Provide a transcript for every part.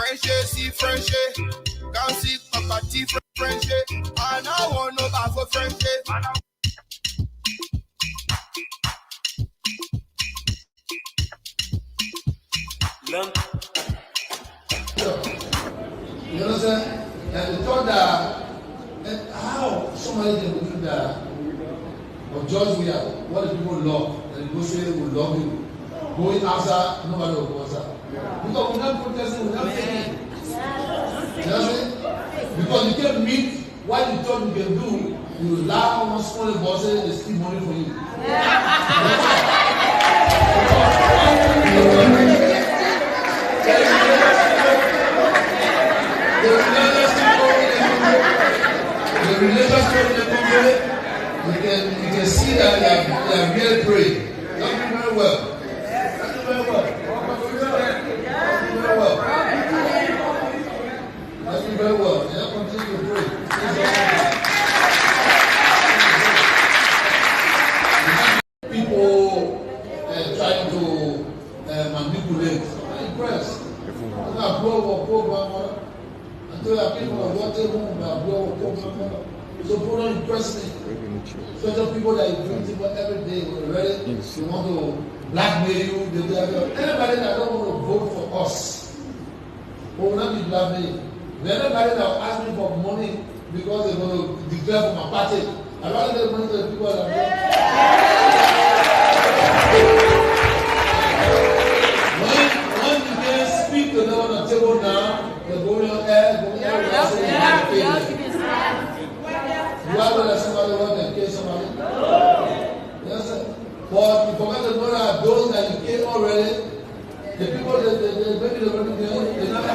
French, see French, can't see property French, and I want no back for French. You understand? And they thought that how somebody can go through that of George Weah, what the people love, and the Muslims will love you. Going outside, nobody will go outside. Because we're not protesting, we're not taking. You understand? Because you can't meet what you thought you can do, you laugh on one small boss and they steal money for you. The relationship in the country, you can see that they are really praying. That's doing very well. That's doing very well. That's doing very well. That's doing very well. They are continuing to pray. People trying to manipulate. I'm impressed. I'm not blow program. Until I people are watching home, I blow program. So people don't impress me. Especially people that you bring people every day when they're ready, they want to blackmail you. Anybody that don't want to vote for us will not be blackmailed. Anybody that will ask me for money because they're going to declare for my party, I'd rather get money to the people that when you can speak to them on the table now, they're going on air, you have to let somebody want to kill somebody? Yes, sir. But you forget to know that those that you killed already, the people that maybe they're not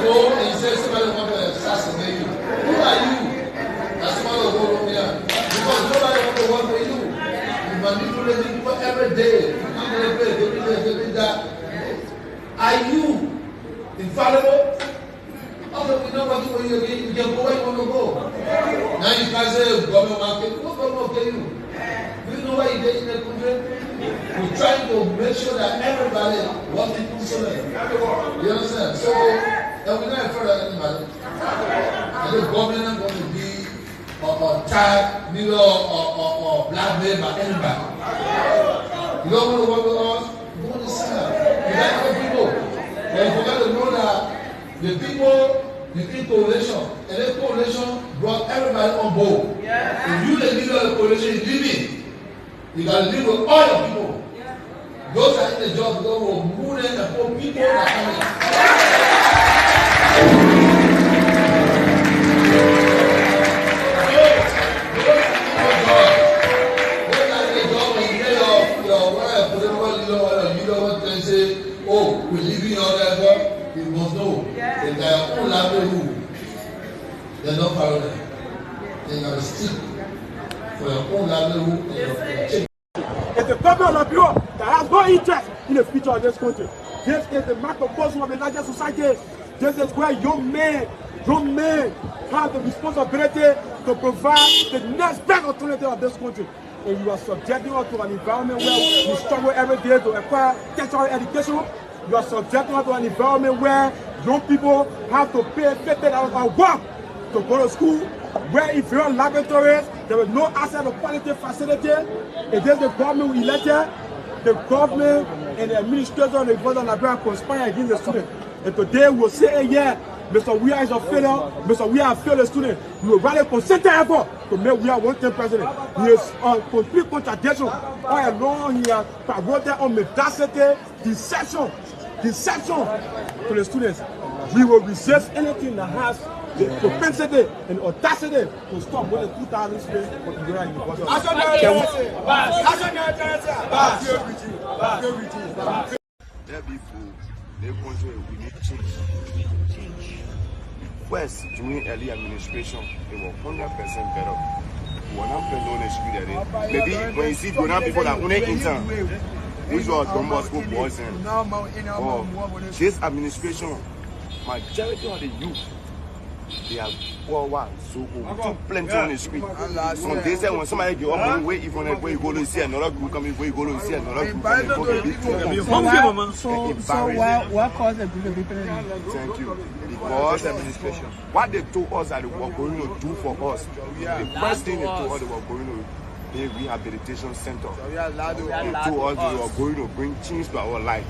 go and say somebody want to assassinate you. Who are you? That's somebody will go from here. Because nobody want to work for you. You manipulate people every day. Are you infallible? Okay, we know what you want to you can go where you want to go. Now you can say, government market, what government can you? Do you know why you get in the country? We're trying to make sure that everybody wants to do something. You understand? So, and we're not afraid of anybody. And the government is going to be attacked, neither or blackmailed by anybody. You don't want to work with us? Go on the side. You like other people. And you forgot to know that the people, the big coalition, and that coalition brought everybody on board. If you the leader of the coalition is leaving, you got to live with all your people. Those that are in the job, because we're moving and poor people that are coming. Oh, we're leaving all that, you must know that their own livelihood, they're not following them. They got to stick for your own livelihood and your It's the government of Bureau that has no interest in the future of this country. This is the microcosm of the larger society. This is where young men have the responsibility to provide the next best alternative of this country. And you are subjecting us to an environment where we struggle every day to acquire tertiary education. You are subjecting us to an environment where young people have to pay $50 a month to go to school, where if you're in laboratories, there is no access to quality facility. It is the government we elected, the government and the administration of the University of Liberia conspire against the students. And today we'll say, yeah, Mr. Weah is a failure, Mr. Weah has failed the student. We will rally concerted effort to make Weah one-term president. He is on complete contradiction. All along he has parodied on mendacity, deception to the students. We will resist anything that has the propensity and audacity to stop more than 2,000 students from Liberia University. The country we need change. First, during early administration, they were 100% better. We were not paying no maybe when you see Ghanaian people that only intern, which was Don Bosco boys and this administration, majority of the youth They are poor so too plenty on the street. So they say when somebody get up and wait, if you go to see another group coming, you go to see another group coming. So what caused the people? Thank you. Because administration, what they told us that they were going to do for us, the first thing they told us they were going to be a rehabilitation center. They told us they were going to bring change to our life.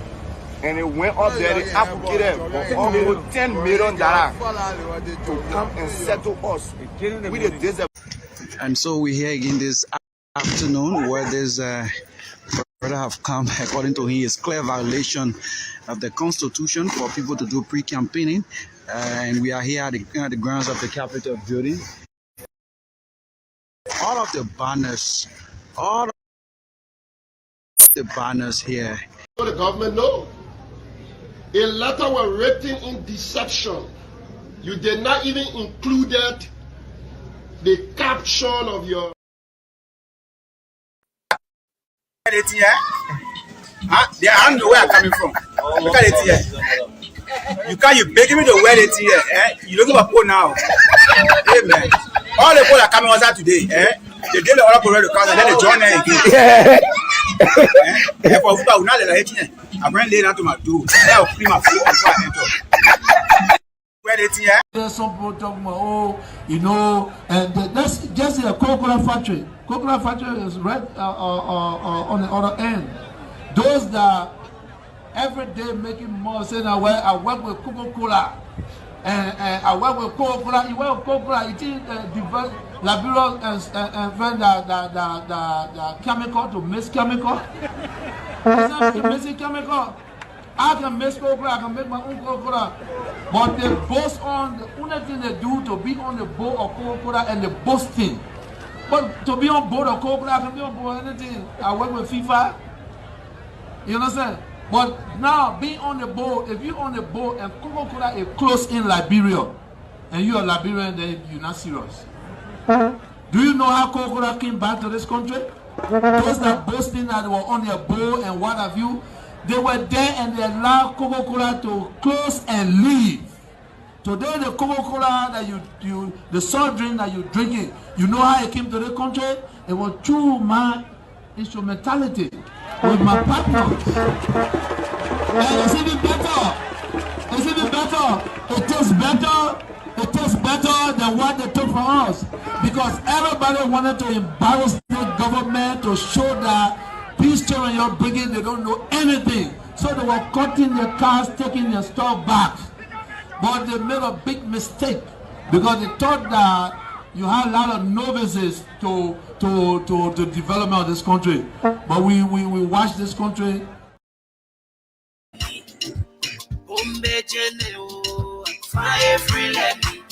And they went up there, they advocated for almost $10 million to come and settle us with the desert. And so we're here again this afternoon where this brother have come, according to his clear violation of the Constitution for people to do pre-campaigning. And we are here at the grounds of the Capitol building. All of the banners here. The government know. A letter was written in deception. You did not even include the caption of your. It here. They are the where I'm coming from. Look at it here. You begging me to wear it here. You look at my now. Amen. All the people are coming outside today. They did the other people to come and then they join again. For people who not let it I bring later to my door. I'll clean my food before I enter. Where it here? There's some people talking about, and that's just a coconut factory. Coconut factory is right on the other end. Those that every day making more, saying I work with Coca-Cola, and I work with Coca-Cola. You work with Coca-Cola. You think Liberia and find the chemical to mix chemical. It's not mixing chemical. I can mix Coca-Cola. I can make my own Coca-Cola. But they boast on the only thing they do to be on the board of Coca-Cola and the boasting. But to be on board of Coca-Cola, I can be on board anything. I work with FIFA. You understand? But now, being on the board, if you're on the board and Coca-Cola is close in Liberia, and you're a Liberian, then you're not serious. Do you know how Coca-Cola came back to this country? Those that boasting that they were on their board and what have you, they were there and they allowed Coca-Cola to close and leave. Today, the Coca-Cola that the soft drink that you're drinking, you know how it came to this country? It was through my instrumentality with my partners. And it's even better. It's even better. It tastes better. It tastes better than what they took from us. Because everybody wanted to embarrass the government to show that these children you're bringing, they don't know anything. So they were cutting their cars, taking their stuff back. But they made a big mistake because they thought that you had a lot of novices to the development of this country. But we watch this country. Fire free, let me.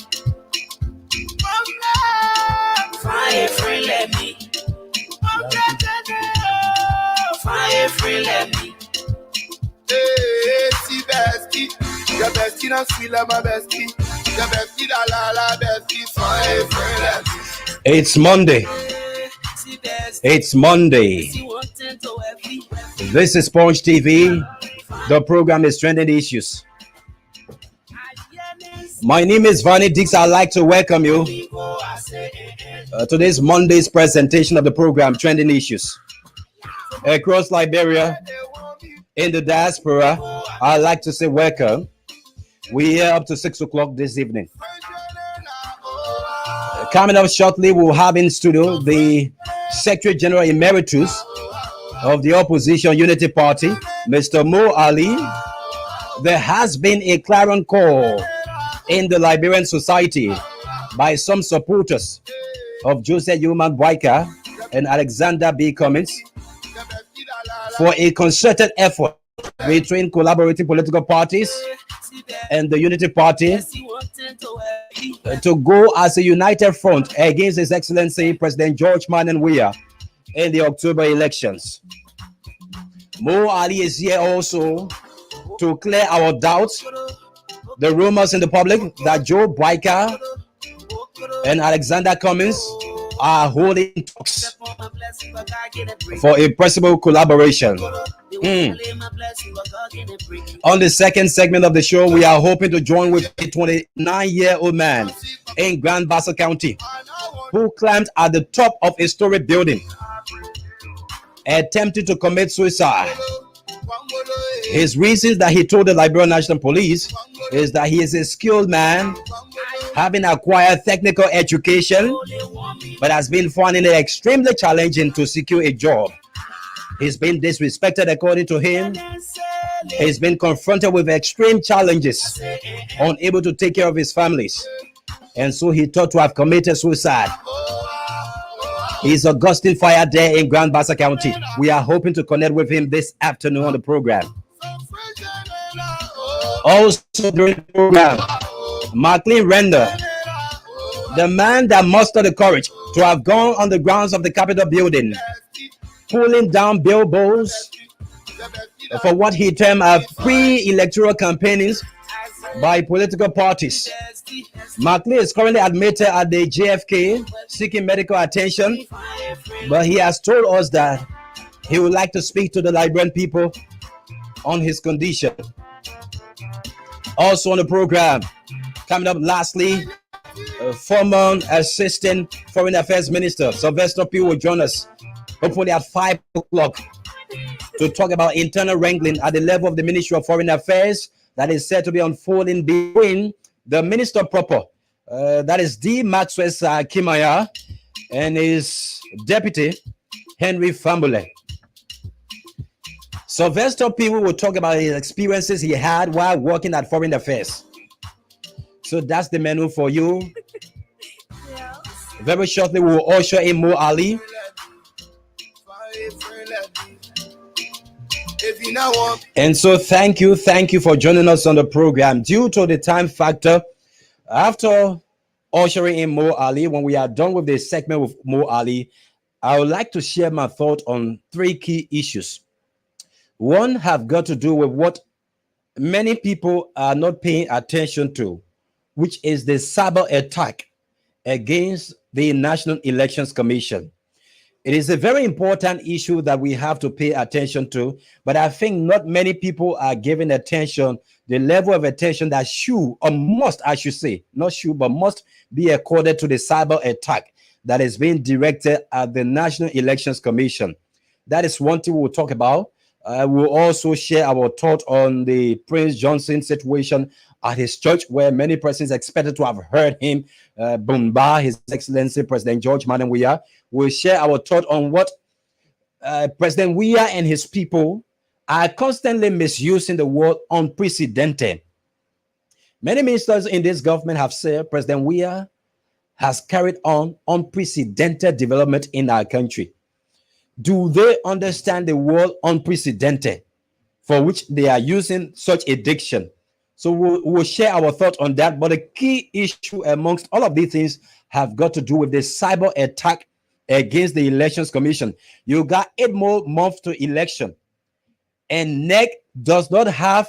Fire free, let me. Fire free, let me. Hey, see bestie, your bestie not sweet like my bestie. Your bestie la bestie, fire free, let me. It's Monday. It's Monday. This is Punch TV. The program is Trending Issues. My name is Vanny Dix. I'd like to welcome you to this Monday's presentation of the program Trending Issues. Across Liberia, in the diaspora, I'd like to say welcome. We're here up to 6 o'clock this evening. Coming up shortly, we'll have in studio the Secretary General Emeritus of the Opposition Unity Party, Mr. Mo Ali. There has been a clarion call in the Liberian society by some supporters of Joseph Yoman Boyka and Alexander B. Cummings for a concerted effort between collaborating political parties and the Unity Party to go as a united front against His Excellency President George Manan Weah in the October elections. Mo Ali is here also to clear our doubts, the rumors in the public that Joe Boyka and Alexander Cummings are holding talks for a possible collaboration. On the second segment of the show, we are hoping to join with a 29-year-old man in Grand Bassa County who climbed at the top of a story building, attempting to commit suicide. His reasons that he told the Liberian National Police is that he is a skilled man, having acquired technical education, but has been finding it extremely challenging to secure a job. He's been disrespected, according to him. He's been confronted with extreme challenges, unable to take care of his families, and so he thought to have committed suicide. He's Augustine Fire there in Grand Bassa County. We are hoping to connect with him this afternoon on the program. Also during the program, McLean Render, the man that mustered the courage to have gone on the grounds of the Capitol building, pulling down billboards for what he termed as pre-electoral campaignings by political parties. McLean is currently admitted at the JFK seeking medical attention, but he has told us that he would like to speak to the Liberian people on his condition. Also on the program, coming up lastly, former Assistant Foreign Affairs Minister Sylvester P. will join us, hopefully at 5 o'clock, to talk about internal wrangling at the level of the Ministry of Foreign Affairs that is said to be unfolding between the Minister proper, that is D. Maxwell Kimaya, and his deputy, Henry Fambule. Sylvester P. will talk about his experiences he had while working at Foreign Affairs. So that's the menu for you. Yes. Very shortly, we will usher in Mo Ali. And so thank you for joining us on the program. Due to the time factor, after ushering in Mo Ali, when we are done with this segment with Mo Ali, I would like to share my thought on 3 key issues. One have got to do with what many people are not paying attention to, which is the cyber attack against the National Elections Commission. It is a very important issue that we have to pay attention to, but I think not many people are giving attention, the level of attention that should, or must, I should say, not should, but must be accorded to the cyber attack that is being directed at the National Elections Commission. That is one thing we'll talk about. We'll also share our thought on the Prince Johnson situation at his church, where many persons expected to have heard him bombard His Excellency President George Manneh Weah. We'll share our thought on what President Weah and his people are constantly misusing the word unprecedented. Many ministers in this government have said President Weah has carried on unprecedented development in our country. Do they understand the word unprecedented for which they are using such a diction? So we'll share our thoughts on that. But the key issue amongst all of these things have got to do with the cyber attack against the Elections Commission. You got 8 more months to election, and NEC does not have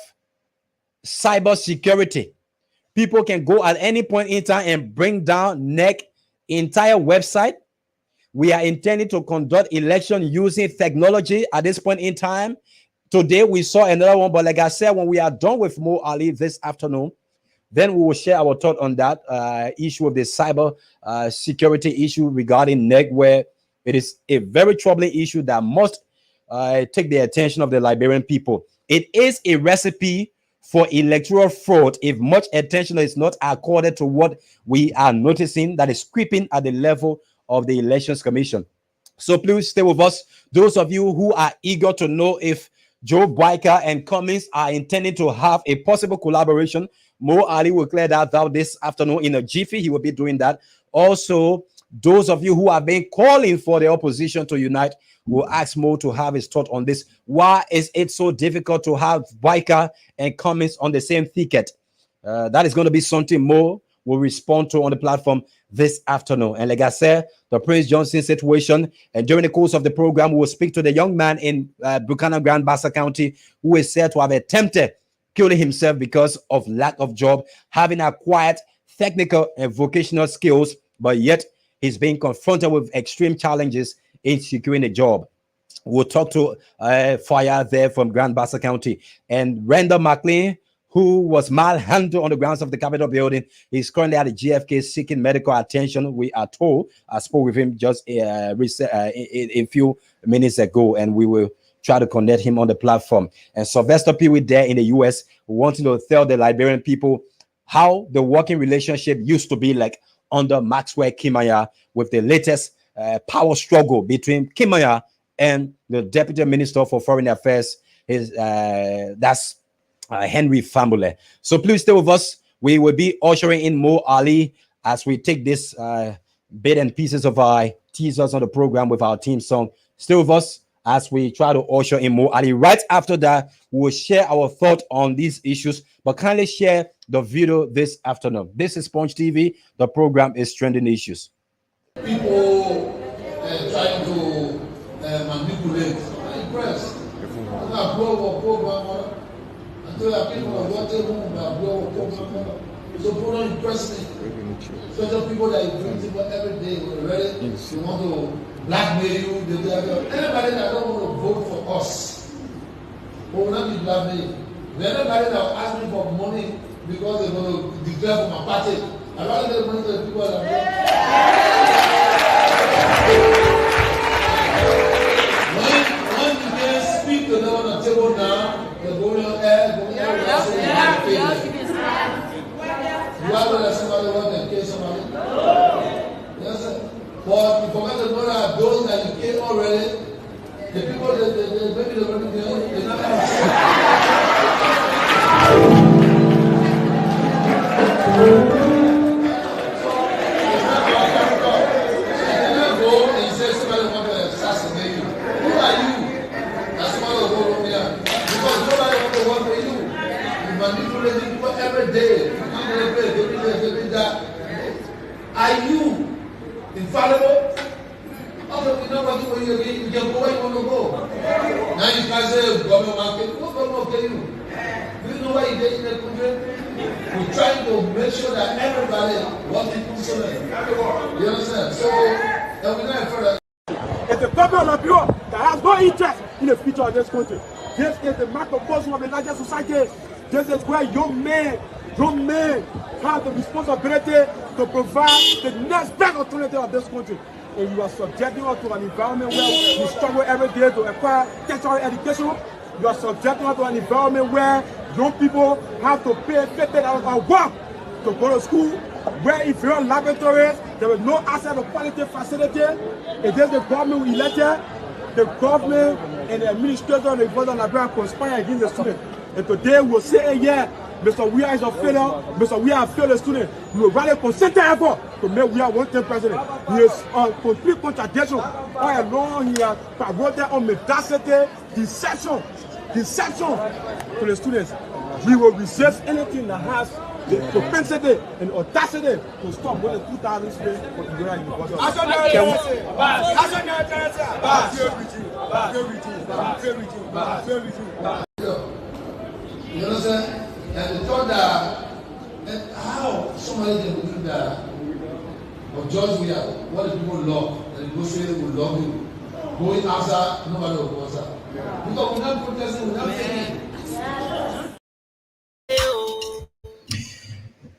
cyber security. People can go at any point in time and bring down NEC entire website. We are intending to conduct election using technology at this point in time. Today we saw another one, but like I said, when we are done with Mo Ali this afternoon, then we will share our thought on that issue of the cyber security issue regarding NEC, where it is a very troubling issue that must take the attention of the Liberian people. It is a recipe for electoral fraud if much attention is not accorded to what we are noticing that is creeping at the level of the Elections Commission. So please stay with us. Those of you who are eager to know if Joe Boyka and Cummings are intending to have a possible collaboration, Mo Ali will clear that out this afternoon in a jiffy. He will be doing that. Also, those of you who have been calling for the opposition to unite will ask Mo to have his thought on this. Why is it so difficult to have Boyka and Cummings on the same ticket? That is going to be something Mo will respond to on the platform this afternoon. And like I said, the Prince Johnson situation, and during the course of the program, we will speak to the young man in Buchanan, Grand Bassa County, who is said to have attempted killing himself because of lack of job, having acquired technical and vocational skills, but yet he's being confronted with extreme challenges in securing a job. We'll talk to Fire there from Grand Bassa County, and Randall McLean, who was manhandled on the grounds of the Capitol building. He's currently at the GFK seeking medical attention. We are told. I spoke with him just a few minutes ago, and we will try to connect him on the platform. And Sylvester Pewitt there in the US, wanting to tell the Liberian people how the working relationship used to be like under Maxwell Kimaya, with the latest power struggle between Kimaya and the Deputy Minister for Foreign Affairs. That's Henry Famule. So please stay with us. We will be ushering in Mo Ali as we take this bit and pieces of our teasers on the program with our team song. Stay with us as we try to usher in Mo Ali. Right after that, we will share our thought on these issues, but kindly share the video this afternoon. This is Punch TV. The program is Trending Issues. People trying to manipulate the press. I'm not blow program. Until I people are watching home, I blow a program. So people don't impress me. Especially people that you bring people every day when they're ready. You want to blackmail you. Anybody that don't want to vote for us will not be blackmailed. Anybody that will ask me for money because they're going to declare for my party, I'd rather get money to the people that when you can speak to them on the table now, they're going on air, you have to let somebody want to kill somebody? Yes, sir. But you forget to know that those that you killed already, the people that maybe they're going to kill, they're not go and say somebody want to assassinate you. Who are you? That's somebody will go over here. Because nobody want to work for you. You manipulate people every day. Are you infallible? Also, we know what you want to you can go where you want to go. Now you can say, government market. What government will you? Do you know why you get in the country? We're trying to make sure that everybody wants to do something. You understand? So, and we're not further. It's the government of Bureau that has no interest in the future of this country. This is the microcosm of the larger society. This is where young men have the responsibility to provide the next best alternative of this country. And you are subjecting us to an environment where we struggle every day to acquire tertiary education. You are subjecting us to an environment where young people have to pay $50 a work to go to school, where if you're in laboratories, there is no access to quality facility. It is the government we elected, the government and the administration of the University of Liberia conspire against the students. And today we'll say, yeah, Mr. Weah is a failure, Mr. Weah has failed the student. We will rally concerted effort to make Weah one-term president. He is a complete contradiction. All along he has promoted audacity, deception to the students. We will resist anything that has the propensity and audacity to stop more than 2,000 students for the University. You understand? And they thought that, and how somebody can believe that, but George Weah, what the people love, and the people say they will love you. Going outside, nobody will go outside. Because we're not protesting, we're not saying.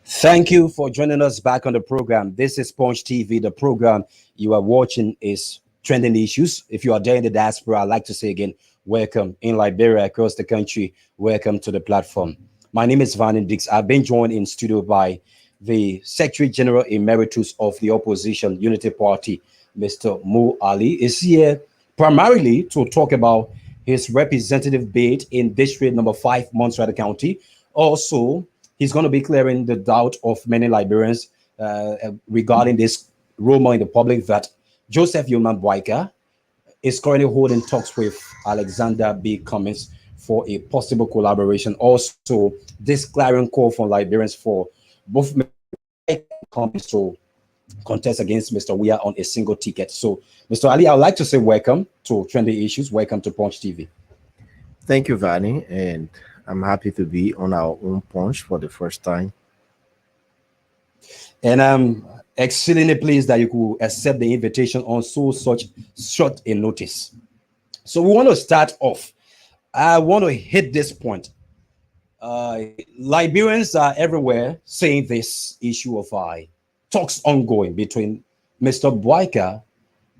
Thank you for joining us back on the program. This is Punch TV. The program you are watching is Trending Issues. If you are there in the diaspora, I'd like to say again, welcome in Liberia, across the country. Welcome to the platform. My name is Vanny Dix. I've been joined in studio by the Secretary General Emeritus of the Opposition Unity Party, Mr. Mo Ali, is here primarily to talk about his representative bid in District Number 5, Montserrat County. Also, he's going to be clearing the doubt of many Liberians regarding this rumor in the public that Joseph Yoman Boyka is currently holding talks with Alexander B. Cummins for a possible collaboration. Also, this clarion call from Liberians for both Cummins to contest against Mr. Weah on a single ticket. So, Mr. Ali, I would like to say welcome to Trending Issues. Welcome to Punch TV. Thank you, Vanny, and I'm happy to be on our own Punch for the first time. And I'm exceedingly pleased that you could accept the invitation on such short a notice. So we want to start off. I want to hit this point. Liberians are everywhere saying this issue of talks ongoing between Mr. Boyka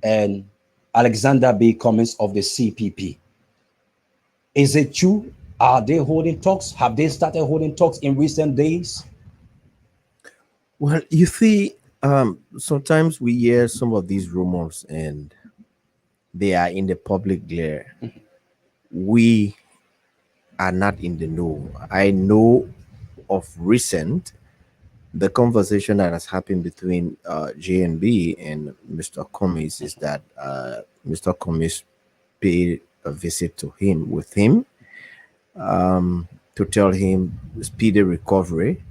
and Alexander B. Cummings of the CPP. Is it true? Are they holding talks? Have they started holding talks in recent days? Well, you see, sometimes we hear some of these rumors and they are in the public glare. We are not in the know. I know of recent the conversation that has happened between JNB and Mr. Cummings is that Mr. Cummings paid a visit to him to tell him speedy recovery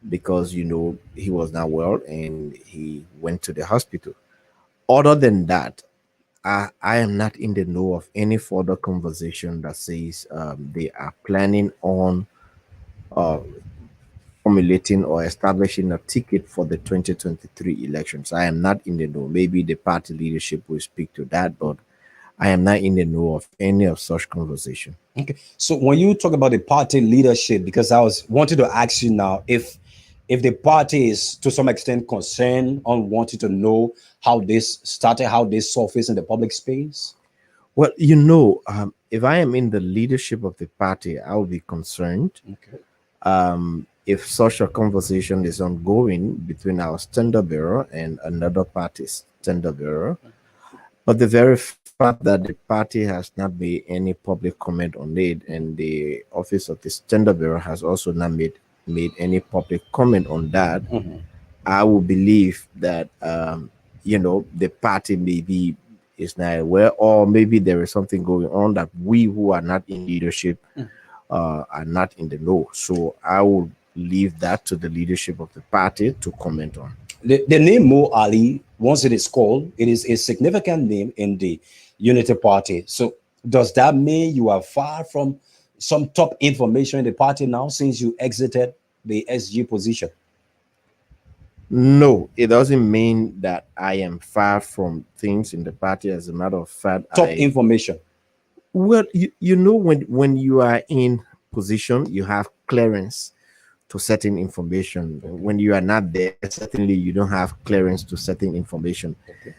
because he was not well and he went to the hospital. Other than that, I am not in the know of any further conversation that says they are planning on formulating or establishing a ticket for the 2023 elections. I am not in the know. Maybe the party leadership will speak to that, but I am not in the know of any of such conversation. Okay. So when you talk about the party leadership, because I was wanted to ask you now if the party is to some extent concerned on wanting to know how this started, how this surfaced in the public space. Well, if I am in the leadership of the party, I will be concerned. Okay. If such a conversation is ongoing between our standard bearer and another party's standard bearer, but the very fact that the party has not made any public comment on it, and the office of the standard bearer has also not made any public comment on that, I will believe that the party maybe is not aware, or maybe there is something going on that we who are not in leadership are not in the know. So I will leave that to the leadership of the party to comment on. The name Mo Ali, once it is called, it is a significant name in the Unity Party. So does that mean you are far from some top information in the party now since you exited the SG position? No, it doesn't mean that I am far from things in the party. As a matter of fact, top information. Well, when you are in position, you have clearance to certain information. When you are not there, certainly you don't have clearance to certain information. Okay.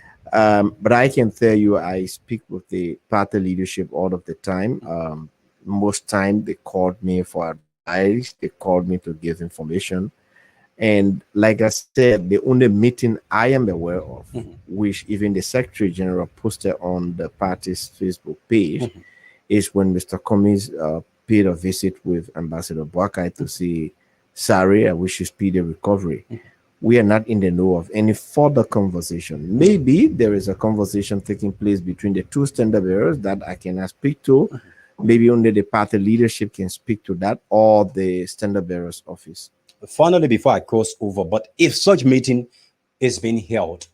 But I can tell you, I speak with the party leadership all of the time. Most time they called me for advice. They called me to give information. And like I said, the only meeting I am aware of, which even the Secretary General posted on the party's Facebook page, is when Mr. Cummings paid a visit with Ambassador Boakai to see Sari. I wish you speedy recovery. We are not in the know of any further conversation. Maybe there is a conversation taking place between the two standard bearers that I cannot speak to. Maybe only the party leadership can speak to that, or the standard bearer's office. Finally, before I cross over, but if such meeting is being held,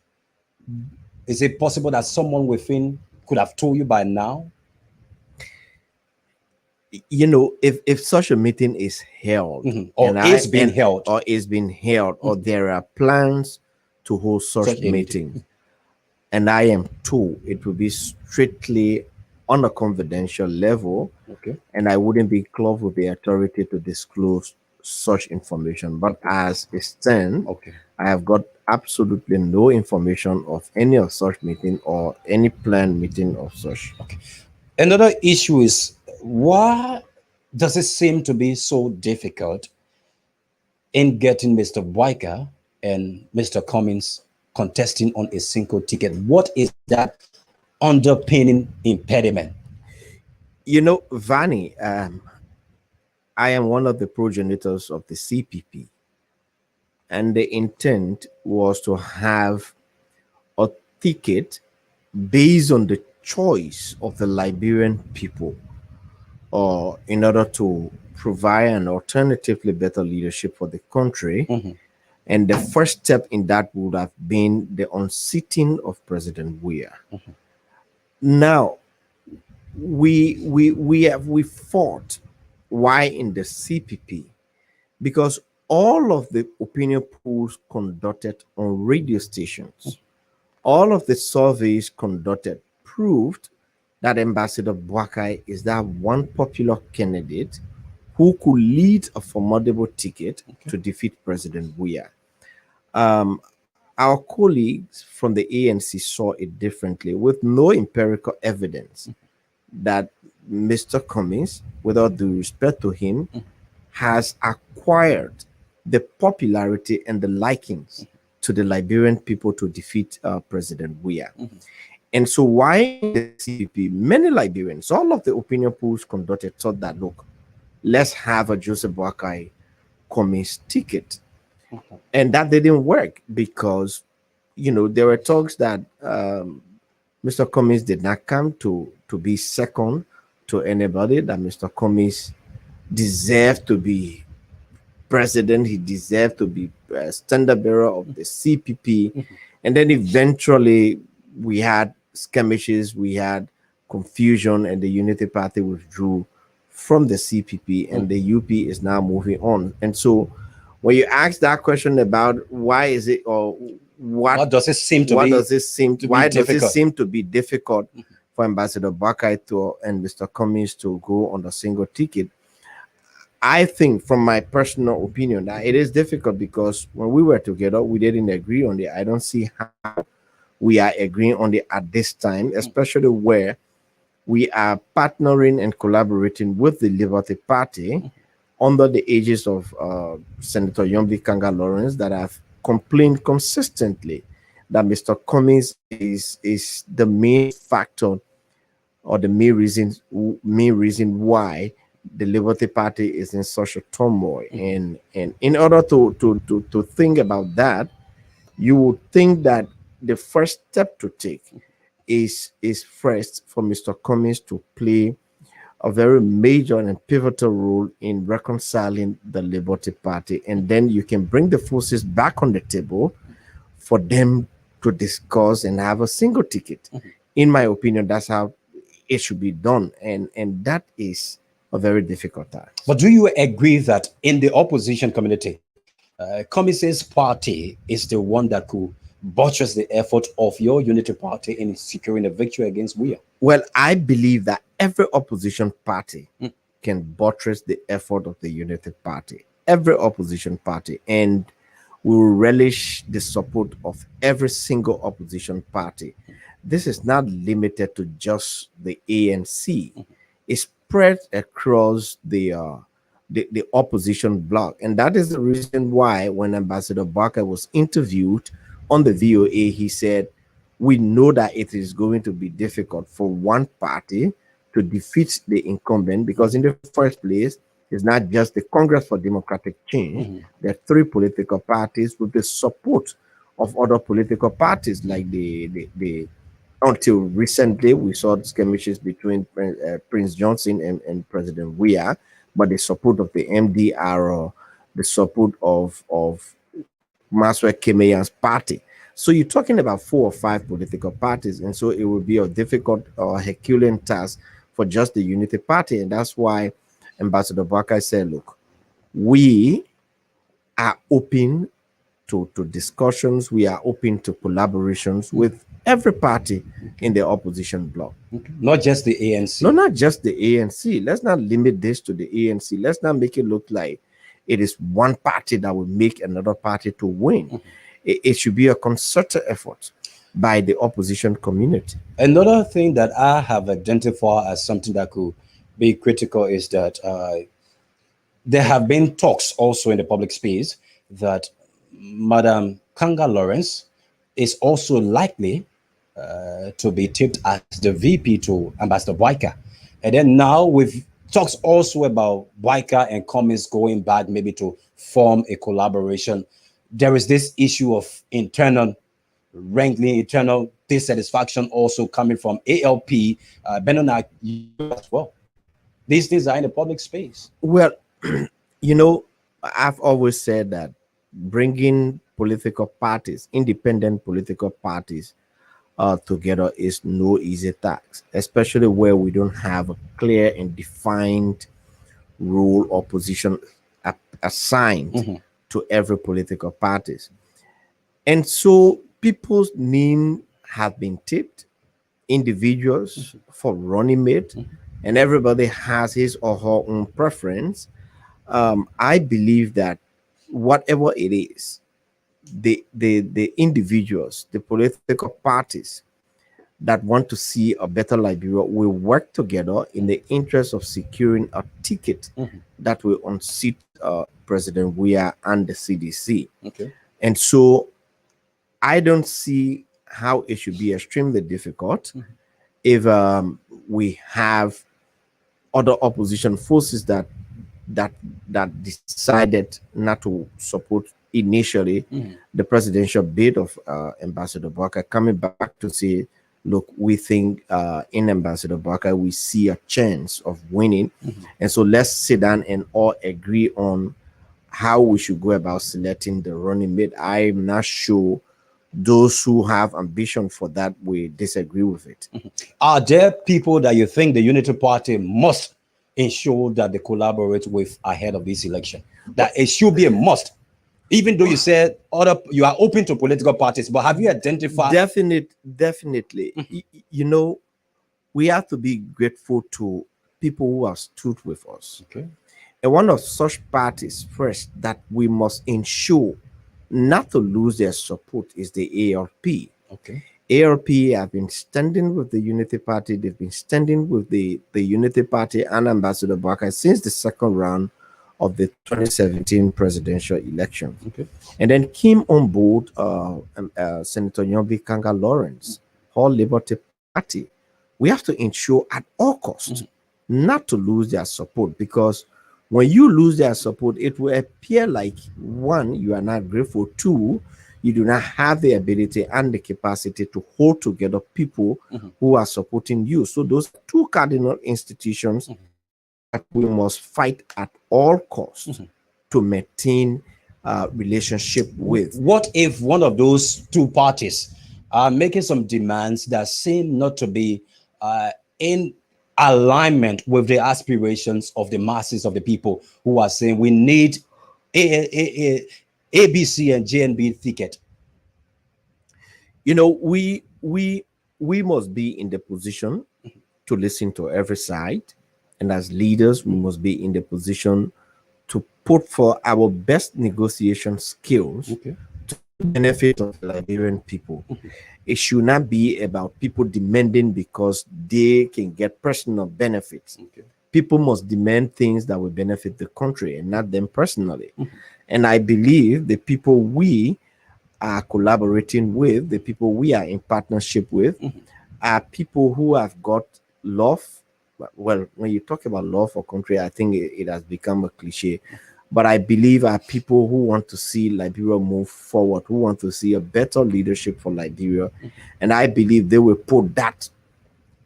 is it possible that someone within could have told you by now? If such a meeting is held, or is being held, or there are plans to hold such meeting, and I am told it will be strictly on a confidential level, and I wouldn't be close with the authority to disclose such information. But as it stands, I have got absolutely no information of any of such meeting or any planned meeting of such. Another issue is, why does it seem to be so difficult in getting Mr. Boyka and Mr. Cummings contesting on a single ticket? What is that underpinning impediment? Vani, I am one of the progenitors of the CPP, and the intent was to have a ticket based on the choice of the Liberian people, in order to provide an alternatively better leadership for the country. And the first step in that would have been the unseating of President Weah. Now, we fought. Why in the CPP? Because all of the opinion polls conducted on radio stations, all of the surveys conducted proved that Ambassador Boakai is that one popular candidate who could lead a formidable ticket to defeat President Weah. Our colleagues from the ANC saw it differently, with no empirical evidence that Mr. Cummings, with all due respect to him, has acquired the popularity and the likings to the Liberian people to defeat President Weah. And so why the CPP, many Liberians, all of the opinion polls conducted thought that, look, let's have a Joseph Boakai Cummings ticket. And that didn't work because, you know, there were talks that Mr. Cummings did not come to be second to anybody, that Mr. Cummings deserved to be president, he deserved to be standard bearer of the CPP. And then eventually we had skirmishes, we had confusion, and the Unity Party withdrew from the CPP, and the UP is now moving on. And so when you ask that question about why is it, or what does it seem to be difficult for Ambassador Boakai to and Mr. Cummings to go on a single ticket, I think, from my personal opinion, that it is difficult because when we were together, we didn't agree on it. I don't see how we are agreeing on it at this time, especially where we are partnering and collaborating with the Liberty Party under the aegis of Senator Yombi Kanga Lawrence, that have complained consistently that Mr. Cummings is the main factor or the main reason why the Liberty Party is in such a turmoil. And in order to think about that, you would think that the first step to take is first for Mr. Cummings to play a very major and pivotal role in reconciling the Liberty Party, and then you can bring the forces back on the table for them to discuss and have a single ticket. In my opinion, that's how it should be done, and that is a very difficult task. But do you agree that in the opposition community, Cummings' party is the one that could buttress the effort of your Unity Party in securing a victory against Weah? Well, I believe that every opposition party can buttress the effort of the Unity Party. Every opposition party, and we will relish the support of every single opposition party. This is not limited to just the ANC. It's spread across the opposition bloc, and that is the reason why when Ambassador Boakai was interviewed on the VOA, he said, we know that it is going to be difficult for one party to defeat the incumbent, because in the first place, it's not just the Congress for Democratic Change. There are three political parties with the support of other political parties, like the until recently, we saw skirmishes between Prince Johnson and President Weah, but the support of the MDR, the support of Maxwell Kemeyan's party. So you're talking about 4 or 5 political parties, and so it will be a difficult or Herculean task for just the Unity Party, and that's why Ambassador Boakai said, look, we are open to discussions, we are open to collaborations with every party in the opposition bloc. Not just the ANC. No, not just the ANC. Let's not limit this to the ANC. Let's not make it look like it is one party that will make another party to win. It should be a concerted effort by the opposition community. Another thing that I have identified as something that could be critical is that there have been talks also in the public space that Madam Kanga Lawrence is also likely to be tipped as the VP to Ambassador Boakai. And then now with talks also about Boakai and Cummings going back maybe to form a collaboration, there is this issue of internal wrangling, internal dissatisfaction also coming from ALP, Benoni as well. These things are in the public space. Well, you know, I've always said that bringing political parties, independent political parties, together is no easy task, especially where we don't have a clear and defined role or position assigned to every political parties. And so people's name have been tipped, individuals for running mate, and everybody has his or her own preference. I believe that whatever it is, the individuals, the political parties that want to see a better Liberia will work together in the interest of securing a ticket that will unseat President Weah and the CDC. Okay. And so I don't see how it should be extremely difficult if we have other opposition forces that decided not to support initially the presidential bid of Ambassador Barker, coming back to say, look, we think in Ambassador Barker we see a chance of winning, and so let's sit down and all agree on how we should go about selecting the running mate. I'm not sure those who have ambition for that will disagree with it. Are there people that you think the Unity Party must ensure that they collaborate with ahead of this election? That it should be a must, even though you said you are open to political parties, but have you identified? Definitely. You know, we have to be grateful to people who have stood with us. Okay. And one of such parties first that we must ensure not to lose their support is the ARP. Okay. ARP have been standing with the Unity Party. They've been standing with the Unity Party and Ambassador Barker since the second round of the 2017 presidential election. Okay. And then came on board Senator Nyombi Kanga Lawrence, All Liberty Party. We have to ensure at all costs not to lose their support, because when you lose their support, it will appear like, one, you are not grateful, two, you do not have the ability and the capacity to hold together people who are supporting you. So those two cardinal institutions that we must fight at all costs to maintain relationship with. What if one of those two parties are making some demands that seem not to be in alignment with the aspirations of the masses of the people who are saying we need ABC and JNB ticket? You know, we must be in the position to listen to every side, and as leaders, we must be in the position to put for our best negotiation skills to the benefit of the Liberian people. It should not be about people demanding because they can get personal benefits. People must demand things that will benefit the country and not them personally. And I believe the people we are collaborating with, the people we are in partnership with, are people who have got love. Well, when you talk about love for country, I think it has become a cliche. But I believe are people who want to see Liberia move forward, who want to see a better leadership for Liberia. And I believe they will put that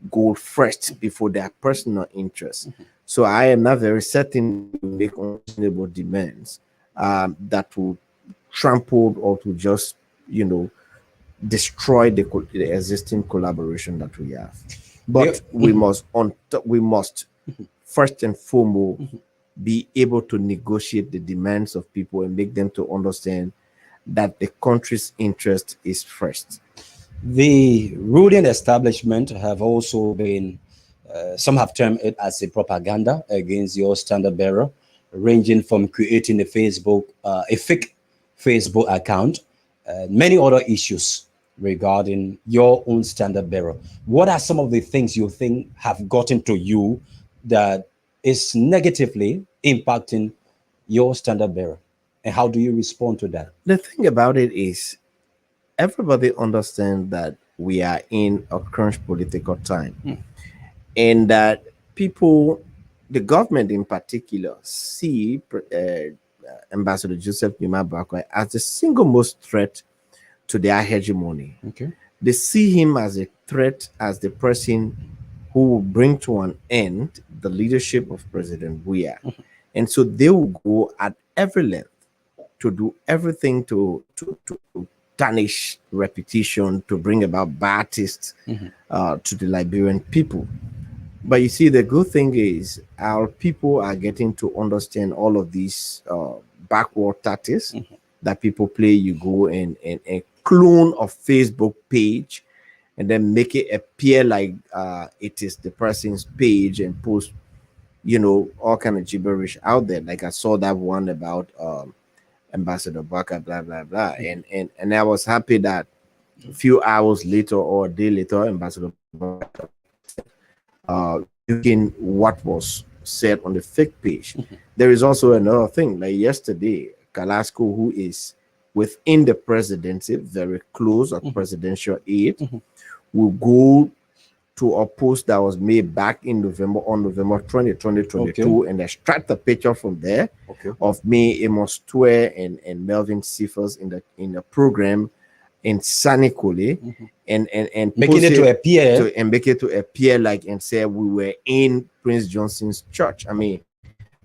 goal first before their personal interests. So I am not very certain to make unreasonable demands that will trample or to just, you know, destroy the existing collaboration that we have. But we must first and foremost be able to negotiate the demands of people and make them to understand that the country's interest is first. The ruling establishment have also been, some have termed it as a propaganda against your standard bearer, ranging from creating a fake Facebook account, many other issues regarding your own standard bearer. What are some of the things you think have gotten to you that is negatively impacting your standard bearer, and how do you respond to that? The thing about it is, everybody understands that we are in a crunch political time, and that people, the government in particular, see Ambassador Joseph Nima Barker as the single most threat to their hegemony. They see him as a threat, as the person who will bring to an end the leadership of President Weah. And so they will go at every length to do everything to tarnish reputation, to bring about bad taste to the Liberian people. But you see, the good thing is our people are getting to understand all of these backward tactics that people play. You go and clone a Facebook page and then make it appear like it is the person's page and post, all kind of gibberish out there. Like I saw that one about Ambassador Baka, blah blah blah, and I was happy that a few hours later or a day later, Ambassador Baka looking what was said on the fake page. There is also another thing. Like yesterday, Kalasco, who is within the presidency, very close, a presidential aide, will go to a post that was made back in November 20, 2022, and extract a picture from there of me, Amos Tue, and Melvin Cephas in the program in Sanikole, and making it to appear and make it to appear like and say we were in Prince Johnson's church. I mean,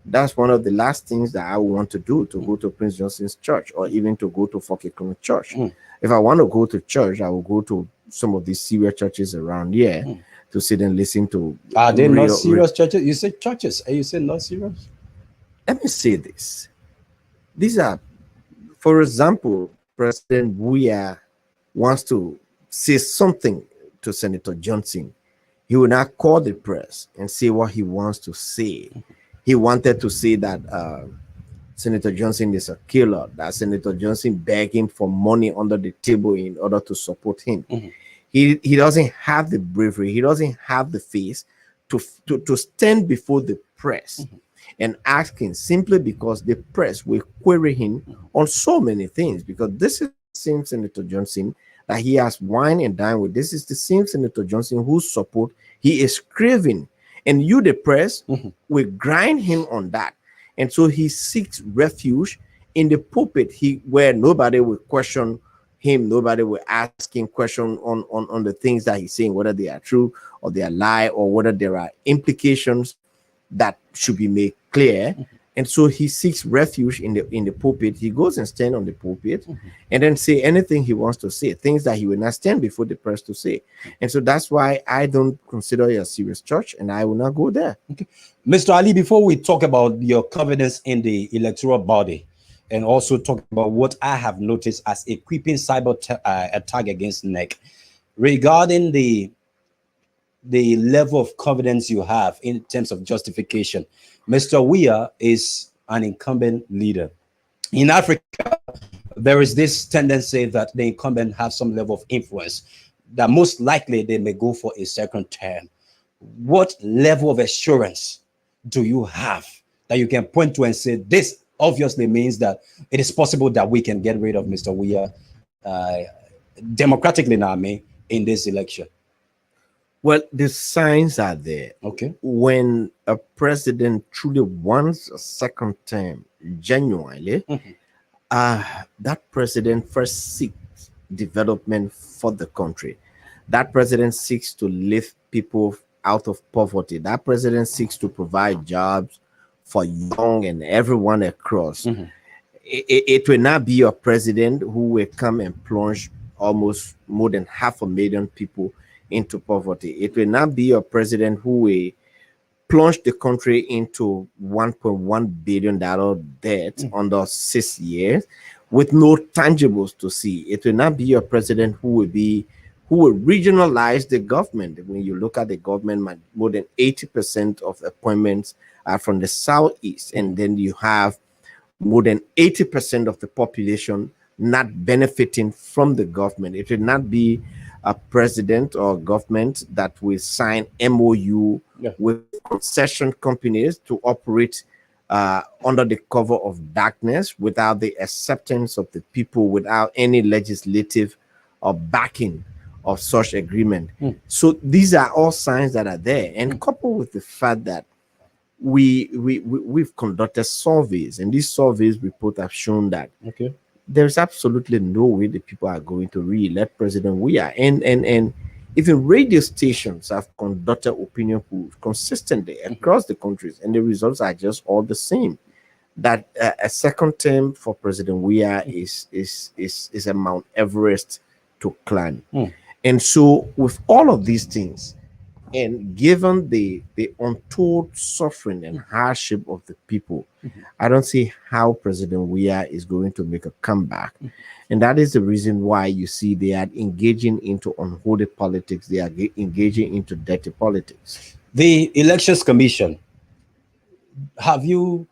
that's one of the last things that I want to do, to go to Prince Johnson's church or even to go to Fokekrono church. If I want to go to church, I will go to some of these serious churches around here to sit and listen to. Are they not serious churches? You said churches, and you said not serious? Let me say this. These are, for example, President Buya wants to say something to Senator Johnson. He will not call the press and say what he wants to say. He wanted to say that Senator Johnson is a killer, that Senator Johnson begged him for money under the table in order to support him. He doesn't have the bravery, he doesn't have the face to stand before the press and asking, simply because the press will query him on so many things, because this is the same Senator Johnson that he has wine and dine with. This is the same Senator Johnson whose support he is craving, and you, the press, will grind him on that. And so he seeks refuge in the pulpit, where nobody will question him, nobody will ask him question on the things that he's saying, whether they are true or they are lie, or whether there are implications that should be made clear. And so he seeks refuge in the pulpit. He goes and stands on the pulpit and then say anything he wants to say, things that he will not stand before the press to say. And so that's why I don't consider it a serious church, and I will not go there. Mr. Ali, before we talk about your confidence in the electoral body, and also talk about what I have noticed as a creeping cyber attack against NEC, regarding the level of confidence you have in terms of justification. Mr. Weah is an incumbent leader. In Africa, there is this tendency that the incumbent has some level of influence, that most likely they may go for a second term. What level of assurance do you have that you can point to and say, this obviously means that it is possible that we can get rid of Mr. Weah democratically now, in this election? Well, the signs are there. When a president truly wants a second term genuinely, that president first seeks development for the country. That president seeks to lift people out of poverty. That president seeks to provide jobs for young and everyone across. It will not be a president who will come and plunge almost more than 500,000 people into poverty. It will not be a president who will plunge the country into $1.1 billion debt under 6 years with no tangibles to see. It will not be a president who will regionalize the government. When you look at the government, more than 80% of appointments are from the southeast, and then you have more than 80% of the population not benefiting from the government. It will not be a president or government that will sign MOU with concession companies to operate under the cover of darkness, without the acceptance of the people, without any legislative or backing of such agreement. So these are all signs that are there, and coupled with the fact that we've conducted surveys, and these surveys report have shown that there's absolutely no way the people are going to re-elect President Weah. And even radio stations have conducted opinion polls consistently across the countries, and the results are just all the same. That a second term for President Weah is a Mount Everest to climb. And so with all of these things, And given the untold suffering and hardship of the people, I don't see how President Weah is going to make a comeback. And that is the reason why you see they are engaging into unholy politics. They are engaging into dirty politics. The Elections Commission, have you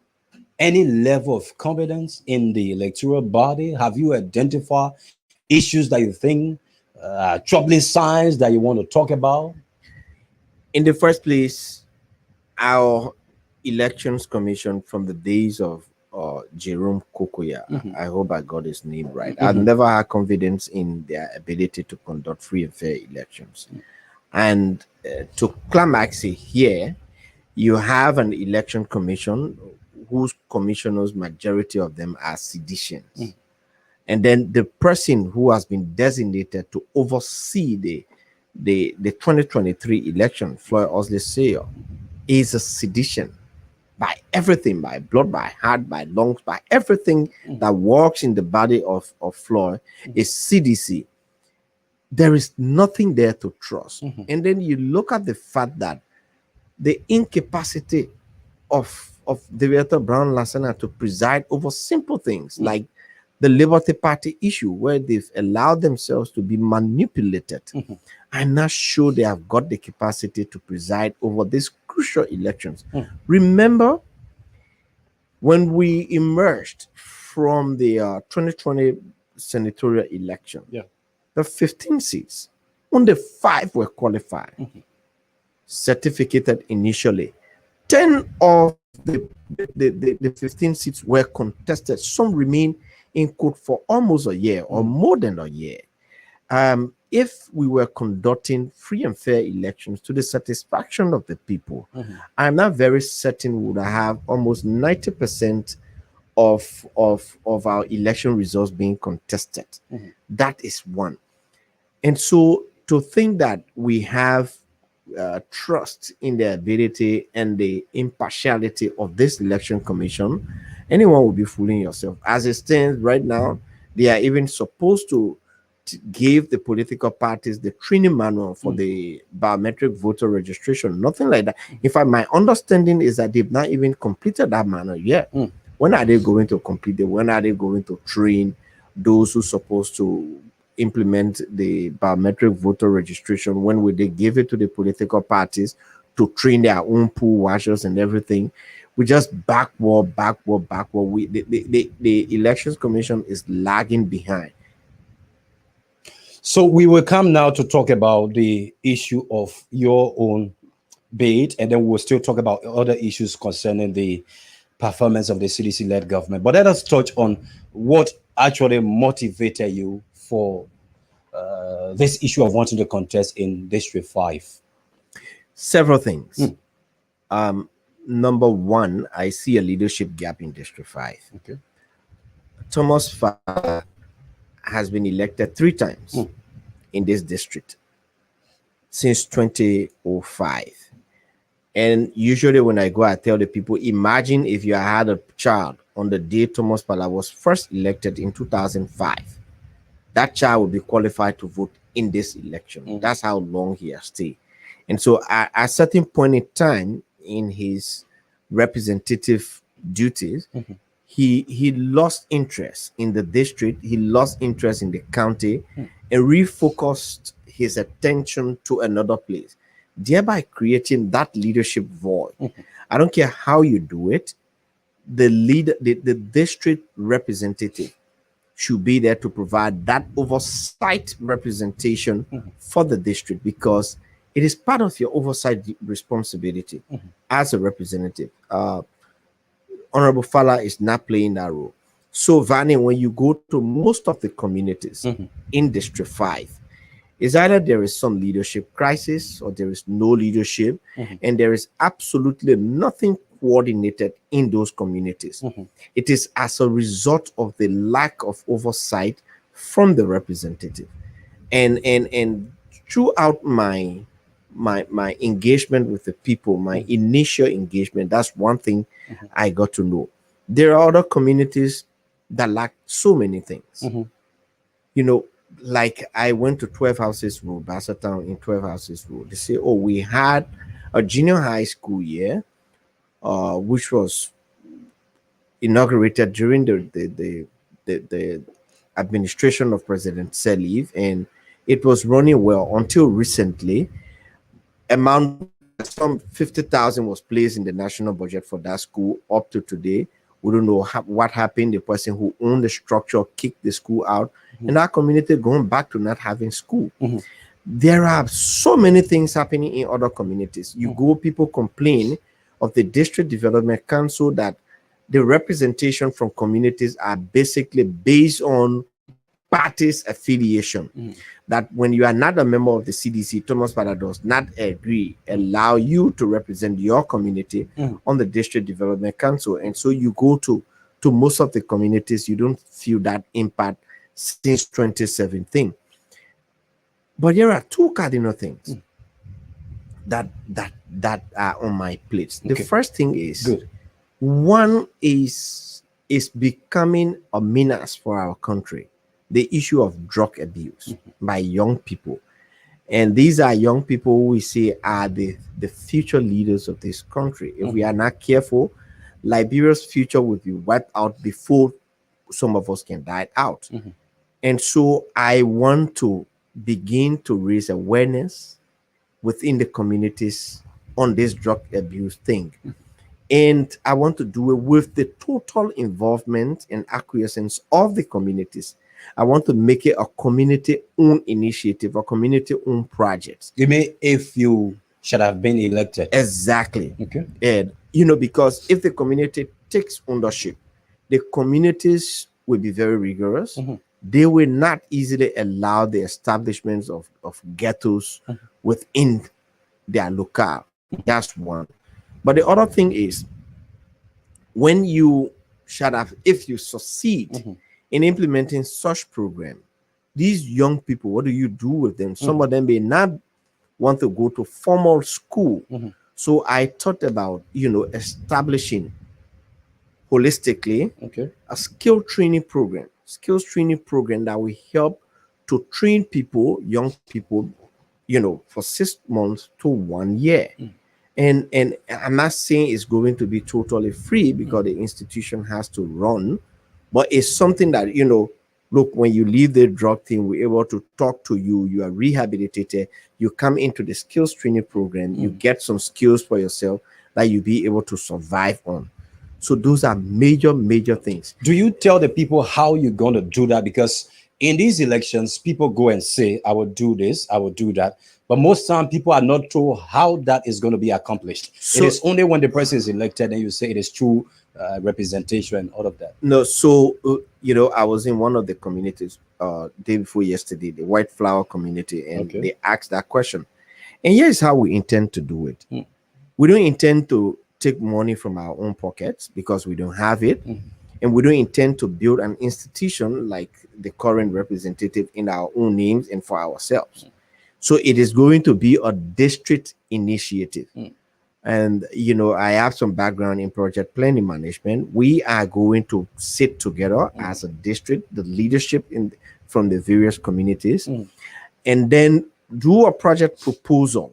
any level of confidence in the electoral body? Have you identified issues that you think troubling signs that you want to talk about? In the first place, our Elections Commission from the days of Jerome Kokoya, I hope I got his name right. I've never had confidence in their ability to conduct free and fair elections. And to climax it here, you have an election commission whose commissioners, majority of them are seditious. And then the person who has been designated to oversee the 2023 election, Floyd Osley Sayer, is a sedition by everything, by blood, by heart, by lungs, by everything that works in the body of Floyd is CDC. There is nothing there to trust. And then you look at the fact that the incapacity of Director Brown Lassana to preside over simple things like the Liberty Party issue, where they've allowed themselves to be manipulated. I'm not sure they have got the capacity to preside over these crucial elections. Remember, when we emerged from the 2020 senatorial election, the 15 seats, only 5 were qualified, certificated initially. 10 of the 15 seats were contested. Some remain in court for almost a year or more than a year. If we were conducting free and fair elections to the satisfaction of the people, I'm not very certain we would have almost 90% of our election results being contested. That is one. And so to think that we have trust in the ability and the impartiality of this election commission, anyone will be fooling yourself. As it stands right now, they are even supposed to give the political parties the training manual for the biometric voter registration. Nothing like that. In fact, my understanding is that they've not even completed that manual yet. When are they going to complete it? When are they going to train those who are supposed to implement the biometric voter registration? When will they give it to the political parties to train their own pool washers and everything? We just backward. The Elections Commission is lagging behind. So we will come now to talk about the issue of your own bid, and then we'll still talk about other issues concerning the performance of the CDC-led government. But let us touch on what actually motivated you for this issue of wanting to contest in District 5. Several things. Number one, I see a leadership gap in District 5. Thomas Fala has been elected 3 times in this district since 2005. And usually when I go, I tell the people, imagine if you had a child on the day Thomas Fala was first elected in 2005. That child will be qualified to vote in this election. That's how long he has stayed. And so at a certain point in time in his representative duties, he lost interest in the district, he lost interest in the county, and refocused his attention to another place, thereby creating that leadership void. I don't care how you do it, the district representative should be there to provide that oversight representation for the district, because it is part of your oversight responsibility as a representative. Honorable Fala is not playing that role. So, Vani, when you go to most of the communities in District 5, is either there is some leadership crisis or there is no leadership, and there is absolutely nothing coordinated in those communities. It is as a result of the lack of oversight from the representative. And throughout my engagement with the people, my initial engagement, that's one thing I got to know. There are other communities that lack so many things. You know, like I went to 12 Houses Road, Bassertown in 12 Houses Road. They say, oh, we had a junior high school here, which was inaugurated during the administration of President Sirleaf, and it was running well until recently. Amount some 50,000 was placed in the national budget for that school. Up to today, we don't know what happened. The person who owned the structure kicked the school out, and our community going back to not having school. There are so many things happening in other communities. You go, people complain of the district development council that the representation from communities are basically based on parties affiliation. That when you are not a member of the CDC, Thomas Pada does not allow you to represent your community on the district development council. And so you go to most of the communities, you don't feel that impact since 2017. But there are two cardinal things that are on my plate. The first thing is one is becoming a menace for our country. The issue of drug abuse by young people. And these are young people who we say are the future leaders of this country. If we are not careful, Liberia's future will be wiped out before some of us can die out. And so I want to begin to raise awareness within the communities on this drug abuse thing. And I want to do it with the total involvement and acquiescence of the communities. I want to make it a community-owned initiative, a community-owned project. You mean if you should have been elected? Exactly. Okay. And, because if the community takes ownership, the communities will be very rigorous. They will not easily allow the establishments of ghettos within their locale. That's one. But the other thing is, when you if you succeed in implementing such program, these young people, what do you do with them? Some of them may not want to go to formal school. So I thought about, establishing holistically a skills training program that will help to train people, young people, for 6 months to 1 year. And I'm not saying it's going to be totally free because the institution has to run, but it's something that, look, when you leave the drug thing, we're able to talk to you, you are rehabilitated, you come into the skills training program, you get some skills for yourself that you'll be able to survive on. So those are major, major things. Do you tell the people how you're going to do that? Because in these elections, people go and say, I will do this, I will do that. But most time people are not told how that is going to be accomplished. So, it is only when the person is elected and you say it is true representation and all of that. No, so, I was in one of the communities day before yesterday, the White Flower community, and they asked that question. And here's how we intend to do it. We don't intend to take money from our own pockets because we don't have it. And we don't intend to build an institution like the current representative in our own names and for ourselves. So it is going to be a district initiative. And, I have some background in project planning management. We are going to sit together as a district, the leadership from the various communities, and then do a project proposal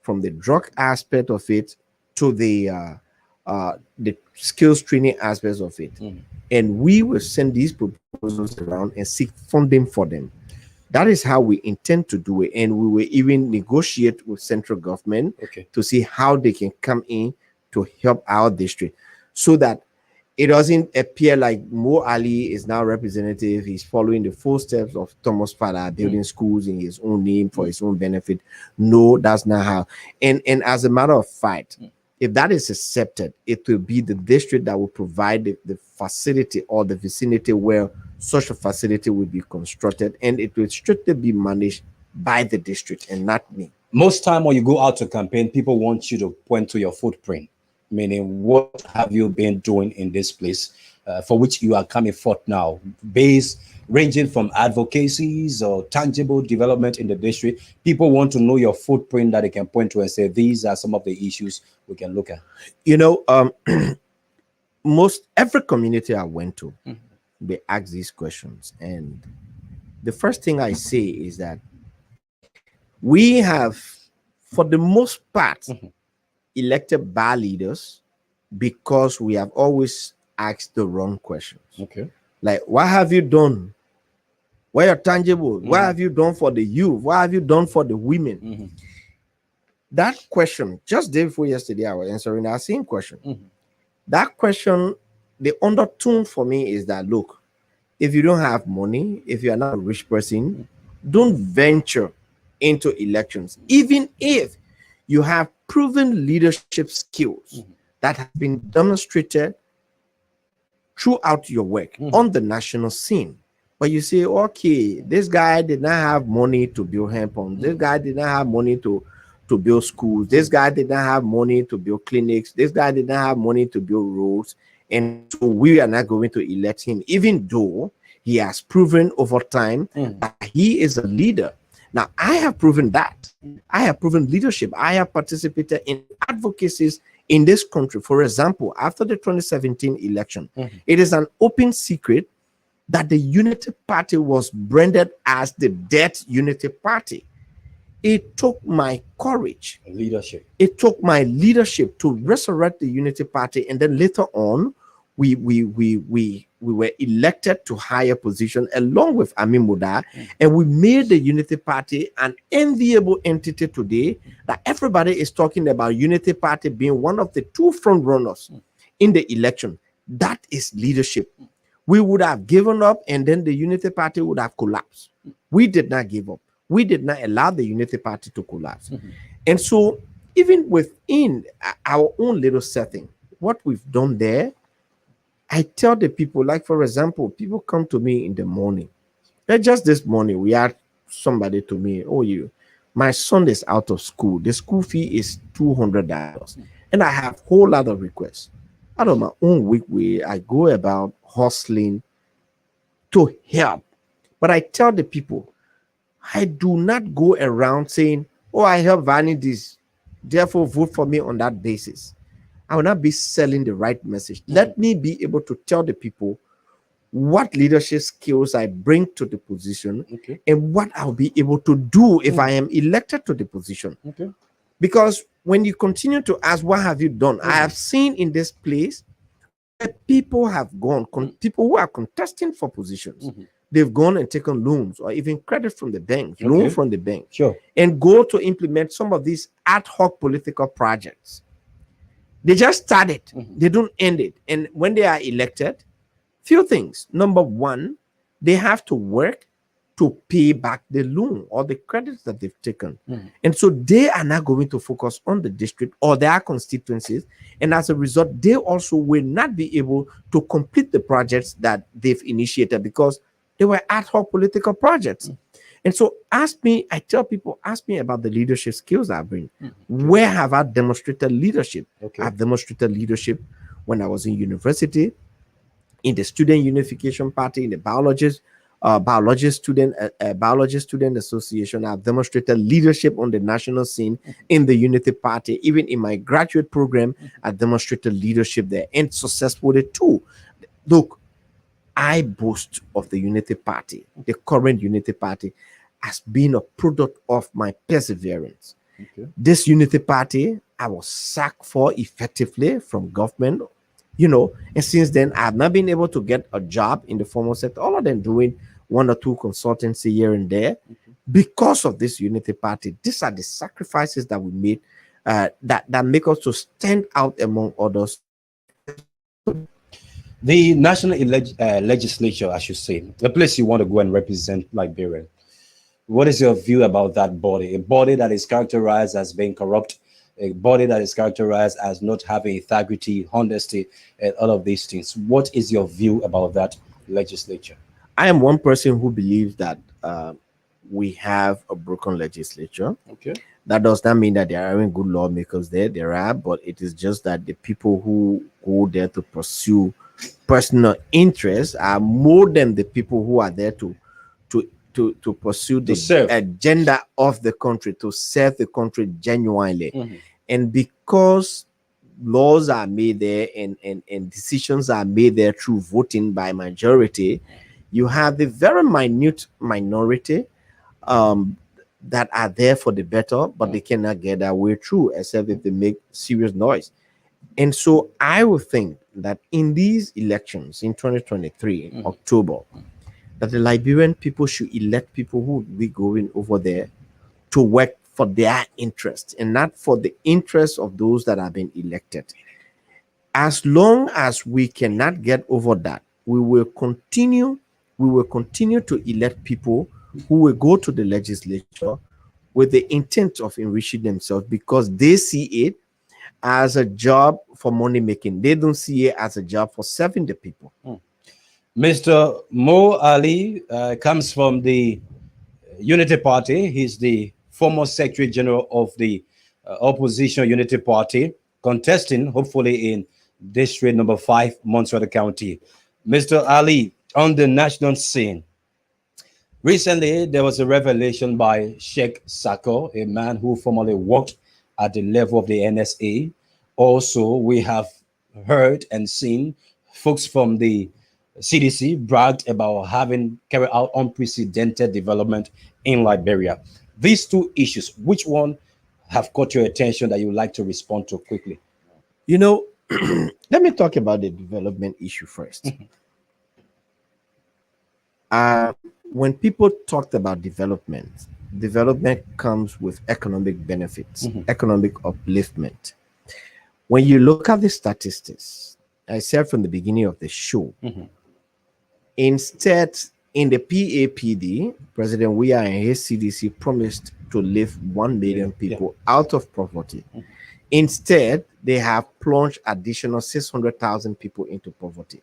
from the drug aspect of it to the skills training aspects of it. And we will send these proposals around and seek funding for them. That is how we intend to do it. And we will even negotiate with central government to see how they can come in to help our district so that it doesn't appear like Mo Ali is now representative. He's following the footsteps of Thomas Pada, building schools in his own name for his own benefit. No, that's not how. And as a matter of fact, if that is accepted, it will be the district that will provide the facility or the vicinity where such a facility will be constructed, and it will strictly be managed by the district and not me. Most time when you go out to campaign, people want you to point to your footprint, meaning what have you been doing in this place for which you are coming forth now, ranging from advocacies or tangible development in the district. People want to know your footprint that they can point to and say, these are some of the issues we can look at. Every community I went to, they ask these questions, and the first thing I say is that we have, for the most part, elected bad leaders because we have always asked the wrong questions. Okay. Like, what have you done? What are tangible? What have you done for the youth? What have you done for the women? That question, just day before yesterday, I was answering that same question. That question, the undertone for me is that, look, if you don't have money, if you are not a rich person, don't venture into elections, even if you have proven leadership skills that have been demonstrated throughout your work on the national scene. But you say, okay, this guy did not have money to build hemp pumps. This guy did not have money to build schools. This guy did not have money to build clinics. This guy did not have money to build roads. And so we are not going to elect him, even though he has proven over time that he is a leader. Now, I have proven that. I have proven leadership. I have participated in advocacies in this country. For example, after the 2017 election, it is an open secret that the Unity Party was branded as the Dead Unity Party. It took my courage, leadership. It took my leadership to resurrect the Unity Party, and then later on, we were elected to higher position along with Amin Muda, and we made the Unity Party an enviable entity today. That everybody is talking about Unity Party being one of the two front runners in the election. That is leadership. We would have given up, and then the Unity Party would have collapsed. We did not give up. We did not allow the Unity Party to collapse. And so, even within our own little setting, what we've done there, I tell the people, like, for example, people come to me in the morning. Just this morning, we had somebody to me, my son is out of school. The school fee is $200. And I have a whole lot of requests. Out of my own weak way, I go about hustling to help. But I tell the people, I do not go around saying, I help Vani this, therefore vote for me on that basis. I will not be selling the right message. Let me be able to tell the people what leadership skills I bring to the position and what I'll be able to do if I am elected to the position. Because when you continue to ask, what have you done? I have seen in this place that people have gone, people who are contesting for positions, they've gone and taken loans or even credit from the bank, loan from the bank, and go to implement some of these ad hoc political projects. They just started, they don't end it. And when they are elected, few things. Number one, they have to work to pay back the loan or the credits that they've taken. And so they are not going to focus on the district or their constituencies. And as a result, they also will not be able to complete the projects that they've initiated because they were ad hoc political projects. And so I tell people, ask me about the leadership skills I bring. Where have I demonstrated leadership? I've demonstrated leadership when I was in university, in the Student Unification Party, in the Biology Student Association. I've demonstrated leadership on the national scene in the Unity Party. Even in my graduate program, I demonstrated leadership there and successfully too. Look, I boast of the Unity Party, the current Unity Party, as being a product of my perseverance. This Unity Party, I was sacked for effectively from government, and since then, I have not been able to get a job in the formal sector, all of them doing 1 or 2 consultancy here and there because of this Unity Party. These are the sacrifices that we made that make us to stand out among others. The National Legislature, I should say, the place you want to go and represent Liberia. What is your view about that body? A body that is characterized as being corrupt, a body that is characterized as not having integrity, honesty, and all of these things. What is your view about that legislature? I am one person who believes that we have a broken legislature. That does not mean that there aren't good lawmakers there. There are, but it is just that the people who go there to pursue personal interests are more than the people who are there to pursue the agenda of the country, to serve the country genuinely. And because laws are made there and decisions are made there through voting by majority, You have the very minute minority that are there for the better, but they cannot get their way through except if they make serious noise. And so I would think that in these elections in 2023, October, that the Liberian people should elect people who will be going over there to work for their interests and not for the interests of those that have been elected. As long as we cannot get over that, we will continue to elect people who will go to the legislature with the intent of enriching themselves because they see it as a job for money making. They don't see it as a job for serving the people. Mr. Mo Ali comes from the Unity Party. He's the former Secretary General of the Opposition Unity Party, contesting hopefully in District number 5, Montserrat County. Mr. Ali, on the national scene, recently there was a revelation by Sheikh Sako, a man who formerly worked at the level of the NSA. Also, we have heard and seen folks from the CDC bragged about having carried out unprecedented development in Liberia. These two issues, which one have caught your attention that you would like to respond to quickly? You know, let me talk about the development issue first. When people talked about development comes with economic benefits, economic upliftment. When you look at the statistics, I said from the beginning of the show, instead, in the PAPD, President Weah and his CDC promised to lift 1 million people out of poverty. Instead, they have plunged additional 600,000 people into poverty.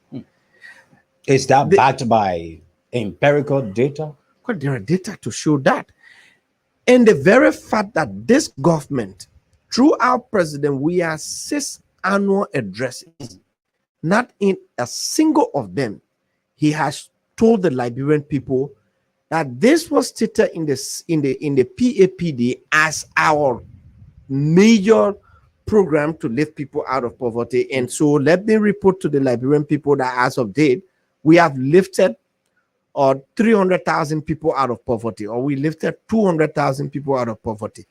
Is that backed by empirical data? Well, there are data to show that. And the very fact that this government, throughout President Weah's 6 annual addresses, not in a single of them, he has told the Liberian people that this was stated in the PAPD as our major program to lift people out of poverty. And so let me report to the Liberian people that as of date, we have lifted 300,000 people out of poverty, or we lifted 200,000 people out of poverty.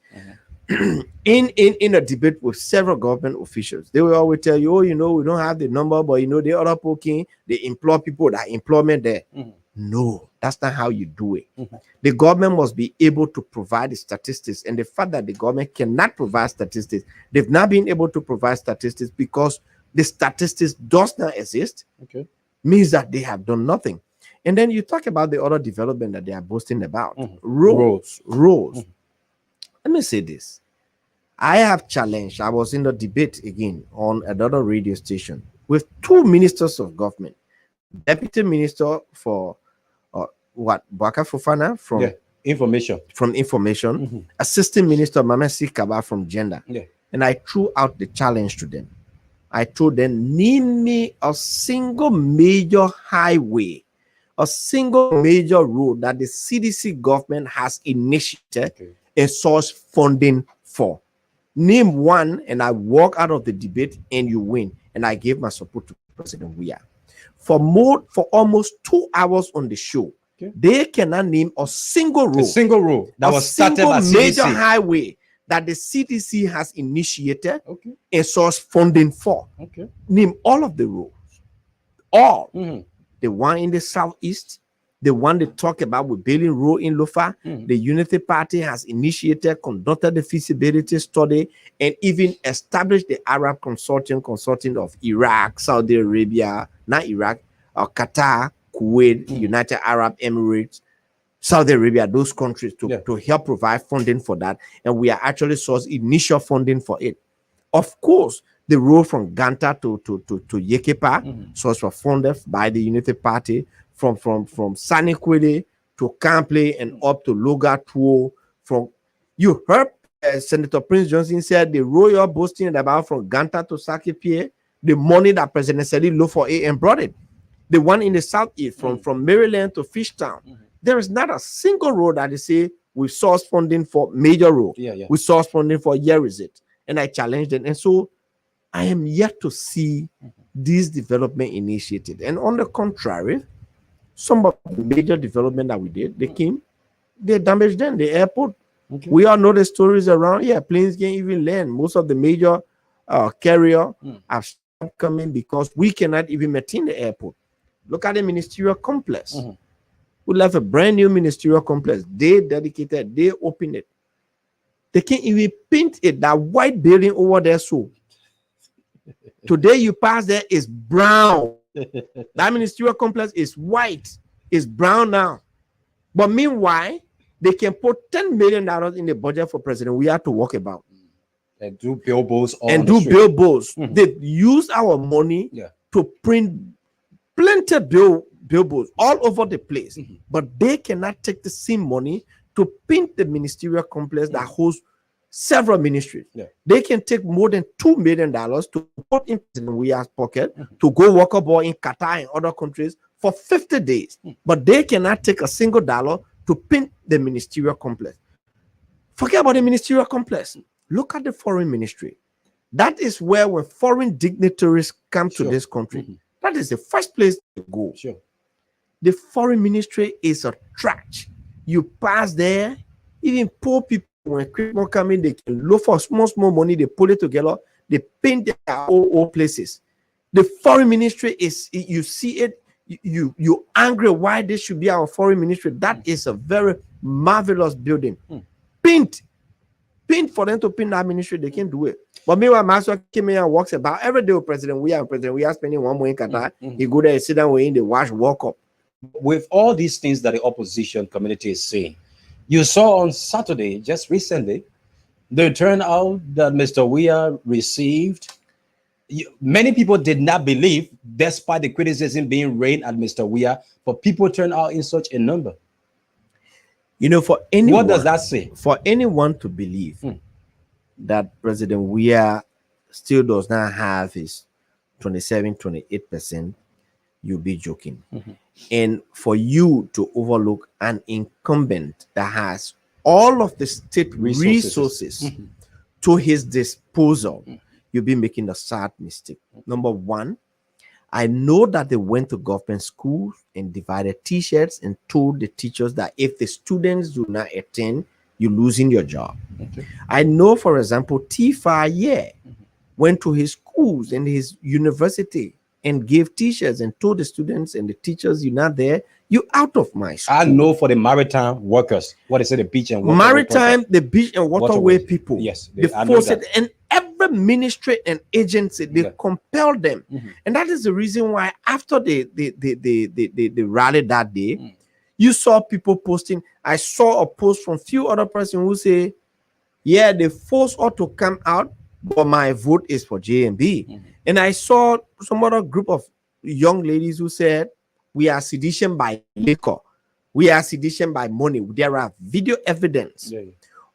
In a debate with several government officials, they will always tell you, oh, you know, we don't have the number, but you know, the other poking, they employ people that employment there. No, that's not how you do it. The government must be able to provide the statistics, and the fact that the government cannot provide statistics, they've not been able to provide statistics because the statistics does not exist, means that they have done nothing. And then you talk about the other development that they are boasting about. Roads. Let me say this. I have challenged, I was in the debate again on another radio station with 2 ministers of government. Deputy Minister for Bwaka Fofana from information, Assistant Minister Mamesi Kaba from gender. And I threw out the challenge to them. I told them, name me a single major highway, a single major road that the CDC government has initiated a source funding for. Name one, and I walk out of the debate and you win. And I gave my support to President Weah. For almost 2 hours on the show, they cannot name a single road. That was started by major highway that the CDC has initiated a source funding for. Name all of the roads. All. The one in the southeast, the one they talk about with Bailing Road in Lofa, the Unity Party has initiated, conducted the feasibility study, and even established the Arab consortium of Iraq, Saudi Arabia, not Iraq, Qatar, Kuwait, United Arab Emirates, Saudi Arabia, those countries to help provide funding for that. And we are actually sourced initial funding for it. Of course, the road from Ganta to Yekepa, source was funded by the Unity Party, from Sanikwele to Kample and up to Logatuo. You heard Senator Prince Johnson said the road you're boasting about from Ganta to Sakipie, the money that President Seli looked for it and brought it. The one in the southeast from Maryland to Fishtown. There is not a single road that they say we source funding for major road. We source funding for Yerizit. And I challenged them. And so I am yet to see this development initiated. And on the contrary, some of the major development that we did, they came, they damaged them, the airport. Okay. We all know the stories around here. Planes can't even land. Most of the major carrier have stopped coming because we cannot even maintain the airport. Look at the ministerial complex. We left a brand new ministerial complex. They dedicated, they opened it. They can't even paint it. That white building over there, so today you pass there, is brown. That ministerial complex is white, it's brown now. But meanwhile, they can put $10 million in the budget for president. We have to walk about and do billboards and do billboards. They use our money to print plenty billboards all over the place, but they cannot take the same money to paint the ministerial complex that hosts several ministries. They can take more than $2 million to put in President Weah's pocket to go walk about in Qatar and other countries for 50 days, but they cannot take a single dollar to paint the ministerial complex. Forget about the ministerial complex. Look at the foreign ministry. That is where when foreign dignitaries come to this country, that is the first place to go. The foreign ministry is a trash. You pass there, even poor people, when people come in, they can look for small money, they pull it together, they paint their old places. The foreign ministry is, you see it, you angry why this should be our foreign ministry. That is a very marvelous building. Paint for them to paint that ministry, they can do it. But meanwhile, Master came here and walks about every day with President we are spending 1 month in Qatar. He go there, sit down with him, they watch World Cup. With all these things that the opposition community is saying, you saw on Saturday, just recently, the turnout that Mr. Weah received. Many people did not believe, despite the criticism being rained at Mr. Weah, but people turned out in such a number. You know, for anyone, what does that say? For anyone to believe that President Weah still does not have his 27-28%, you'll be joking. And for you to overlook an incumbent that has all of the state resources to his disposal, you'll be making a sad mistake. Number one, I know that they went to government schools and divided t-shirts and told the teachers that if the students do not attend, you're losing your job. I know, for example, T5 went to his schools and his university and gave t-shirts and told the students and the teachers, you're not there, you're out of my school. I know for the maritime workers, what is it, the beach and waterway maritime, the beach and waterway people. Yes, they forced it, and every ministry and agency, they compelled them. And that is the reason why after the rally that day, you saw people posting. I saw a post from few other person who say, yeah, they forced us to come out, but my vote is for JMB. And I saw some other group of young ladies who said, we are sedition by liquor. We are sedition by money. There are video evidence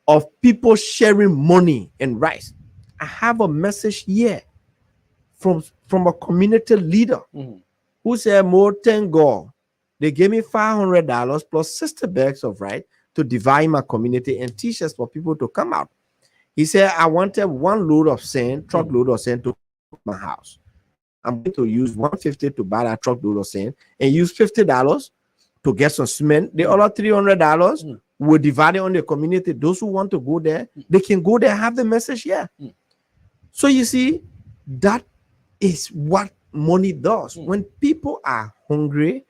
of people sharing money and rice. I have a message here from a community leader who said, more thank God. They gave me $500 plus 60 bags of rice to divide my community and t-shirts for people to come out. He said, I wanted one load of sand, truckload of sand to my house. I'm going to use $150 to buy that truckload of sand and use $50 to get some cement. The other $300 will divide it on the community. Those who want to go there, they can go there, have the message here. So you see, that is what money does. When people are hungry,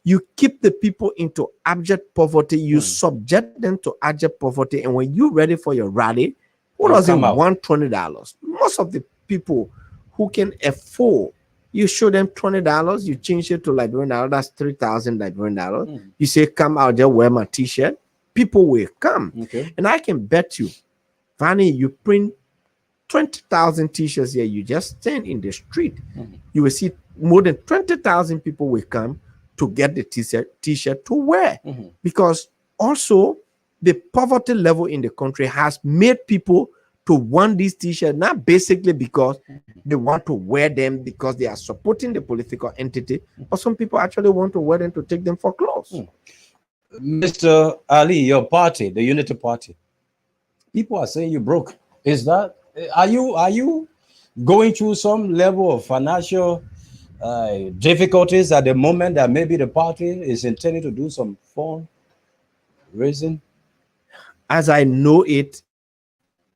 you keep the people into abject poverty. You subject them to abject poverty. And when you're ready for your rally, who doesn't want $20? Most of the people who can afford, you show them $20, you change it to Liberian dollar, that's 3,000 Liberian dollars. You say, come out there, wear my t-shirt. People will come. And I can bet you, Vanny, you print 20,000 t-shirts here, you just stand in the street. You will see more than 20,000 people will come to get the t-shirt to wear. Because also, the poverty level in the country has made people to want these t-shirts, not basically because they want to wear them because they are supporting the political entity, but some people actually want to wear them to take them for clothes. Mr. Ali, your party, the Unity Party, people are saying you broke. Is that, are you going through some level of financial difficulties at the moment that maybe the party is intending to do some fundraising? As I know it,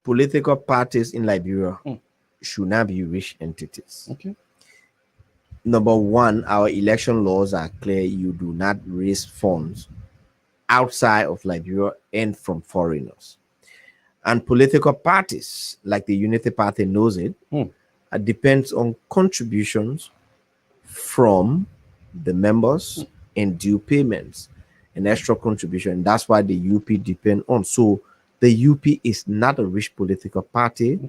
political parties in Liberia should not be rich entities. Okay. Number one, our election laws are clear. You do not raise funds outside of Liberia and from foreigners. And political parties, like the Unity Party knows it, depends on contributions from the members and due payments and extra contribution. That's why the UP depend on. So the UP is not a rich political party,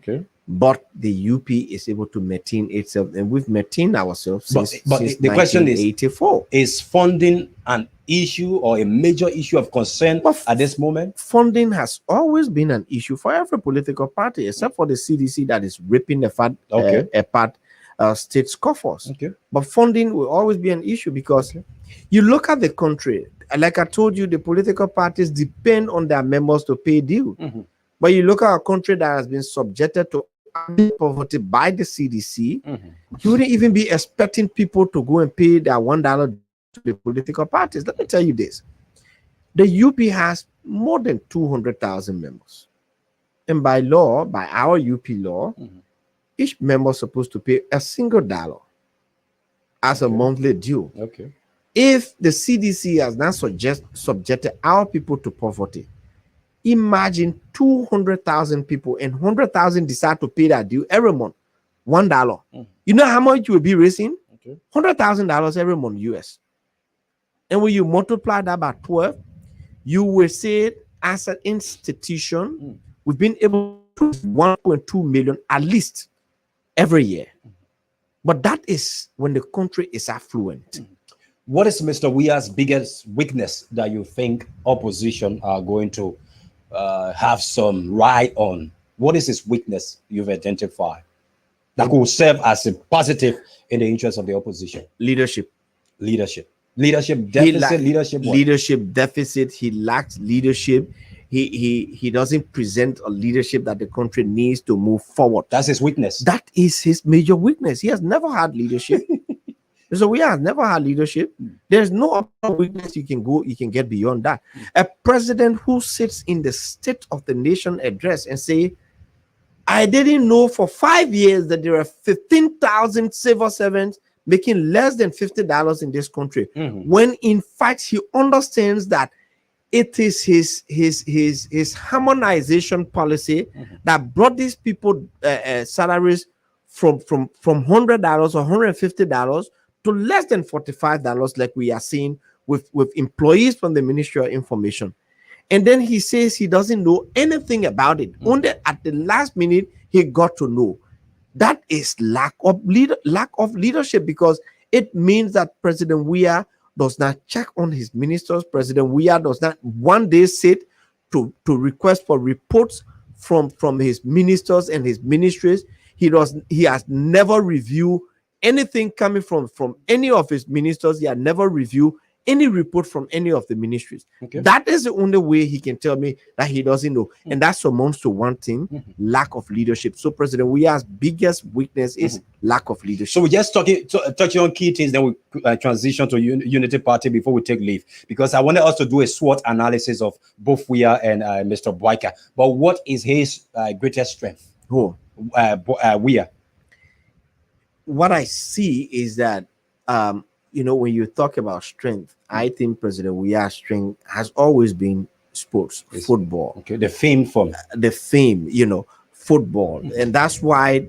but the UP is able to maintain itself, and we've maintained ourselves since the question is, 1984. Is funding an issue or a major issue of concern at this moment? Funding has always been an issue for every political party, except for the CDC that is ripping apart state coffers. But funding will always be an issue because you look at the country, like I told you, the political parties depend on their members to pay due. But you look at a country that has been subjected to poverty by the CDC, you wouldn't even be expecting people to go and pay their $1 to the political parties. Let me tell you this. The UP has more than 200,000 members. And by law, by our UP law, each member is supposed to pay a single dollar as a monthly due. If the CDC has not subjected our people to poverty, imagine 200,000 people and 100,000 decide to pay that due every month, $1. You know how much you will be raising? $100,000 every month, US. And when you multiply that by 12, you will say, as an institution, we've been able to 1.2 million at least every year. But that is when the country is affluent. What is Mr. Weah's biggest weakness that you think opposition are going to have some right on? What is his weakness you've identified that could serve as a positive in the interest of the opposition? Leadership deficit. Leadership deficit. He lacks leadership. He doesn't present a leadership that the country needs to move forward. That's his weakness. That is his major weakness. He has never had leadership. So we have never had leadership. There's no other weakness you can get beyond that. A president who sits in the State of the Nation address and say, I didn't know for 5 years that there are 15,000 civil servants making less than $50 in this country. When in fact he understands that it is his harmonization policy that brought these people salaries from $100 or $150 to less than $45, like we are seeing with employees from the Ministry of Information. And then he says he doesn't know anything about it. Only at the last minute he got to know. That is lack of leadership, because it means that President Weah does not check on his ministers. President Weah does not one day sit to request for reports from his ministers and his ministries. He has never reviewed anything coming from any of his ministers. He had never reviewed any report from any of the ministries. That is the only way he can tell me that he doesn't know. And that amounts to one thing, lack of leadership. So President Weah's biggest weakness is lack of leadership. So we're just touching on key things, then we transition to Unity Party before we take leave, because I wanted us to do a SWOT analysis of both Weah and Mr. Boyka. But what is his greatest strength? Who? Weah. What I see is that, when you talk about strength, I think President Weah's strength has always been sports, football. The fame from football. And that's why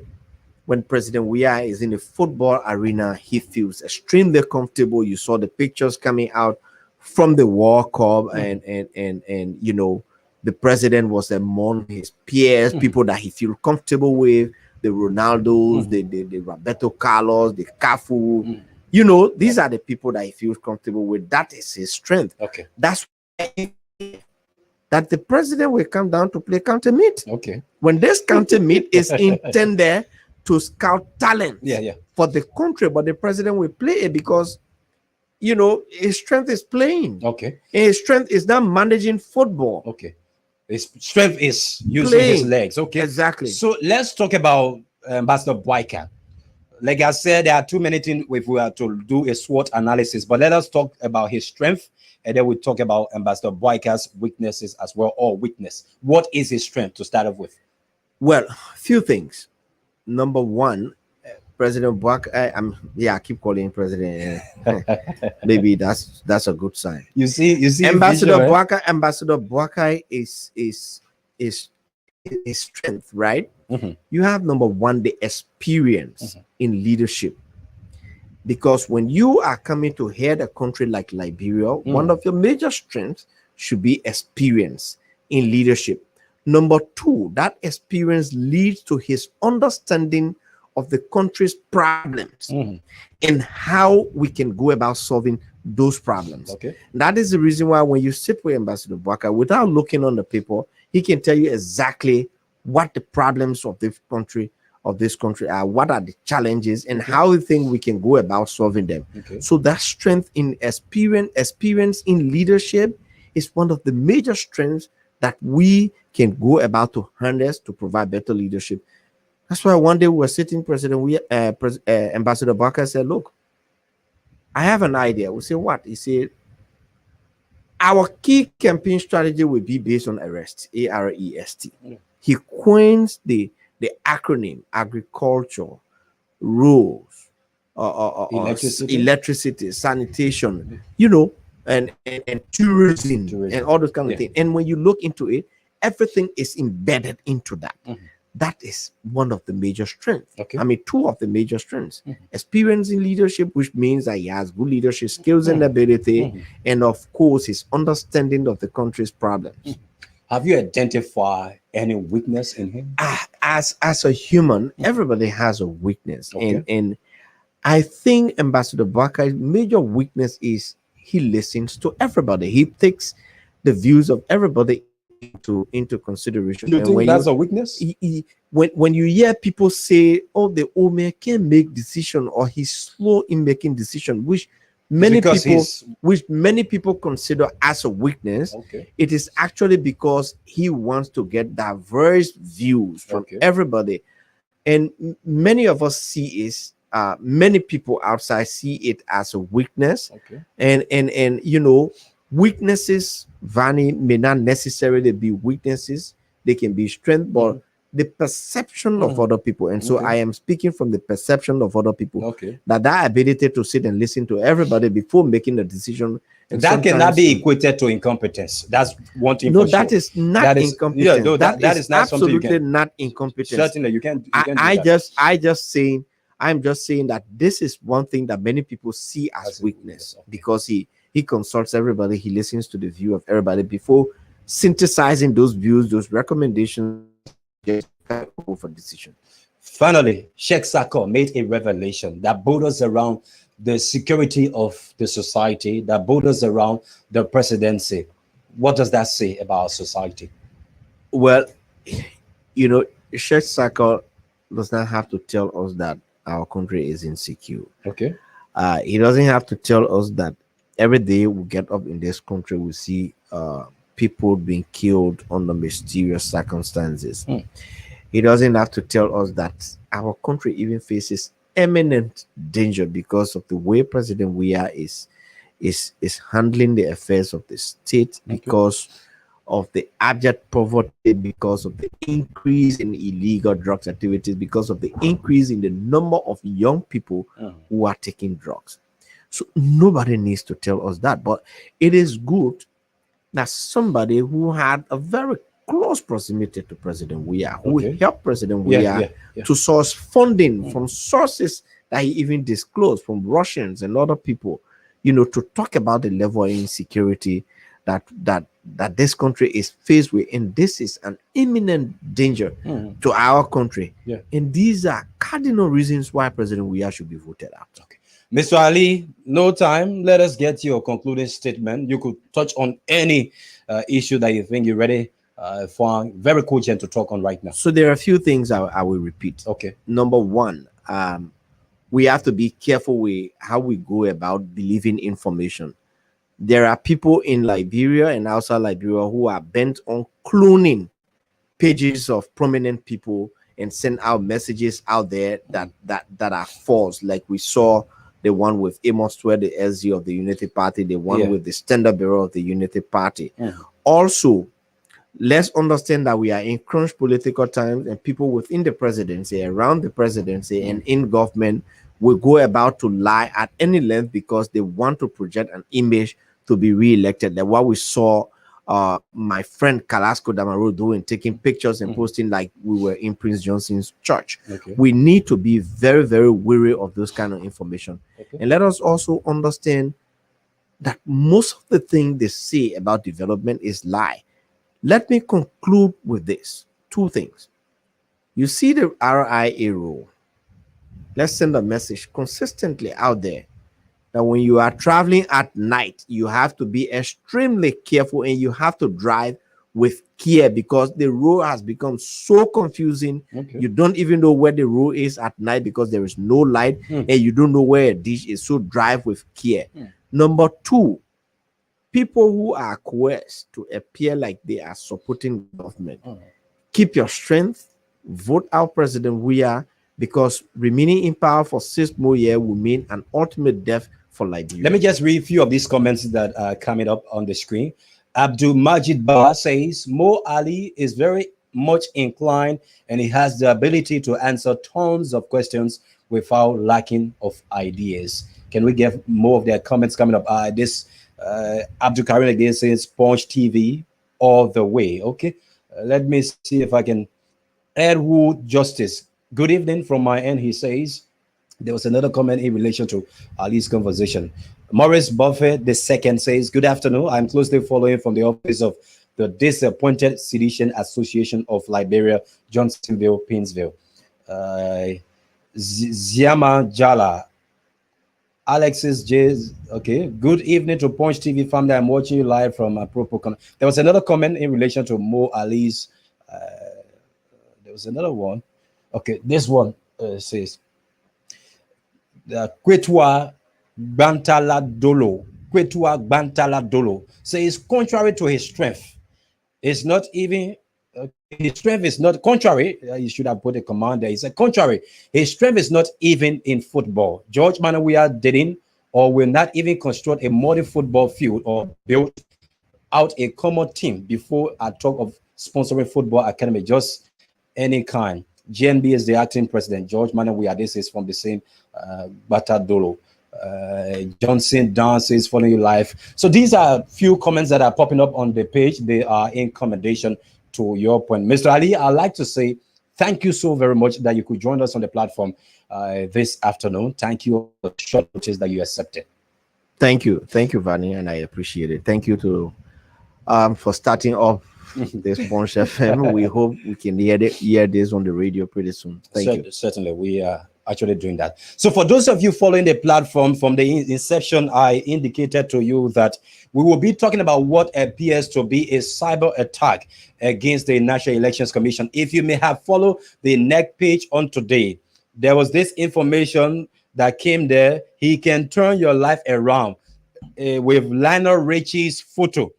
when President Weah is in the football arena, he feels extremely comfortable. You saw the pictures coming out from the World Cup, and the president was among his peers, people that he feels comfortable with. The Ronaldos, the Roberto Carlos, the Cafu, these are the people that he feels comfortable with. That is his strength. That's why that the president will come down to play counter meet. When this counter meet is intended to scout talent for the country, but the president will play it because his strength is playing. And his strength is not managing football. His strength is using his legs. Exactly. So let's talk about Ambassador Boyka. like I said, there are too many things if we are to do a SWOT analysis, but let us talk about his strength, and then we talk about Ambassador Boyka's weaknesses as well, or weakness. What is his strength to start off with? Well, few things. Number one, President Boakai, I keep calling him President. Maybe that's a good sign. You see, Ambassador vision, right? Boakai, Ambassador Boakai is strength, right? Mhm. You have number one, the experience in leadership. Because when you are coming to head a country like Liberia, one of your major strengths should be experience in leadership. Number two, that experience leads to his understanding of the country's problems and how we can go about solving those problems. Okay. That is the reason why when you sit with Ambassador Boakai, without looking on the paper, he can tell you exactly what the problems of this country are, what are the challenges, and how we think we can go about solving them. Okay. So that strength in experience in leadership is one of the major strengths that we can go about to harness to provide better leadership. That's why one day we were sitting, Ambassador Boakai said, look, I have an idea. We say, what? He said, our key campaign strategy will be based on AREST, AREST. He coins the acronym agriculture, roads, electricity, sanitation, and tourism, and all those kind of things. And when you look into it, everything is embedded into that. That is one of the major strengths. Okay. I mean, two of the major strengths. Experience in leadership, which means that he has good leadership skills and ability, and of course, his understanding of the country's problems. Have you identified any weakness in him? As a human, everybody has a weakness. Okay. And I think Ambassador Boakai's major weakness is he listens to everybody. He takes the views of everybody into consideration. You And think when that's a weakness? When you hear people say, oh, the old man can't make decision, or he's slow in making decision, which many people consider as a weakness, it is actually because he wants to get diverse views from everybody. And many of us see it, many people outside see it as a weakness. And weaknesses, Vani, may not necessarily be weaknesses. They can be strength, but the perception of other people. And so I am speaking from the perception of other people. That ability to sit and listen to everybody before making a decision. And that cannot be equated to incompetence. That's one thing. No, for that sure. is not incompetence. Yeah, no, that is not absolutely not incompetence. Certainly, you can't. I'm just saying that this is one thing that many people see as weakness, because he consults everybody, he listens to the view of everybody before synthesizing those views, those recommendations, just go for decision. Finally, Sheikh Sako made a revelation that borders around the security of the society, that borders around the presidency. What does that say about society? Well, Sheikh Sako does not have to tell us that our country is insecure. Okay. He doesn't have to tell us that every day we get up in this country, we see people being killed under mysterious circumstances. He doesn't have to tell us that our country even faces imminent danger because of the way President Weah is handling the affairs of the state, because of the abject poverty, because of the increase in illegal drugs activities, because of the increase in the number of young people who are taking drugs. So nobody needs to tell us that, but it is good that somebody who had a very close proximity to President Weah, who helped President Weah to source funding from sources that he even disclosed from Russians and other people, to talk about the level of insecurity that this country is faced with, and this is an imminent danger to our country. And these are cardinal reasons why President Weah should be voted out. Mr. Ali, no time. Let us get your concluding statement. You could touch on any issue that you think you're ready for very cogent to talk on right now. So there are a few things I will repeat. Okay. Number one, we have to be careful with how we go about believing information. There are people in Liberia and outside Liberia who are bent on cloning pages of prominent people and send out messages out there that are false, like we saw the one with Amos Twe, the SG of the Unity Party, the one with the standard bearer of the Unity Party. Also, let's understand that we are in crunch political times, and people within the presidency, around the presidency, and in government will go about to lie at any length because they want to project an image to be re-elected. That's what we saw my friend Kalasco Damaro doing, taking pictures and posting like we were in Prince Johnson's church. We need to be very, very wary of those kind of information. And let us also understand that most of the thing they say about development is lie. Let me conclude with this. Two things. You see the RIA rule. Let's send a message consistently out there that when you are traveling at night, you have to be extremely careful and you have to drive with care because the road has become so confusing. You don't even know where the road is at night because there is no light and you don't know where a ditch is. So drive with care. Number two, people who are coerced to appear like they are supporting government, keep your strength, vote out President Weah, because remaining in power for 6 more years will mean an ultimate death for Liberia. Let me just read a few of these comments that are coming up on the screen. Abdul Majid Ba says, Mo Ali is very much inclined and he has the ability to answer tons of questions without lacking of ideas. Can we get more of their comments coming up? Abdul Karim again says, Punch TV all the way. Okay, let me see if I can. Edward Justice, good evening from my end, he says. There was another comment in relation to Ali's conversation. Morris Buffett II says, good afternoon. I'm closely following from the office of the Disappointed Sedition Association of Liberia, Johnsonville, Painesville. Ziama Jala, Alexis J. Okay, good evening to Punch TV family. I'm watching you live from Apropos. There was another comment in relation to Mo Ali's. There was another one. Okay, this one says, Kwetwa Bantala Dolo says, contrary to his strength, it's not even his strength is not contrary. You should have put a command there. He said, contrary, his strength is not even in football. George Manawia didn't or will not even construct a modern football field or build out a common team before I talk of sponsoring football academy, just any kind. GNB is the acting president. George Manawia, this is from the same Batadolo. Johnson Dance is following you live. So these are few comments that are popping up on the page. They are in commendation to your point. Mr. Ali, I'd like to say thank you so very much that you could join us on the platform this afternoon. Thank you for the short notice that you accepted. Thank you, Vani, and I appreciate it. Thank you to for starting off this Punch FM. We hope we can hear this on the radio pretty soon. Thank you. Certainly, we are actually doing that. So for those of you following the platform from the inception, I indicated to you that we will be talking about what appears to be a cyber attack against the National Elections Commission. If you may have followed the next page on today, there was this information that came there. He can turn your life around with Lionel Richie's photo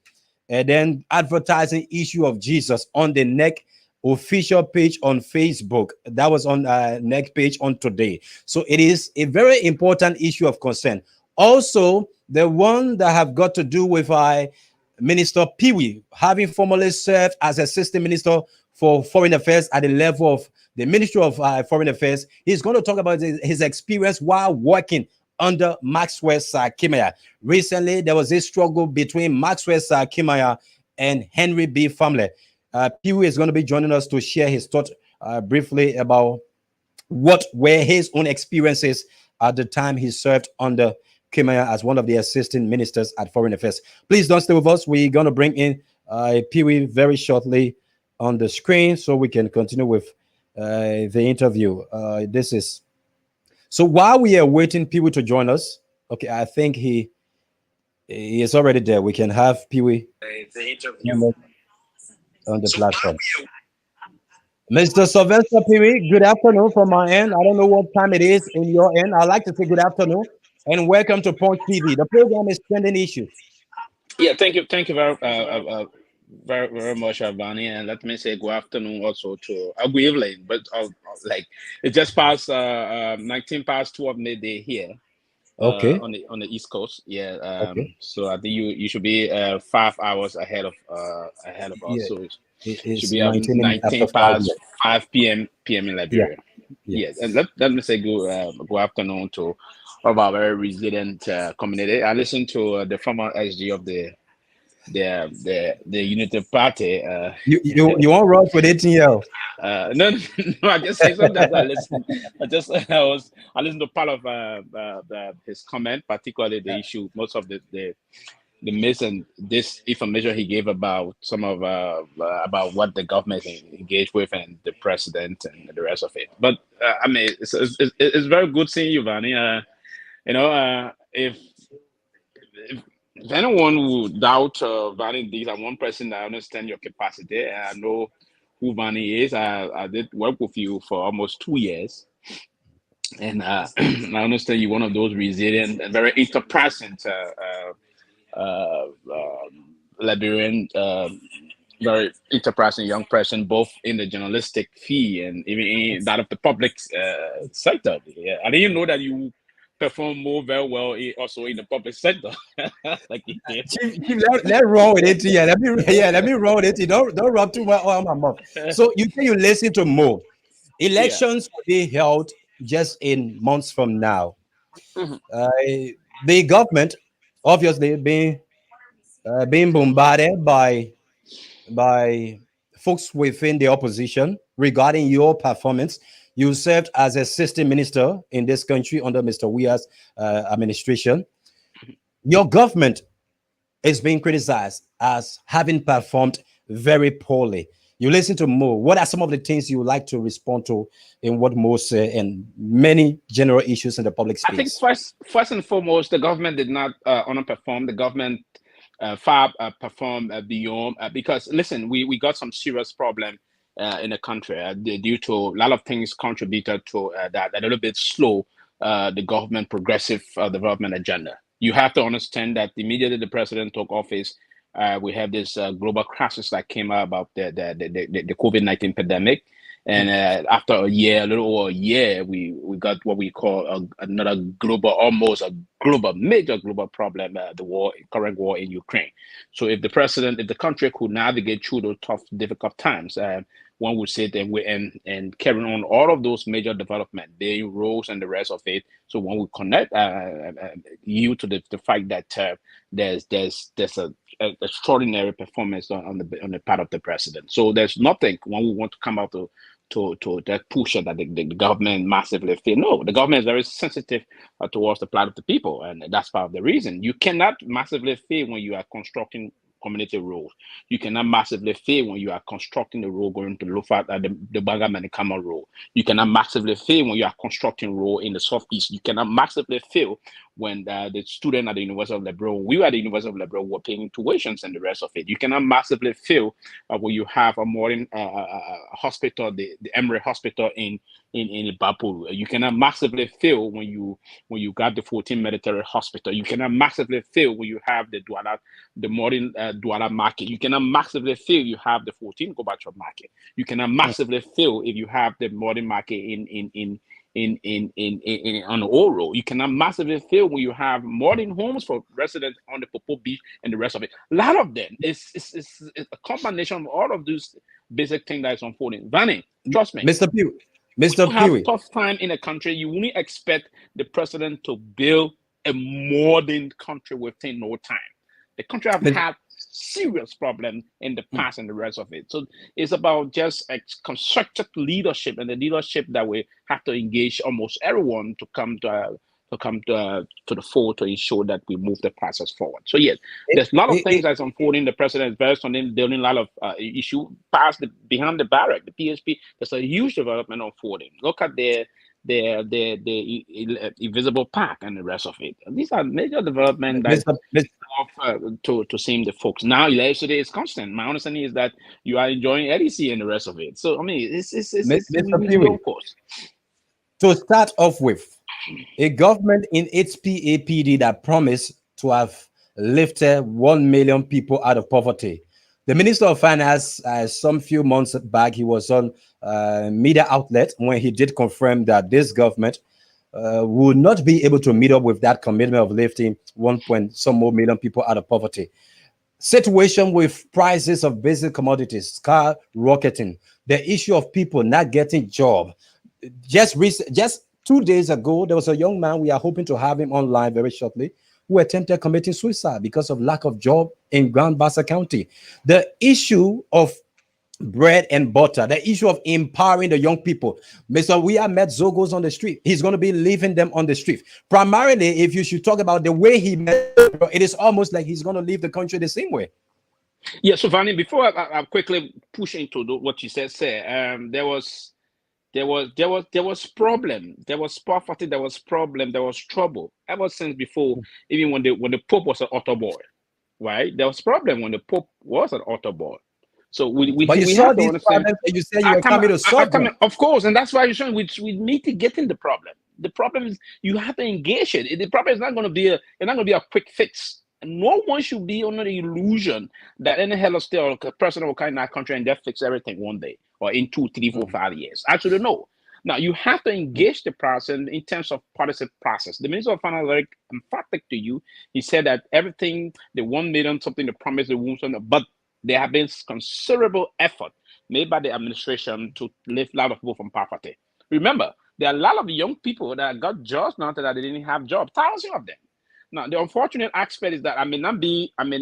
and then advertising issue of Jesus on the neck official page on Facebook. That was on next page on today. So it is a very important issue of concern. Also, the one that have got to do with Minister Peewee, having formerly served as Assistant Minister for Foreign Affairs at the level of the Ministry of Foreign Affairs. He's going to talk about his experience while working under Maxwell Kimaya. Recently, there was a struggle between Maxwell Kimaya and Henry B. Family. Peewee is going to be joining us to share his thoughts briefly about what were his own experiences at the time he served under Kimaya as one of the assistant ministers at Foreign Affairs. Please don't stay with us. We're going to bring in Peewee very shortly on the screen so we can continue with the interview. So while we are waiting Peewee to join us, okay, I think he is already there. We can have Peewee on the platform. Mr. Sylvester Peewee, good afternoon from my end. I don't know what time it is in your end. I'd like to say good afternoon and welcome to Punch TV. The program is Trending Issues. Yeah, thank you very, very much, Avani, and let me say good afternoon also to good evening, but like it just passed 19 past 2 of midday here Okay. on the East Coast. Yeah, Okay. so I think you should be 5 hours ahead of us. Yeah. So it should It's be 19 minutes after 19 5 past here. 5 p.m. in Yeah. Liberia. Yeah. Yes, and let me say good afternoon to all of our very resilient community. I listened to the former SG of the Unity Party. You won't run with 18-year. No, no, I just say sometimes I listen. I listened to part of his comment, particularly the issue, most of the myths and this information he gave about some of about what the government is engaged with and the president and the rest of it. But I mean, it's very good seeing you, Vani. If anyone would doubt Vani these, I'm one person that I understand your capacity. And I know who Vani is. I did work with you for almost 2 years. And I understand you're one of those resilient and very enterprising Liberian, very enterprising young person, both in the journalistic field and even in that of the public sector. Yeah. I didn't know that you perform more very well also in the public sector. Like you did. Chief, let roll with it. Yeah, let me roll with it. Don't rub too much on my mouth. So you say you listen to Mo. Elections will be held just in months from now. Mhm. The government, obviously, being bombarded by folks within the opposition regarding your performance. You served as assistant minister in this country under Mr. Weah's administration. Your government is being criticized as having performed very poorly. You listen to Mo. What are some of the things you would like to respond to in what Mo said and many general issues in the public space? I think first and foremost, the government did not underperform. The government far performed beyond because listen, we got some serious problem in the country due to a lot of things contributed to that a little bit slow the government progressive development agenda. You have to understand that immediately the president took office, we have this global crisis that came out about the COVID-19 pandemic. And after a year, a little over a year, we got what we call another global, almost a global, major global problem, the current war in Ukraine. So if the country could navigate through those tough, difficult times, one would say that and carrying on all of those major development, the roads and the rest of it. So one would connect you to the fact that there's a extraordinary performance on the part of the president. So there's nothing one would want to come out to that push that the government massively fail. No, the government is very sensitive towards the plight of the people, and that's part of the reason. You cannot massively fail when you are constructing community roads. You cannot massively fail when you are constructing the road going to Lufat, the Baga Manikama road. You cannot massively fail when you are constructing road in the southeast. You cannot massively fail when the student at the University of Liberia, we were at the University of Liberia, were paying tuitions and the rest of it. You cannot massively fail when you have a modern hospital, the Emory Hospital in Bapuru. You cannot massively fail when you got the 14 military hospital. You cannot massively fail when you have the modern Douala market. You cannot massively fail you have the 14 Gorbachev market. You cannot massively fail if you have the modern market in on the old road. You cannot massively fail when you have modern homes for residents on the Popo Beach and the rest of it. A lot of them it's a combination of all of these basic things that is unfolding. Vanny, trust me, Mr. Pew. Mr. You have Pewy. tough time in a country. You wouldn't expect the president to build a modern country within no time. The country have had serious problems in the past and the rest of it. So it's about just a constructive leadership and the leadership that we have to engage almost everyone to come to the fore to ensure that we move the process forward. So yes, there's a lot of things that's unfolding. The president is very on dealing a lot of issue past behind the barrack, the PSP. There's a huge development unfolding. Look at the Invisible Park and the rest of it. These are major development that to seem the folks. Now electricity is constant. My understanding is that you are enjoying LEC and the rest of it. So I mean, it's of course. To start off with, a government in its PAPD that promised to have lifted 1 million people out of poverty The Minister of Finance, some few months back, he was on media outlet when he did confirm that this government will not be able to meet up with that commitment of lifting 1 more million people out of poverty. Situation with prices of basic commodities skyrocketing, the issue of people not getting job. Just 2 days ago, there was a young man, we are hoping to have him online very shortly, who attempted committing suicide because of lack of job in Grand Bassa County. The issue of bread and butter, the issue of empowering the young people. Mr. We have met Zogos on the street. He's going to be leaving them on the street. Primarily, if you should talk about the way he met, it is almost like he's going to leave the country the same way. Yeah, so Vanny, before I quickly push into what you said, there was problem, there was poverty, there was problem, there was trouble ever since before, even when the Pope was an altar boy, right? There was problem when the Pope was an altar boy. So we saw these problems and you said you were coming to solve them. Of course, and that's why you're showing we mitigating the problem. The problem is you have to engage it. The problem is not going to be a quick fix. No one should be under the illusion that any hello state or person will come in that country and just fix everything one day or in 2, 3, 4, 5 years. Actually, no. Now you have to engage the process in terms of policy process. The Minister of Finance was very emphatic to you. He said that everything, the 1 million something, the promise, the wounds, but there have been considerable effort made by the administration to lift a lot of people from poverty. Remember, there are a lot of young people that got jobs now that they didn't have jobs, thousands of them. Now, the unfortunate aspect is that I may not be, and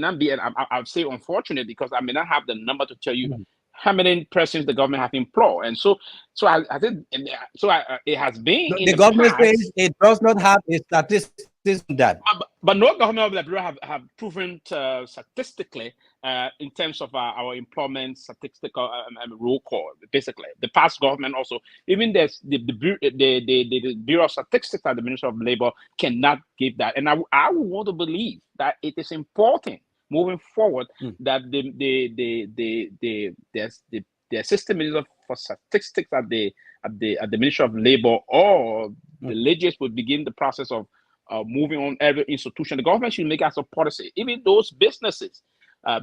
I'll say unfortunate because I may not have the number to tell you how many persons the government have employed. And so I think, it has been the government says it does not have a statistics on that. But no government of Liberia have proven statistically in terms of our employment statistical roll call. Basically, the past government also, even the Bureau of Statistics at the Ministry of Labor cannot give that. And I would want to believe that it is important moving forward that the Assistant Minister for Statistics at the Ministry of Labor or the legislators would begin the process of moving on every institution. The government should make as a policy. Even those businesses,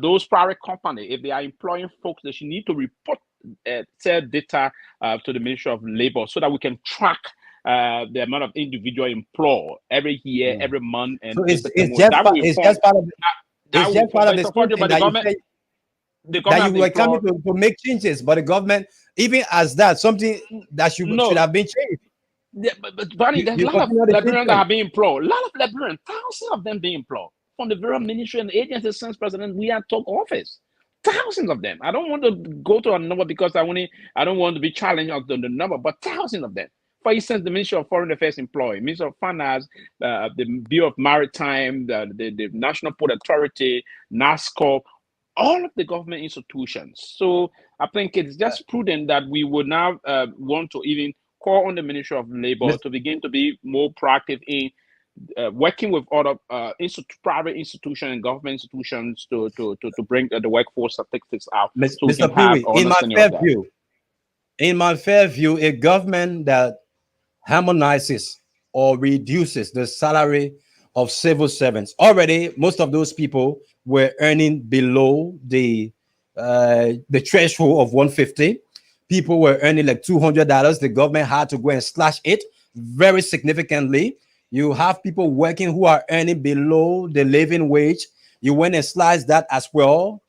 those private companies, if they are employing folks, they should need to report said data to the Ministry of Labor so that we can track the amount of individual employed every year, every month. And so it's just part of the solution that you were coming to make changes, but the government, even as that, something that should have been changed. Yeah, but Barney, there's a lot of Liberians that have been employed. A lot of Liberians, thousands of them being employed from the very ministry and agency since President we have took office. Thousands of them. I don't want to go to a number because I don't want to be challenged on the number, but thousands of them. For instance, the Ministry of Foreign Affairs employee, Ministry of Finance, the Bureau of Maritime, the National Port Authority, NASCO, all of the government institutions. So I think it's just prudent that we would now want to even call on the Ministry of Labor to begin to be more proactive in working with other private institutions and government institutions to bring the workforce statistics out. Mr. Peewee, in my fair view, a government that harmonizes or reduces the salary of civil servants. Already, most of those people were earning below the threshold of 150. People were earning like $200. The government had to go and slash it very significantly. You have people working who are earning below the living wage. You went and sliced that as well,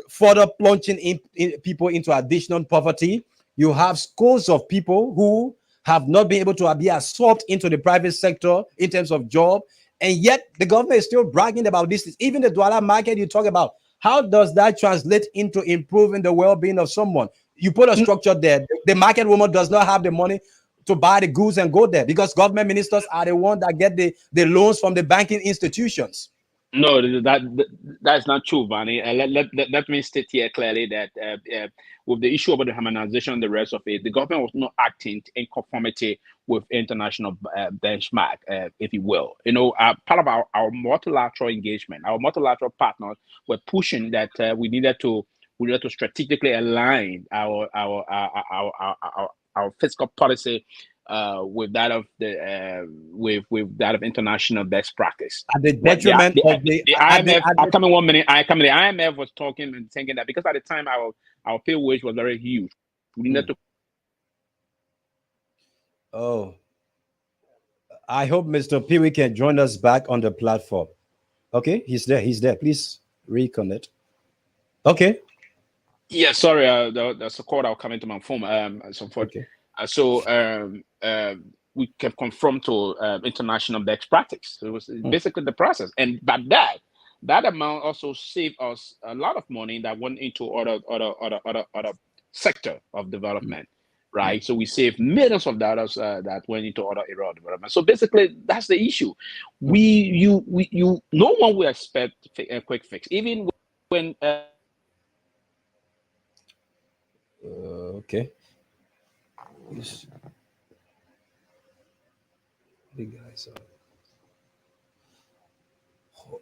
further plunging in people into additional poverty. You have scores of people who have not been able to be absorbed into the private sector in terms of job. And yet the government is still bragging about this. Even the Douala market you talk about, how does that translate into improving the well-being of someone? You put a structure there. The market woman does not have the money to buy the goods and go there because government ministers are the ones that get the loans from the banking institutions. No, that's not true, Vanny. Let me state here clearly that with the issue about the harmonization and the rest of it, the government was not acting in conformity with international benchmark, if you will. You know, part of our multilateral engagement, our multilateral partners were pushing that we needed to strategically align our fiscal policy with that of the with that of international best practice. At the detriment of the IMF. I come in 1 minute. I come in. The IMF was talking and thinking that because at the time our pay wage was very huge, we needed to. Oh, I hope Mr. Peewee can join us back on the platform. Okay, he's there. He's there. Please reconnect. Okay. Yeah, sorry. That's a call that will come into my phone. Okay. We can conform to international best practice. So it was basically the process, and but that amount also saved us a lot of money that went into other sector of development, right? So we saved millions of dollars that went into other area of development. So basically, that's the issue. No one will expect a quick fix, even when. Okay. The guys are...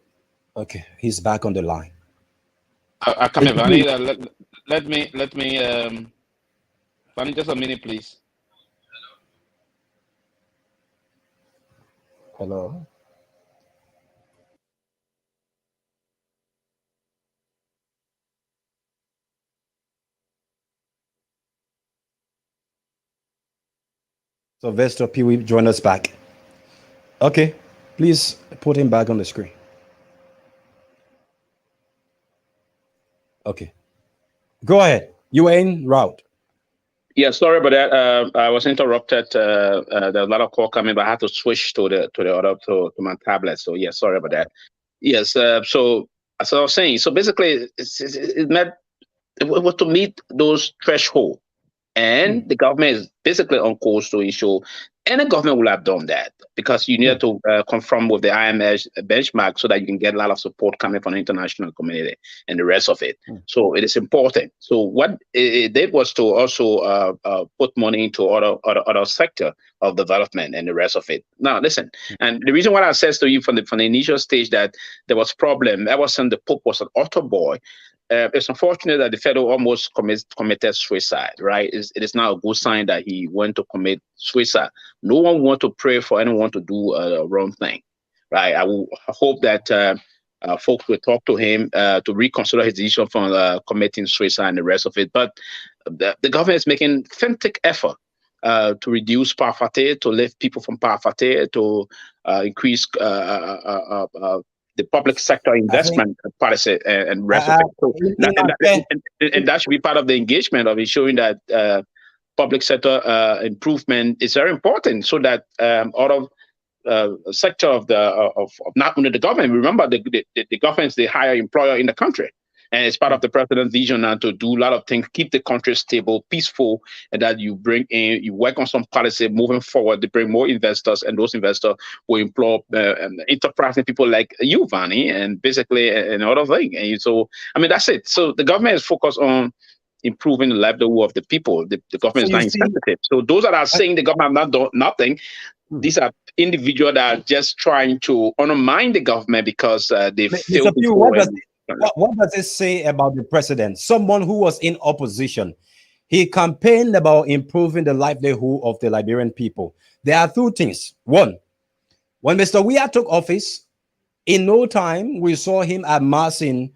Okay, he's back on the line. I come in, Vanny. Let me. Vanny, just a minute, please. Hello. So Mr. Peewee, join us back. Okay, please put him back on the screen. Okay, go ahead. You were en route. Yeah, sorry about that. I was interrupted. There's a lot of call coming, but I had to switch to the other to my tablet. So yeah, sorry about that. Yes. So as I was saying, so basically, it was to meet those thresholds. And the government is basically on course to issue, and the government will have done that because you need to conform with the IMF benchmark so that you can get a lot of support coming from the international community and the rest of it. So it is important. So what it did was to also put money into other sector of development and the rest of it. Now, listen, and the reason why I said to you from the initial stage that there was problem, ever since the Pope was an altar boy, it's unfortunate that the fellow almost committed suicide, right? It is not a good sign that he went to commit suicide. No one wants to pray for anyone to do a wrong thing, right? I hope that folks will talk to him to reconsider his decision from committing suicide and the rest of it. But the government is making frantic effort to reduce poverty, to lift people from poverty, to increase the public sector investment policy and rest of it. So and that should be part of the engagement of ensuring that public sector improvement is very important, so that out of sector of not only the government. Remember, the government is the higher employer in the country. And it's part of the president's vision now to do a lot of things, keep the country stable, peaceful, and that you bring in, you work on some policy moving forward to bring more investors, and those investors will employ enterprising people like you, Vanny, and basically another thing. And so, I mean, that's it. So the government is focused on improving the livelihood of the people. The government is not insensitive. So those that are saying the government have not done nothing, these are individuals that are just trying to undermine the government because they feel. What does it say about the president? Someone who was in opposition. He campaigned about improving the livelihood of the Liberian people. There are two things. One, when Mr. Weah took office, in no time, we saw him amassing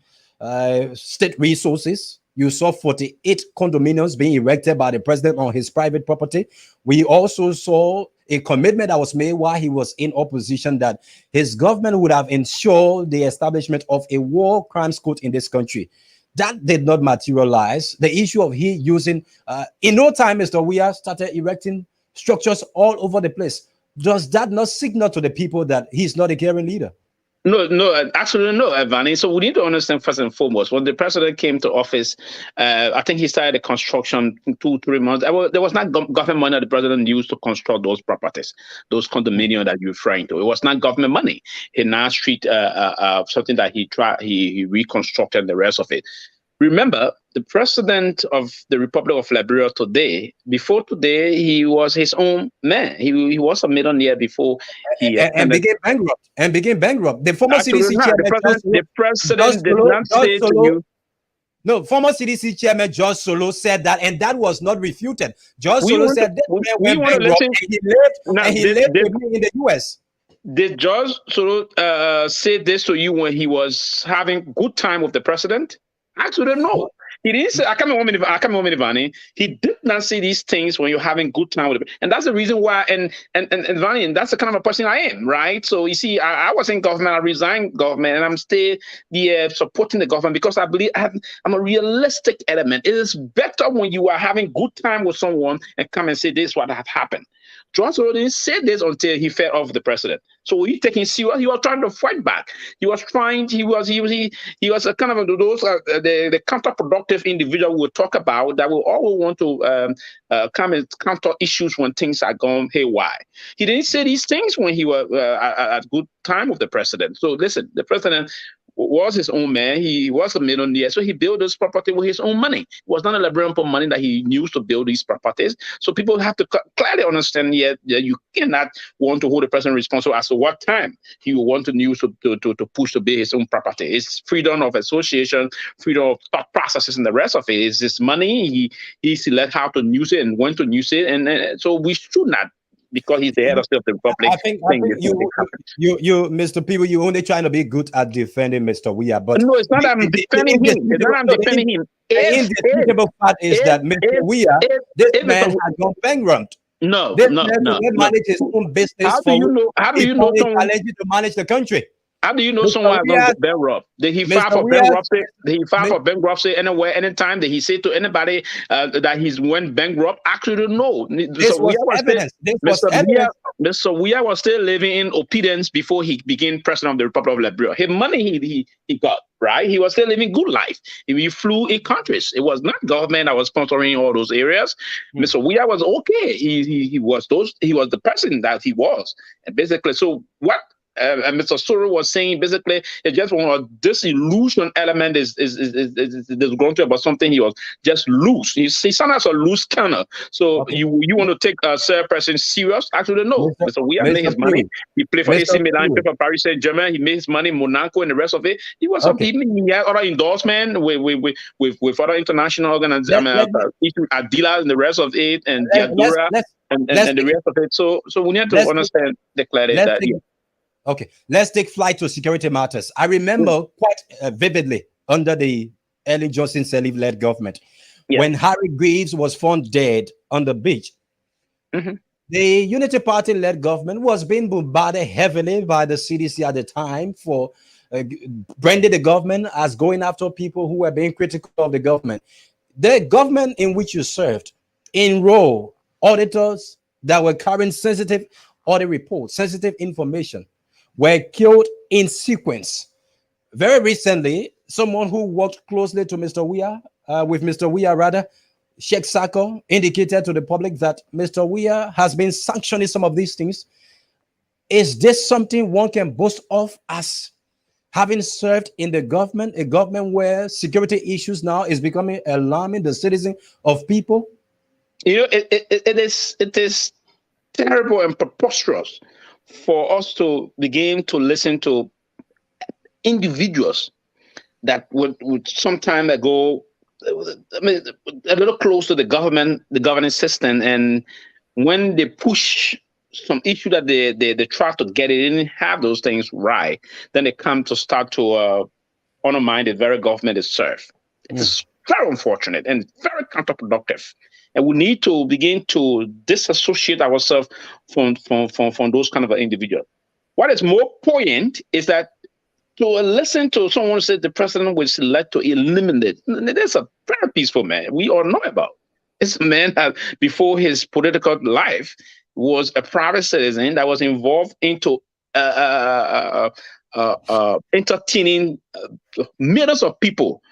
state resources. You saw 48 condominiums being erected by the president on his private property. We also saw a commitment that was made while he was in opposition that his government would have ensured the establishment of a war crimes court in this country. That did not materialize. The issue of he using, in no time, Mr. Weah started erecting structures all over the place. Does that not signal to the people that he's not a caring leader? No, absolutely no, Vanny. So we need to understand first and foremost, when the president came to office, I think he started the construction in 2-3 months. There was not government money that the president used to construct those properties, those condominiums that you're referring to. It was not government money. He now street something that he reconstructed the rest of it. Remember, the president of the Republic of Liberia today, before today, he was his own man. He was a millionaire before he became bankrupt. The former CDC chairman, the president did not say to you. No, former CDC chairman George Solo said that, and that was not refuted. George Solo said this man went bankrupt and he lived with me in the US. Did George Solo say this to you when he was having good time with the president? Actually, no. He didn't say, I can't remember, Vani. He did not say these things when you're having good time with him. And that's the reason why, and Vani, and that's the kind of a person I am, right? So you see, I was in government, I resigned government, and I'm still supporting the government because I believe I'm a realistic element. It is better when you are having good time with someone and come and say, this is what have happened. John Solo didn't say this until he fell off the president. So when you take him serious, he was trying to fight back. He was a kind of those the counterproductive individual we will talk about that will always want to come and counter issues when things are going haywire. He didn't say these things when he was at good time with the president. So listen, the president was his own man. He was a millionaire, so he built this property with his own money. It was not a Liberian money that he used to build these properties. So people have to clearly understand that you cannot want to hold the president responsible as to what time he will want to use to push to build his own property. It's freedom of association, freedom of thought processes, and the rest of it. It's his money. He select how to use it and when to use it, and so we should not. Because he's the head of the Republic. I think you, Mr. People, you're only trying to be good at defending Mr. Weah, but no, it's not. I'm defending him. It's not. I'm defending him. The indisputable fact is that Mr. Weah, this man has gone bankrupt. No. Manage his own business. How do you know? How do you know someone to manage the country? How do you know someone has gone bankrupt? Did he file for bankruptcy? Did he file for bankruptcy anywhere, anytime? Did he say to anybody that he's went bankrupt? Actually, no. This was evidence. Mr. Weah was still living in opulence before he became president of the Republic of Liberia. His money he got, right? He was still living good life. He flew in countries. It was not government that was sponsoring all those areas. Mr. Weah was okay. He was the president that he was. And basically, so what and Mr. Soro was saying basically it's just one of disillusion element is going to about something he was just loose. He sometimes a loose cannon. So you want to take a certain person serious? Actually, no. Mr. Weah made his money. He played for AC Milan, he played for Paris Saint-Germain. He made his money in Monaco and the rest of it. He was he had other endorsement with other international organizations, Adila and the rest of it, and Diadora and the rest of it. So we need to understand the clarity that. Okay, let's take flight to security matters. I remember quite vividly under the Ellen Johnson Sirleaf-led government when Harry Greaves was found dead on the beach. The Unity Party-led government was being bombarded heavily by the CDC at the time for branding the government as going after people who were being critical of the government. The government in which you served enrolled auditors that were carrying sensitive audit reports, sensitive information, were killed in sequence. Very recently, someone who worked closely to Mr. Weah, Sheikh Sako, indicated to the public that Mr. Weah has been sanctioning some of these things. Is this something one can boast of as having served in the government, a government where security issues now is becoming alarming the citizens of people? You know, it is terrible and preposterous for us to begin to listen to individuals that would some time ago, I mean, a little close to the governing system, and when they push some issue that they try to get it in, have those things right, then they come to start to undermine the very government they serve. It's very unfortunate and very counterproductive. And we need to begin to disassociate ourselves from those kind of individuals. What is more poignant is that to listen to someone say the president was led to eliminate. There's a very peaceful man we all know about. It's a man that before his political life was a private citizen that was involved into entertaining millions of people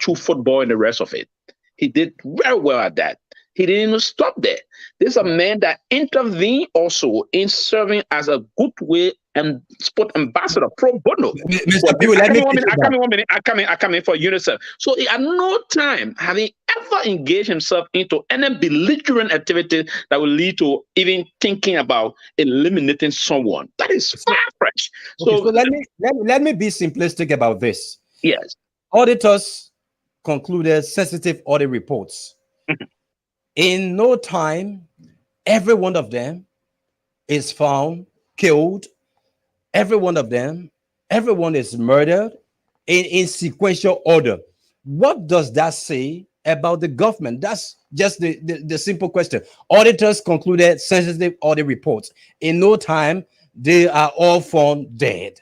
through football and the rest of it. He did very well at that. He didn't even stop there. There's a man that intervened also in serving as a goodwill and sport ambassador pro bono. I come in for UNICEF. So at no time have he ever engaged himself into any belligerent activity that will lead to even thinking about eliminating someone. That is far-fetched. So let me be simplistic about this. Yes. Auditors concluded sensitive audit reports. In no time, every one of them is found killed. Every one of them, everyone is murdered in sequential order. What does that say about the government? That's just the simple question. Auditors concluded sensitive audit reports. In no time, they are all found dead.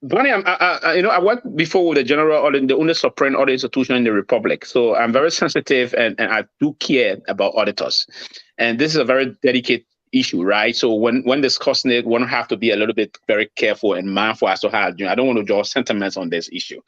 Bonnie, I work before with the general audit, the only supreme audit institution in the republic. So I'm very sensitive and I do care about auditors. And this is a very delicate issue, right? So when discussing it, one have to be a little bit very careful and mindful as to how, I don't want to draw sentiments on this issue.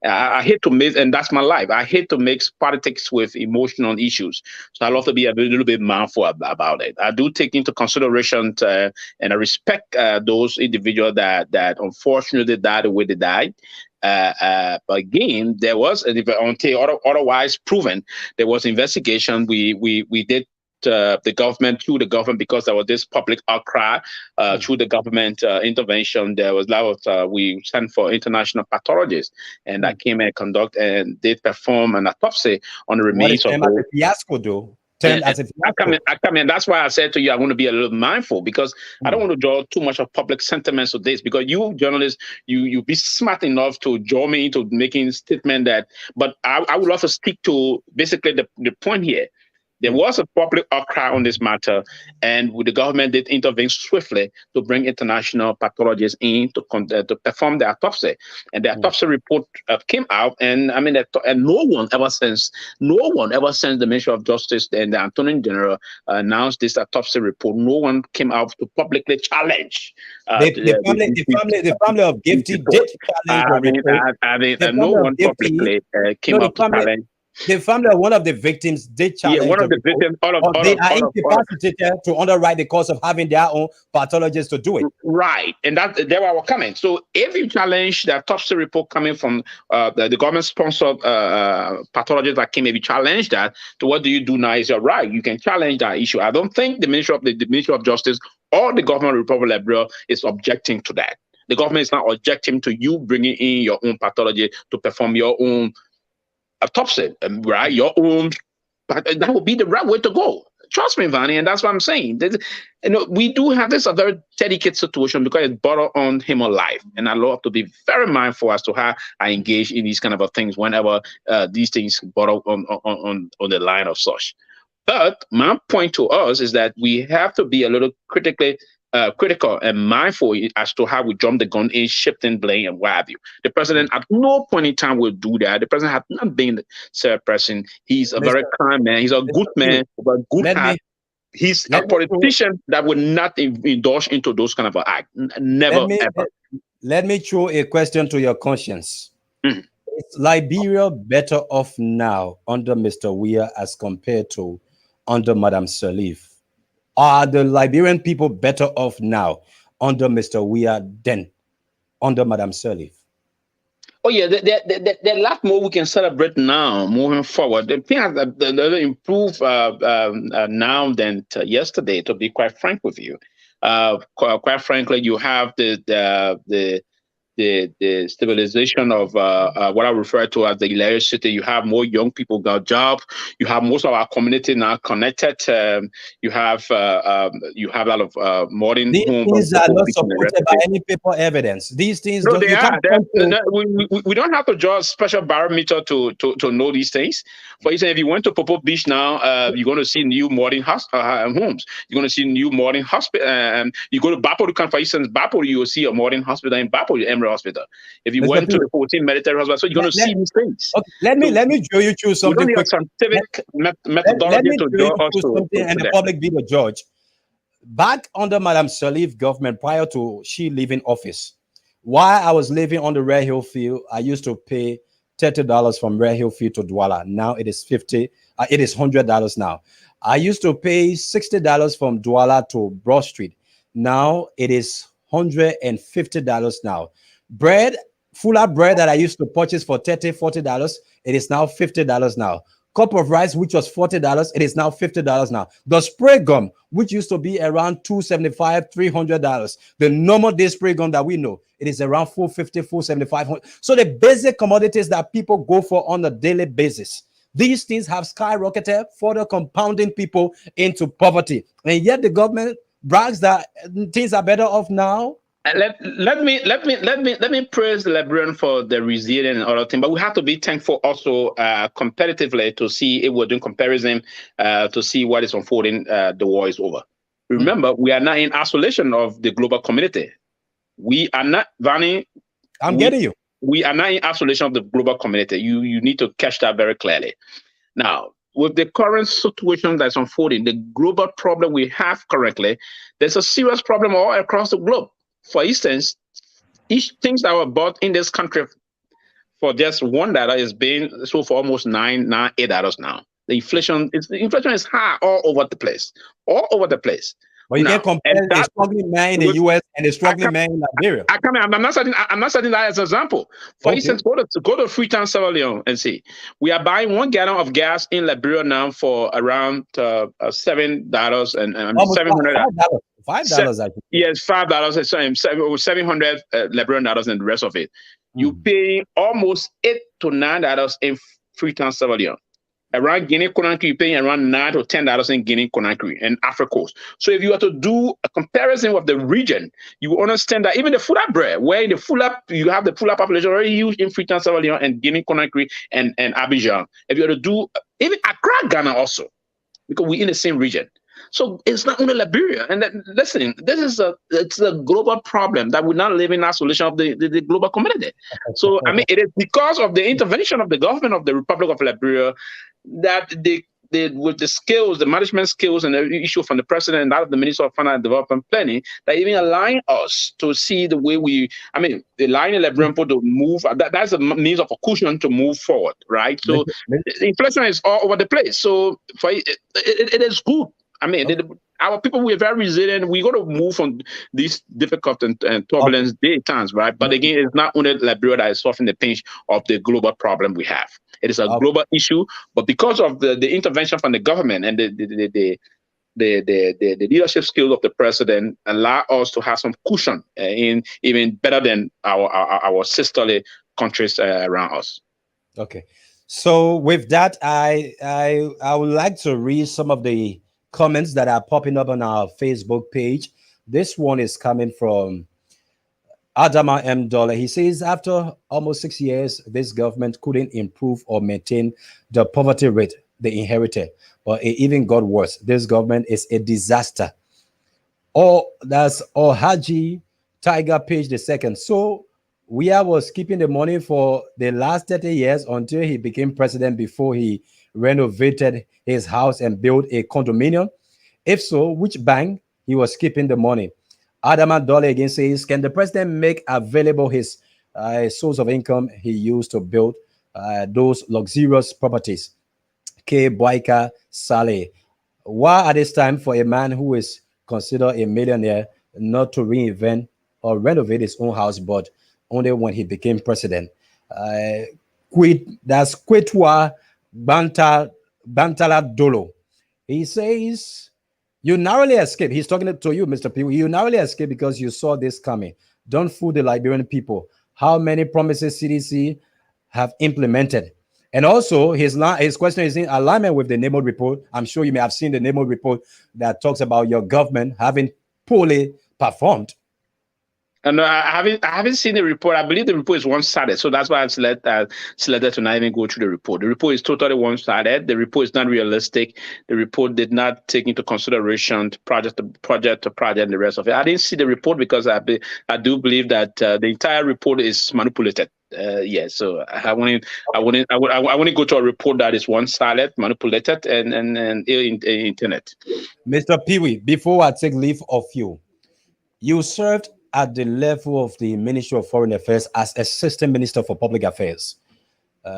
I hate to mix, and that's my life. I hate to mix politics with emotional issues. So I love to be a little bit mindful about it. I do take into consideration and I respect those individuals that unfortunately died the way they died. But again, there was, until otherwise proven, there was investigation. We did the government, through the government, because there was this public outcry through the government intervention. There was a lot of, we sent for international pathologists, and that came and conduct and they perform an autopsy on the remains of the fiasco, though. I come in. That's why I said to you, I want to be a little mindful, because I don't want to draw too much of public sentiments of this, because you journalists, you be smart enough to draw me into making a statement that, but I would love to stick to basically the point here. There was a public outcry on this matter, and the government did intervene swiftly to bring international pathologists in to perform the autopsy. And the autopsy report came out, and I mean, and no one ever since the Ministry of Justice and the Attorney General announced this autopsy report. No one came out to publicly challenge. The family of Gifty did challenge. No one publicly came out to challenge. The family of one of the victims did challenge. Yeah, one of the victims. They are incapacitated to underwrite the cost of having their own pathologist to do it. Right, and there were comments. So if you challenge the autopsy report coming from the government-sponsored pathologist that came, maybe challenge that. So what do you do now? Is you're right. You can challenge that issue. I don't think the Ministry of Justice or the government of the Republic of Liberia is objecting to that. The government is not objecting to you bringing in your own pathology to perform your own autopsy, right? Your own, that would be the right way to go. Trust me, Vanny, and that's what I'm saying. We do have this a very delicate situation because it's brought on human life, and I love to be very mindful as to how I engage in these kind of things whenever these things brought on the line of such. But my point to us is that we have to be a little critical and mindful as to how we jump the gun in shifting blame and what have you. The president at no point in time will do that. The president has not been the same person. He's a very kind man. He's a good man, a good heart. He's a politician that would not indulge into those kind of act. Never, ever. Let me throw a question to your conscience. Is Liberia better off now under Mr. Weah as compared to under Madam Sirleaf? Are the Liberian people better off now under Mr. Weah than under Madam Sirleaf? Oh yeah, there's a lot more we can celebrate now moving forward. The thing has improved now than yesterday. To be quite frank with you, quite frankly, you have the stabilization of what I refer to as the hilarious city. You have more young people got jobs. You have most of our community now connected. You have a lot of modern These things are not supported by any paper evidence. These things no, they are. We don't have to draw a special barometer to know these things. For instance, if you went to Popo Beach now, you're going to see new modern homes. You're going to see new modern hospital. You go to Bappo, for instance, Bappo, you will see a modern hospital in Bappo, Emerald Hospital. If you went to the 14 military hospital, so you're going to see these things. Okay, let me show you through something. We don't need scientific methodology to draw us to and the public be the judge. Back under Madam Sirleaf government, prior to she leaving office, while I was living on the Red Hill Field, I used to pay $30 from Red Hill Field to Douala. Now it is $100 now. I used to pay $60 from Douala to Broad Street. Now it is $150 now. Bread, fuller bread that I used to purchase for $30, $40, it is now $50 now. Cup of rice, which was $40, it is now $50 now. The spray gum, which used to be around $275, $300, the normal day spray gum that we know, it is around $450, $475. So the basic commodities that people go for on a daily basis, these things have skyrocketed, further compounding people into poverty. And yet the government brags that things are better off now. Let me praise the Liberian for the resilience and other things, but we have to be thankful also competitively to see if we're doing comparison to see what is unfolding. The war is over. Remember, we are not in isolation of the global community. We are not, Vani. Getting you. We are not in isolation of the global community. You need to catch that very clearly. Now, with the current situation that's unfolding, the global problem we have currently, there's a serious problem all across the globe. For instance, each things that were bought in this country for just $1 is being sold for almost $8 now. The inflation is high all over the place. But you can't compare the struggling man in the US and the struggling man in Liberia. I'm not setting that as an example. For instance, go to Freetown, Sierra Leone and see. We are buying 1 gallon of gas in Liberia now for around $7 and $700. $5 actually. Yes, $5. 700 Liberian dollars and the rest of it. You pay almost $8 to $9 in Freetown, Sierra Leone. Around Guinea-Conakry, you're paying around $9 to $10 in Guinea-Conakry and Africa Coast. So if you were to do a comparison with the region, you will understand that even the Fula bread, where in the Fula, you have the Fula population already huge in Freetown, Sierra Leone and Guinea-Conakry and Abidjan. If you were to do, even Accra, Ghana also, because we're in the same region. So it's not only Liberia. And listen, it's a global problem that we're not living in isolation of the global community. So, I mean, it is because of the intervention of the government of the Republic of Liberia that with the skills, the management skills and the issue from the president and that of the Minister of Finance and Development Planning, that even allowing us to see the way allowing the Liberian people to move, that's a means of a cushion to move forward, right? So the inflation is all over the place. So it is good. I mean, our people, we're very resilient. We're going to move from these difficult and turbulent day times, right? But again, it's not only Liberia that is suffering the pinch of the global problem we have. It is a global issue, but because of the intervention from the government and the leadership skills of the president, allow us to have some cushion in even better than our sisterly countries around us. Okay, so with that, I would like to read some of the comments that are popping up on our Facebook page. This one is coming from Adama M. Dollar. He says, after almost 6 years, this government couldn't improve or maintain the poverty rate they inherited, but it even got worse. This government is a disaster. That's Haji Tiger Page II. So Weah was keeping the money for the last 30 years until he became president, before he renovated his house and built a condominium. If so, which bank he was keeping the money? Adama Dole again says, can the president make available his source of income he used to build those luxurious properties? K. Boyka Saleh. Why at this time for a man who is considered a millionaire not to reinvent or renovate his own house, but only when he became president? That's Kwetwa Bantala Dolo. He says, you narrowly escaped. He's talking to you, Mr. P. You narrowly escaped because you saw this coming. Don't fool the Liberian people. How many promises CDC have implemented? And also, his question is in alignment with the NAMO report. I'm sure you may have seen the NAMO report that talks about your government having poorly performed. And I haven't seen the report. I believe the report is one-sided, so that's why I've selected to not even go through the report. The report is totally one-sided. The report is not realistic. The report did not take into consideration project to project and the rest of it. I didn't see the report because I do believe that the entire report is manipulated. So I wouldn't go to a report that is one-sided, manipulated, and internet. Mr. Peewee, before I take leave of you, you served at the level of the Ministry of Foreign Affairs as Assistant Minister for Public Affairs,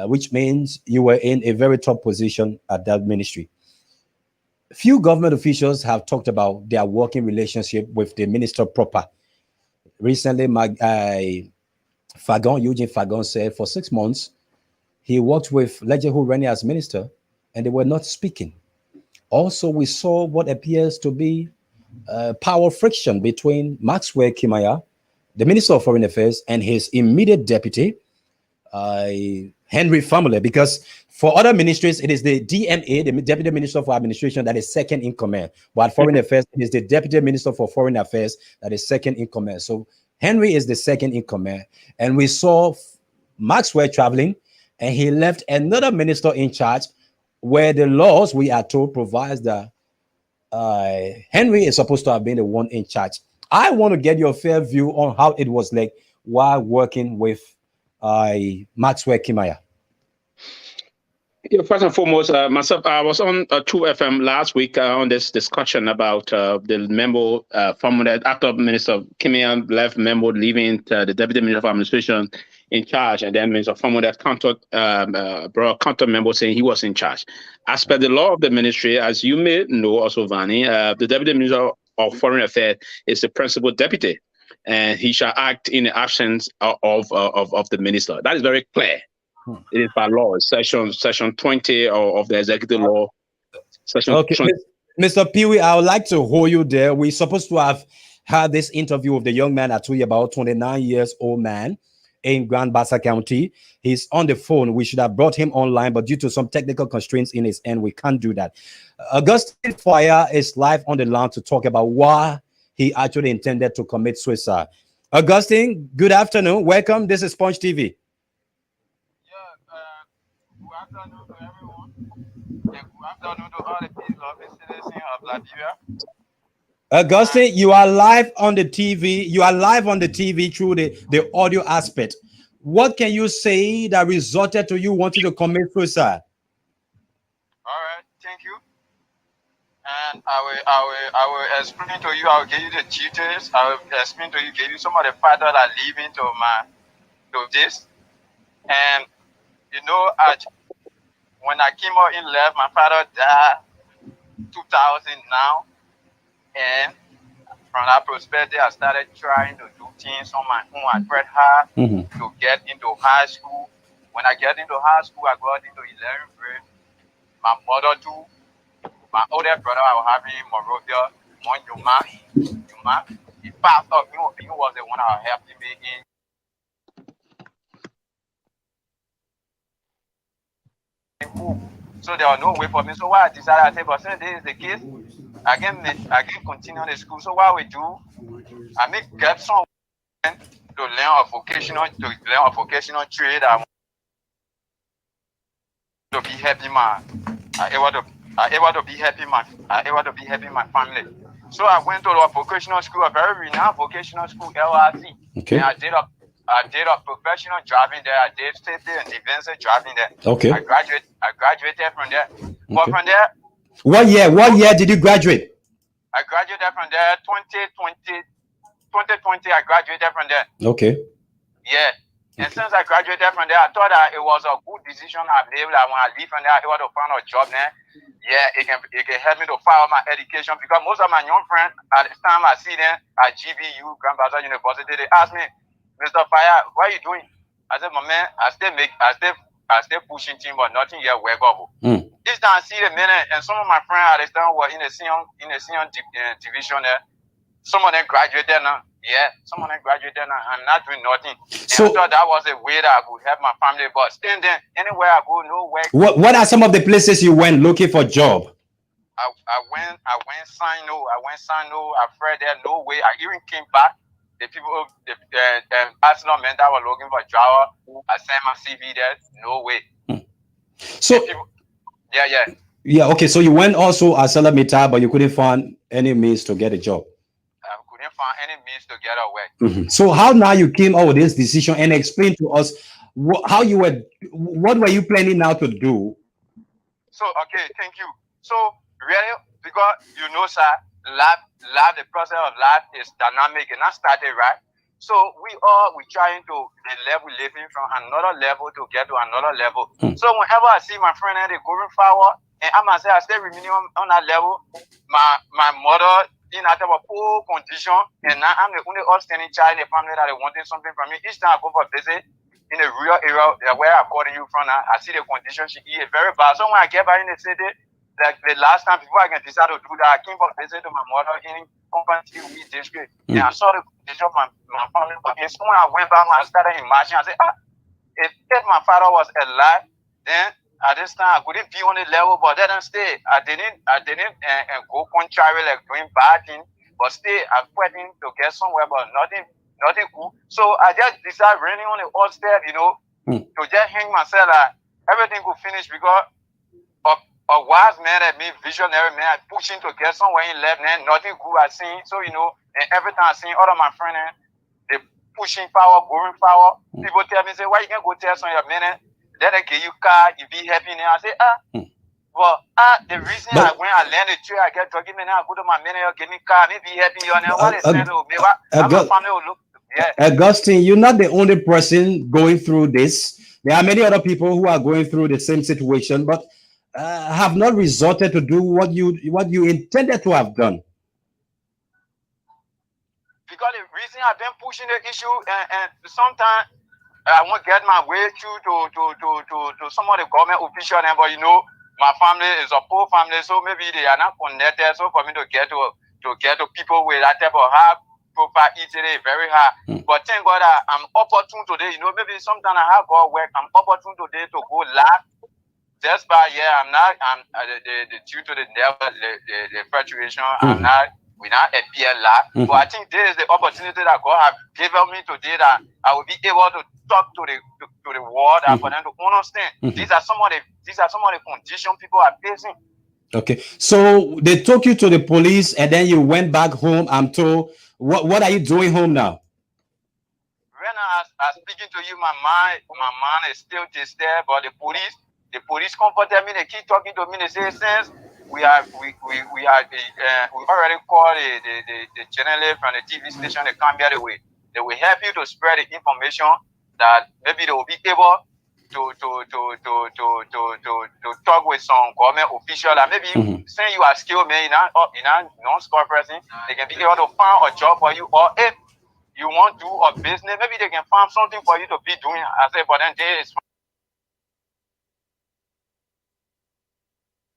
which means you were in a very top position at that ministry. Few government officials have talked about their working relationship with the minister proper. Recently, Eugene Fagon said for 6 months, he worked with Lejehu Reni as minister, and they were not speaking. Also, we saw what appears to be power friction between Maxwell Kimaya, the Minister of Foreign Affairs, and his immediate deputy, Henry Family, because for other ministries, it is the DMA, the Deputy Minister for Administration, that is second in command. But Foreign Affairs, it is the Deputy Minister for Foreign Affairs that is second in command. So Henry is the second in command. And we saw Maxwell traveling, and he left another minister in charge, where the laws, we are told, provides that Henry is supposed to have been the one in charge. I want to get your fair view on how it was like while working with Maxwell Kimaya. Yeah, first and foremost, myself, I was on 2FM last week on this discussion about the memo from that after Minister Kimaya left, memo leaving the Deputy Minister of Administration in charge, and then Minister Famo that brought counter memo saying he was in charge. As per the law of the ministry, as you may know also, Vani, the Deputy Minister of Foreign Affairs is the principal deputy, and he shall act in the absence of the minister. That is very clear. It is by law, section 20 of the executive law. Okay, 20. Mr. Peewee, I would like to hold you there. We're supposed to have had this interview with the young man I told you about, 29 years old man in Grand Bassa County. He's on the phone. We should have brought him online, but due to some technical constraints in his end, we can't do that. Augustine Fire is live on the line to talk about why he actually intended to commit suicide. Augustine, good afternoon. Welcome. This is Punch TV. Good afternoon to everyone. And good afternoon to all the people of the citizens of Liberia. Augustine, you are live on the TV. You are live on the TV through the audio aspect. What can you say that resulted to you wanting to commit suicide? All right, thank you. And I will explain to you. I will give you the details. I will explain to you, give you some of the factors that lead into this. And you know, when I came out in life, my father died 2000 now, and from that perspective, I started trying to do things on my own. I tried hard to get into high school. When I get into high school, I got into 11th grade. My mother too, my older brother I was having in Monrovia, Yuma, he passed up. He was the one that was helping me in. So there was no way for me. So what I decided, I said, but since this is the case, I can continue the school. So what we do, I get someone to learn a vocational trade. I want to be happy, man. I able to be happy, my family. So I went to a vocational school, a very renowned vocational school, LRC. Okay. And I did a professional driving there. I did safety and defensive driving there. Okay. I graduated from there. Okay. But from there. What year did you graduate? I graduated from there 2020. I graduated from there. Okay. Yeah. And since I graduated from there, I thought that it was a good decision I made. Like when I leave from there, I able to find a job there. Yeah, it can help me to follow my education, because most of my young friends at the time I see them at GBU, Grand Bassa University, they ask me, Mr. Fire, what are you doing? I said, my man, I still pushing team, but nothing yet work up. This time I see the minute, and some of my friends at the time were in the senior division there. Some of them graduated now. Yeah, some of them graduated now. I'm not doing nothing. So, I thought that was a way that I could help my family, but still then, anywhere I go, no work. What are some of the places you went looking for job? I went Sino. I afraid there, no way. I even came back. The people, the personal mentor were looking for Java. I sent my CV there. No way. So, people, yeah. Yeah, okay. So you went also as Salamita, but you couldn't find any means to get a job. I couldn't find any means to get away. So how now you came out with this decision, and explain to us what were you planning now to do? So, okay, thank you. So, really, because you know, sir, the process of life is dynamic, and that started right. So we trying to the level living from another level to get to another level. So whenever I see my friend and they going forward, and I must say I stay remaining on that level, my mother in a type of poor condition, and now I'm the only outstanding child in the family that is wanting something from me. Each time I go for a visit, in a real area where I'm calling you from now, I see the condition she is very bad. So when I get back in the city, like the last time before I can decide to do that, I came back visit to my mother in Company TV district. And I saw the condition of my family. And so when I went back, I started imagining, I said, if my father was alive, then at this time I couldn't be on the level, but that didn't stay. I didn't go contrary like doing bad things, but still I fighting to get somewhere, but nothing cool. So I just decided running on the old step, to just hang myself that everything could finish because a wise man at me, visionary man, pushing to get somewhere in left, and nothing good I seen. So, and every time I seen all of my friends, they pushing power, going power. People tell me, say, why you can't go tell some of your men? Let them give you car, you be happy. And I say, well, the reason I land the tree, I get talking, man, I go to my men, give me car, me be happy. What is that? My family will look. Yeah. Augustine, you're not the only person going through this. There are many other people who are going through the same situation, but have not resorted to do what you intended to have done. Because the reason I've been pushing the issue, and sometimes I won't get my way through to some of the government officials, but my family is a poor family, so maybe they are not connected. So for me to get to people with that type of high profile today very hard. But thank God I'm opportune today. Maybe sometimes I have got work. I'm opportune today to go live. Just by due to the fluctuation, we not appear live. But I think this is the opportunity that God has given me today that I will be able to talk to the world and for them to understand. These are some of the conditions people are facing. Okay, so they took you to the police and then you went back home. I'm told. What are you doing home now? Right now, I'm speaking to you. My mind is still disturbed, but the police comforted me. They keep talking to me. They say, since we already called the journalist from the TV station. They come here. They will help you to spread the information that maybe they will be able to talk with some government official and maybe saying you are skilled man, you're not non-skilled person, they can be able to find a job for you, or if you want to do a business, maybe they can find something for you to be doing. I say, but then there is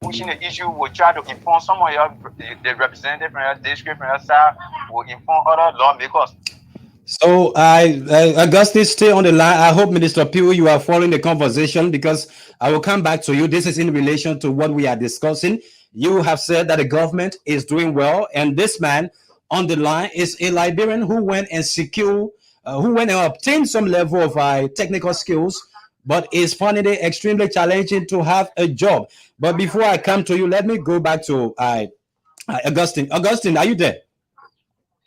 pushing the issue. Will try to inform some of the representative from your district, from your side, will inform other lawmakers. So, Augustine, stay on the line. I hope, Minister Pew, you are following the conversation because I will come back to you. This is in relation to what we are discussing. You have said that the government is doing well, and this man on the line is a Liberian who went and obtained some level of technical skills, but is finding it extremely challenging to have a job. But before I come to you, let me go back to Augustine. Augustine, are you there?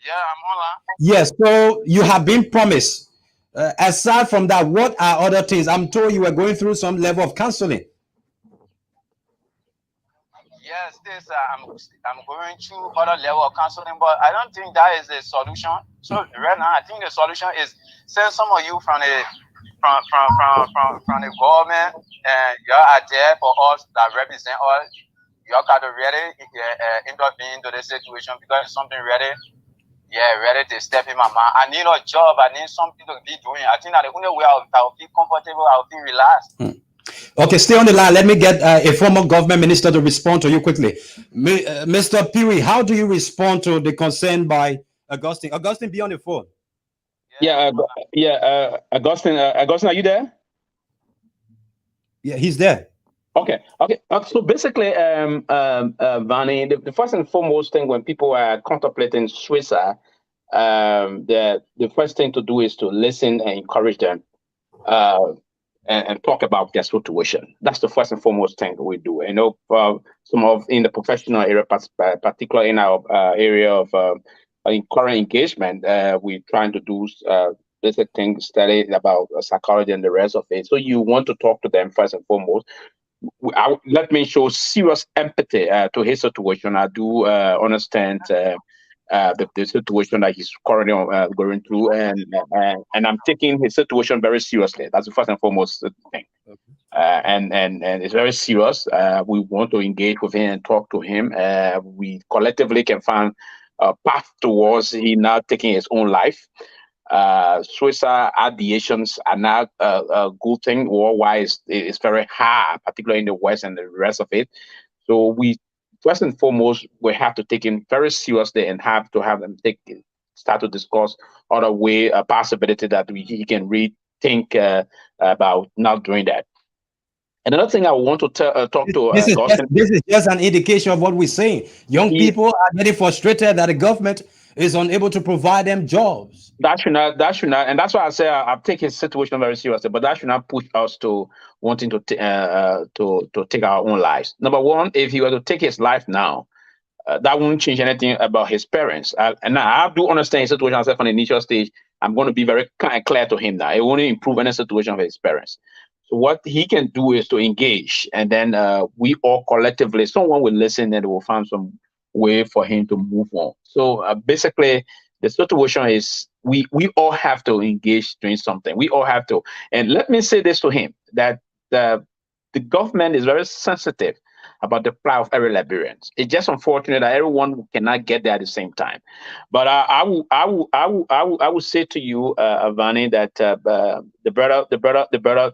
Yeah, I'm online. Yes, so you have been promised. Aside from that, what are other things? I'm told you were going through some level of counseling. Yes, I'm going through other level of counseling, but I don't think that is the solution. So right now, I think the solution is send some of you from the government, and you are there for us that represent us. You got to really intervene into the situation because it's something ready. Yeah, ready to step in my mind. I need a job. I need something to be doing. I think that the only way I'll feel comfortable, I'll feel relaxed. Okay, stay on the line. Let me get a former government minister to respond to you quickly. Mr. Peary, how do you respond to the concern by Augustine? Augustine, be on the phone. Augustine, are you there? Yeah, he's there. Okay. So basically, Vanny, the first and foremost thing when people are contemplating suicide, the first thing to do is to listen and encourage them, and talk about their situation. That's the first and foremost thing that we do. In the professional area, particularly in our area of current engagement, we're trying to do basic things, study about psychology and the rest of it. So you want to talk to them first and foremost. Let me show serious empathy to his situation. I do understand the situation that he's currently going through, and I'm taking his situation very seriously. That's the first and foremost thing. And it's very serious. We want to engage with him and talk to him. We collectively can find a path towards he not taking his own life. suicide ideations are not a good thing worldwide. It's very high, particularly in the West and the rest of it. So we first and foremost we have to take it very seriously and have to have them start to discuss other way a possibility that he can rethink about not doing that. Another thing I want to talk to this is just an indication of what we're saying. Young people are getting frustrated that the government is unable to provide them jobs. That should not, and that's why I say I take his situation very seriously. But that should not push us to wanting to take our own lives. Number one, if he were to take his life now, that won't change anything about his parents. And I do understand his situation. I said from the initial stage, I'm going to be very clear to him now. It won't improve any situation of his parents. So what he can do is to engage, and then we all collectively, someone will listen and will find some way for him to move on. So basically, the situation is we all have to engage doing something. We all have to. And let me say this to him, that the government is very sensitive about the plight of every Liberian. It's just unfortunate that everyone cannot get there at the same time. But I will say to you, Avani, that the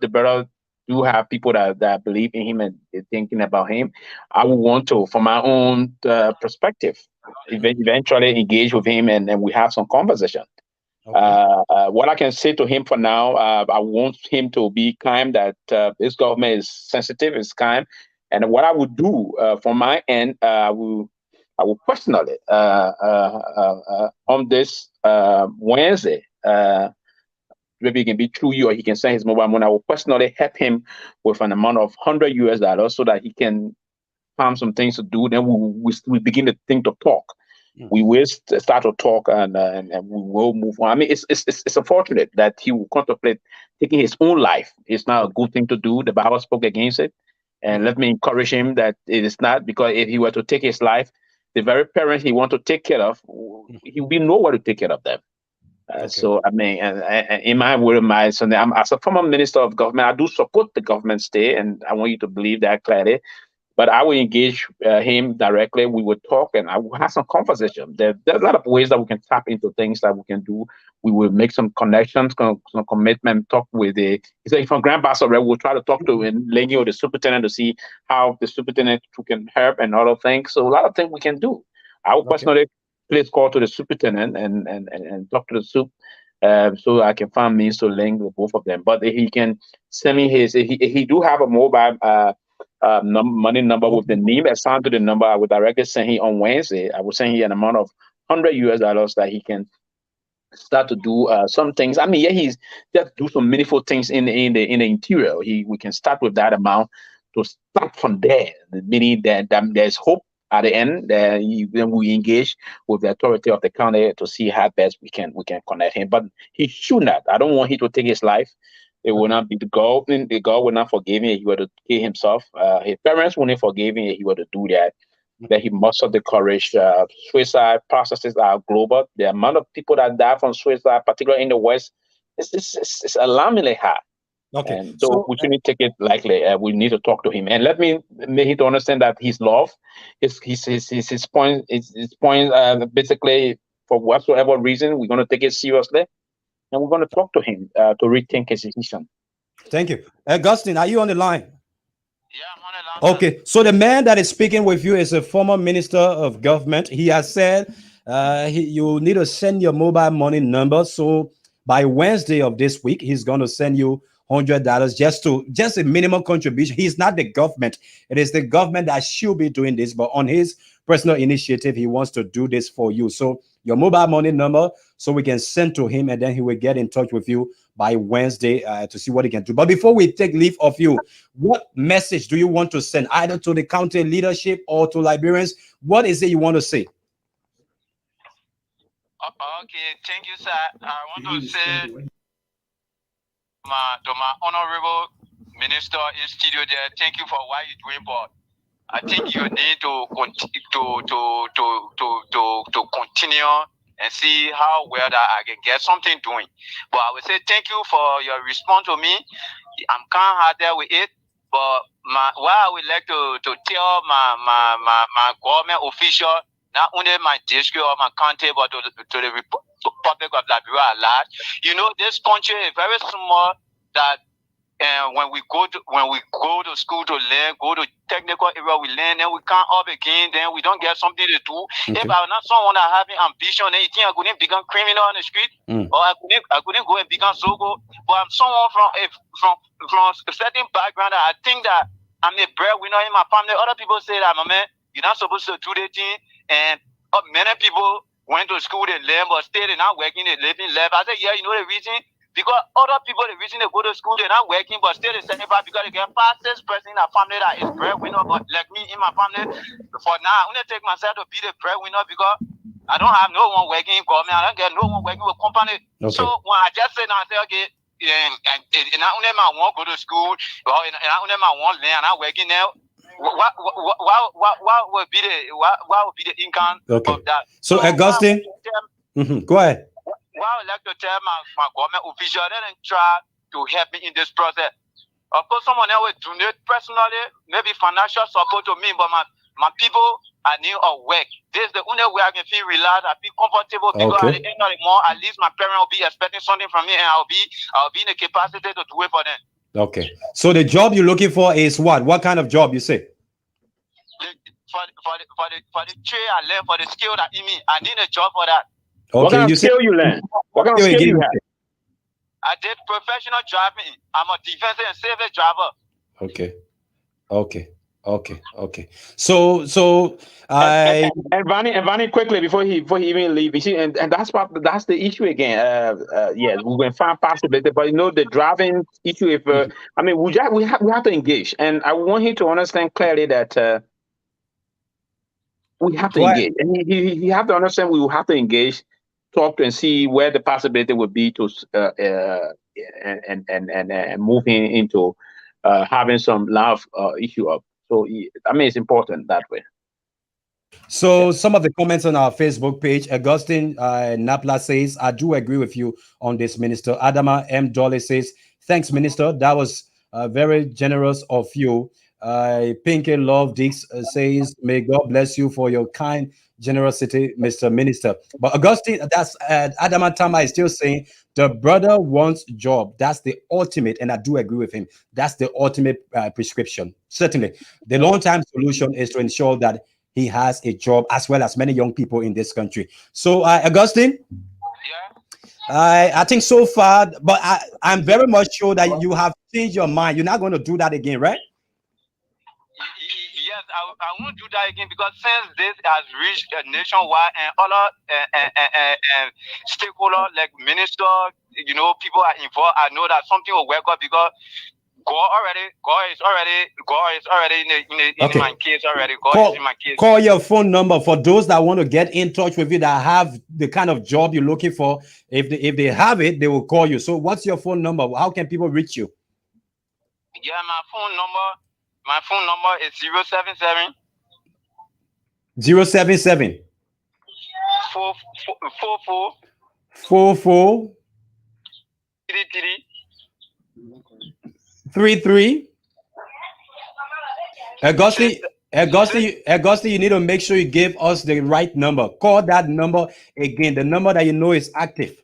brother do have people that believe in him and thinking about him. I would want to, from my own perspective, eventually engage with him and we have some conversation. Okay. What I can say to him for now, I want him to be calm, that this government is sensitive, is calm. And what I would do from my end, I will personally on this Wednesday, maybe it can be through you or he can send his mobile money. I will personally help him with an amount of $100 so that he can find some things to do. Then we begin to think to talk. Mm. We will start to talk and we will move on. I mean, it's unfortunate that he will contemplate taking his own life. It's not a good thing to do. The Bible spoke against it. And let me encourage him that it is not, because if he were to take his life, the very parents he wants to take care of, he will be nowhere to take care of them. Okay. So, I mean, in my word of my son, as a former minister of government, I do support the government stay, and I want you to believe that clearly. But I will engage him directly. We will talk, and I will have some conversation. There's a lot of ways that we can tap into things that we can do. We will make some connections, some commitment, talk with he said from Grand Bass already, we'll try to talk to Lenny or the superintendent to see how the superintendent can help and other things. So a lot of things we can do. I will personally please call to the superintendent and talk to the soup so I can find means to link with both of them. But if he can send me he do have a mobile money number with the name assigned to the number, I would directly send him on Wednesday. I will send him an amount of $100 that he can start to do some things. I mean, yeah, he's just do some meaningful things in the interior. We can start with that amount to start from there, meaning that there's hope at the end. Then we engage with the authority of the county to see how best we can connect him. But he should not. I don't want him to take his life. It will not be the God will not forgive him if he were to kill himself. His parents wouldn't forgive him if he were to do that. That he must have the courage. Suicide processes are global. The amount of people that die from suicide, particularly in the West, is alarmingly high. Okay, and so we shouldn't take it lightly. We need to talk to him, and let me make him to understand that his love, his point, basically for whatsoever reason, we're going to take it seriously. And we're going to talk to him to rethink his decision. Thank you. Augustine, are you on the line? Yeah, I'm on the line. Okay, so the man that is speaking with you is a former minister of government. He has said you need to send your mobile money number. So by Wednesday of this week, he's going to send you $100, just a minimum contribution. He's not the government. It is the government that should be doing this, but on his personal initiative, he wants to do this for you. So your mobile money number, so we can send to him, and then he will get in touch with you by Wednesday to see what he can do. But before we take leave of you, what message do you want to send either to the county leadership or to Liberians? What is it you want to say? Okay, thank you, sir. I want to say to my honorable minister in studio there, thank you for what you're doing, but I think you need to continue and see how well that I can get something doing. But I would say thank you for your response to me. I'm kind of hard there with it, but what I would like to tell my government official, not only my district or my county, but to the Republic of Liberia, people at large. You know, this country is very small that when we go to school to learn, go to technical area, we learn, then we can't up again, then we don't get something to do. Okay. If I'm not someone that having ambition, then you think I couldn't become criminal on the street, or I couldn't go and become so-go. But I'm someone from a certain background that I think that I'm a breadwinner in my family. Other people say that, my man, you're not supposed to do the thing, and many people went to school, they learn, but still they're not working, they living life. I said, yeah, you know the reason? Because other people, the reason they go to school, they're not working, but still they sacrifice because they get fastest person in a family that is breadwinner. But like me in my family, for now, I'm gonna take myself to be the breadwinner because I don't have no one working in government. I don't get no one working with company. Okay. So when I just say now, I say, okay, and I only want to go to school, or and I only want to learn, and I'm working now. What would be the income of that? So Augustine, go ahead. Well, I would like to tell my government official, they didn't try to help me in this process. Of course, someone else will donate personally, maybe financial support to me, but my people, I need a work. This is the only way I can feel relaxed, I feel comfortable, because at the end of the month, at least my parents will be expecting something from me, and I'll be in the capacity to do it for them. Okay. So the job you're looking for is what? What kind of job you say? For the trade I learn, for the skill that in me, I need a job for that. Okay, what kind of skill you learn? What kind of skill you have? I did professional driving. I'm a defense and service driver. Okay. So I and Vanny quickly before he even leave. You see, and that's the issue again. Yeah, we can find possibility, but you know the driving issue. If I mean, we have to engage, and I want him to understand clearly that we have to engage, and he have to understand we will have to engage. Talk to and see where the possibility would be to and moving into having some love issue up. So I mean, it's important that way. So some of the comments on our Facebook page, Augustine Napla says, I do agree with you on this, Minister. Adama M. Dolly says, thanks, Minister. That was very generous of you. Pinky Love Dix says, may God bless you for your kind generosity, Mr. Minister. But Augustine, that's Adama Tama is still saying the brother wants job. That's the ultimate, and I do agree with him. That's the ultimate prescription. Certainly, the long-term solution is to ensure that he has a job, as well as many young people in this country. So, Augustine, I think so far, but I'm very much sure that you have changed your mind. You're not going to do that again, right? Yes, I won't do that again, because since this has reached nationwide and other stakeholders like minister, you know, people are involved, I know that something will work out, because God is already in my case already. God is in my case. Call your phone number for those that want to get in touch with you, that have the kind of job you're looking for. If they have it, they will call you. So what's your phone number? How can people reach you? Yeah, my phone number is 077 077 44 33. Augustine, you need to make sure you give us the right number. Call that number again, the number that you know is active.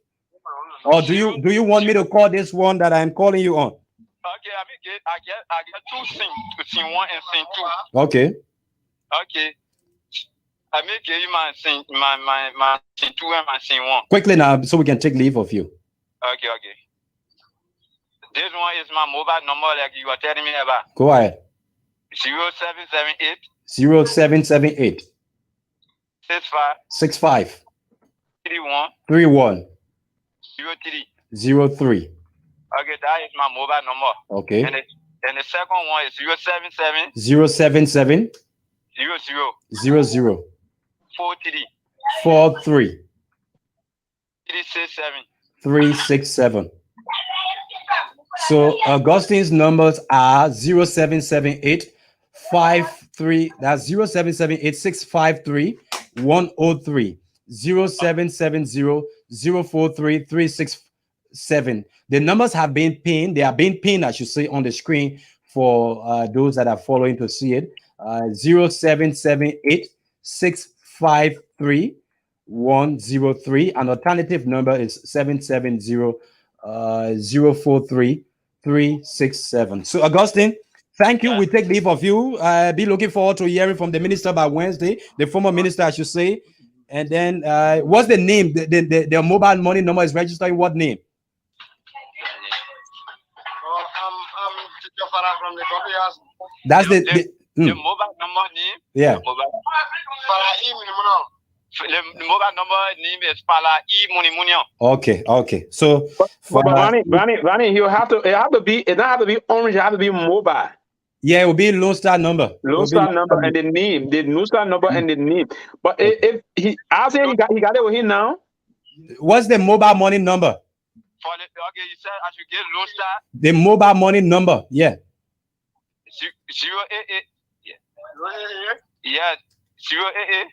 Or do you want me to call this one that I'm calling you on? Okay, I get two SIM, SIM 1 and SIM 2. Okay. I may give you my SIM 2 and my SIM 1. Quickly now, so we can take leave of you. Okay. This one is my mobile number, like you were telling me about. Go ahead. 0778 0778 65 31 03. Okay, that is my mobile number. Okay. And the second one is 077 077 00 43 367. So Augustine's numbers are 0778 53. That's 0778 653 103 0770 043 367. The numbers have been pinned. They are being pinned, I should say, on the screen for those that are following to see it. 0778 653 103. An alternative number is 770-043-367. So, Augustine, thank you. We take leave of you. Be looking forward to hearing from the minister by Wednesday, the former minister, I should say. And then, what's the name? The mobile money number is registered in what name? I'm Teacher Farah from the coffee house. That's the mobile number name. Yeah. Farah E Munimunio. The mobile number name is Farah E Munimunio. Okay. So, but Vani, it don't have to be orange. It have to be mobile. Yeah, it will be Lone Star number. Lone Star number and the name. The Lone Star number and the name. But if he, I say he got it with him now. What's the mobile money number? Okay, you said I should get Lone Star. The mobile money number, yeah. 088. Yeah, 088.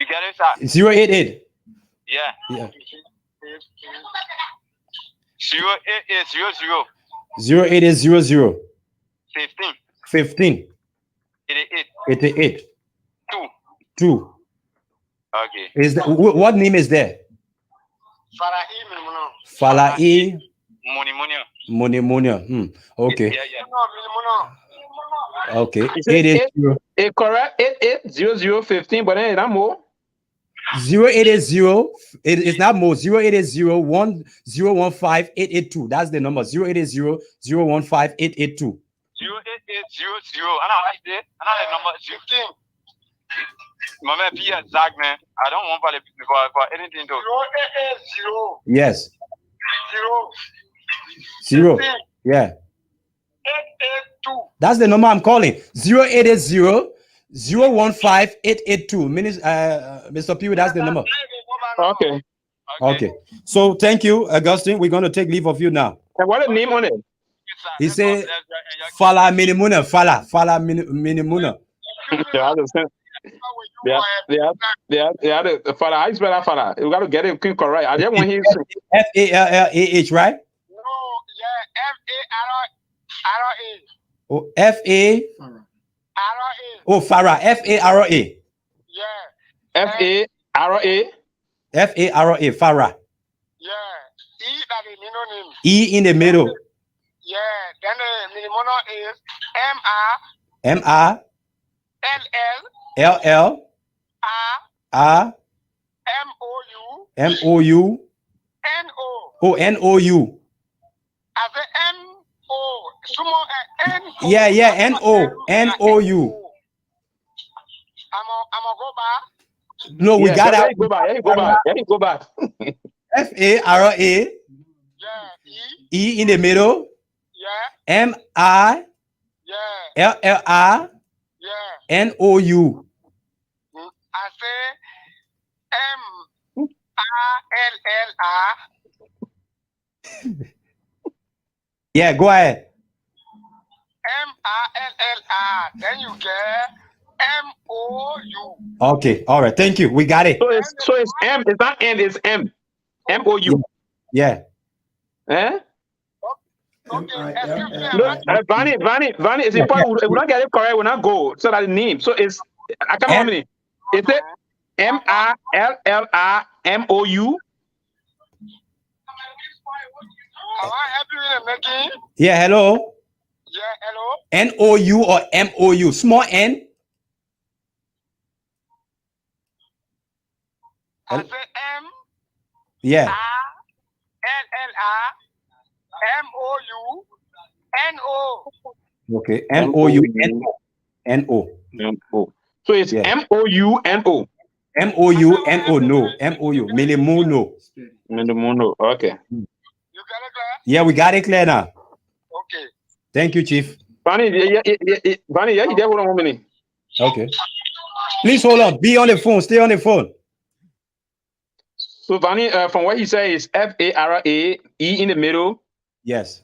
You get it, sir? 088. Yeah. 08800. 08800. 15. 88. 2. Okay. Is that what name is there? Fala'i Munimunio. Okay. Yeah. Okay. 880. It correct 880015, but then it's more. 0880. It's not more. 0880-1015-882. That's the number. 0880-015-882. 08800. And I like that. And I number 15. Mama, be exact, man. I don't want for anything to. 080. Yes. 0. Yeah. 882. That's the number I'm calling. 0880-015-882. Mr. Pew, that's the number. Okay. So thank you, Augustine. We're going to take leave of you now. And what is the name on it? He said Fala Minimuna. Fala Minimuna. Yeah, the father. I spell father. You got to get it correct. I just want him F-A-L-L-A-H, right? No, yeah, F-A-R-A. Oh, F-A. Oh, Farah. F-A-R-A. Yeah. F-A-R-A. F-A-R-A. Farah. Yeah. E that is middle name. E in the middle. Yeah. Then the minimono is M-R. M-R. L-L. L-L. R. M-O-U. M-O-U. N-O. Oh, N-O-U. I say M-O. Sumo N-O. Yeah, N-O. N-O-U. I'm a go back. No, we got it. Go back. F-A-R-A. Yeah. E in the middle. Yeah. M-I. Yeah. L-L-R. Yeah. N-O-U. I say M-R-L-L-R. Yeah, go ahead. M-R-L-L-R. Then you get M-O-U. Okay, all right. Thank you. We got it. So it's M. It's not N. It's M. M-O-U. Yeah. Eh? Okay. Vanny, it's important. We don't get it correct. We not go. So that the name. So it's. I come on minute. Is it M-R-L-L-R-M-O-U? Am I help you in the making? Yeah, hello. Yeah, hello. N-O-U or M-O-U? Small N? I say M. Yeah. L-L-R. M-O-U. N-O. Okay. M-O-U-N-O. N-O. So it's M-O-U-N-O. M-O-U-N-O. No. M-O-U. Minimuno. Minimuno. Okay. You got it clear? Yeah, we got it clear now. Okay. Thank you, Chief. Vanny, you there for 1 minute. Okay. Please hold on. Be on the phone. Stay on the phone. So Vanny, from what he said is F-A-R-A, E in the middle. Yes.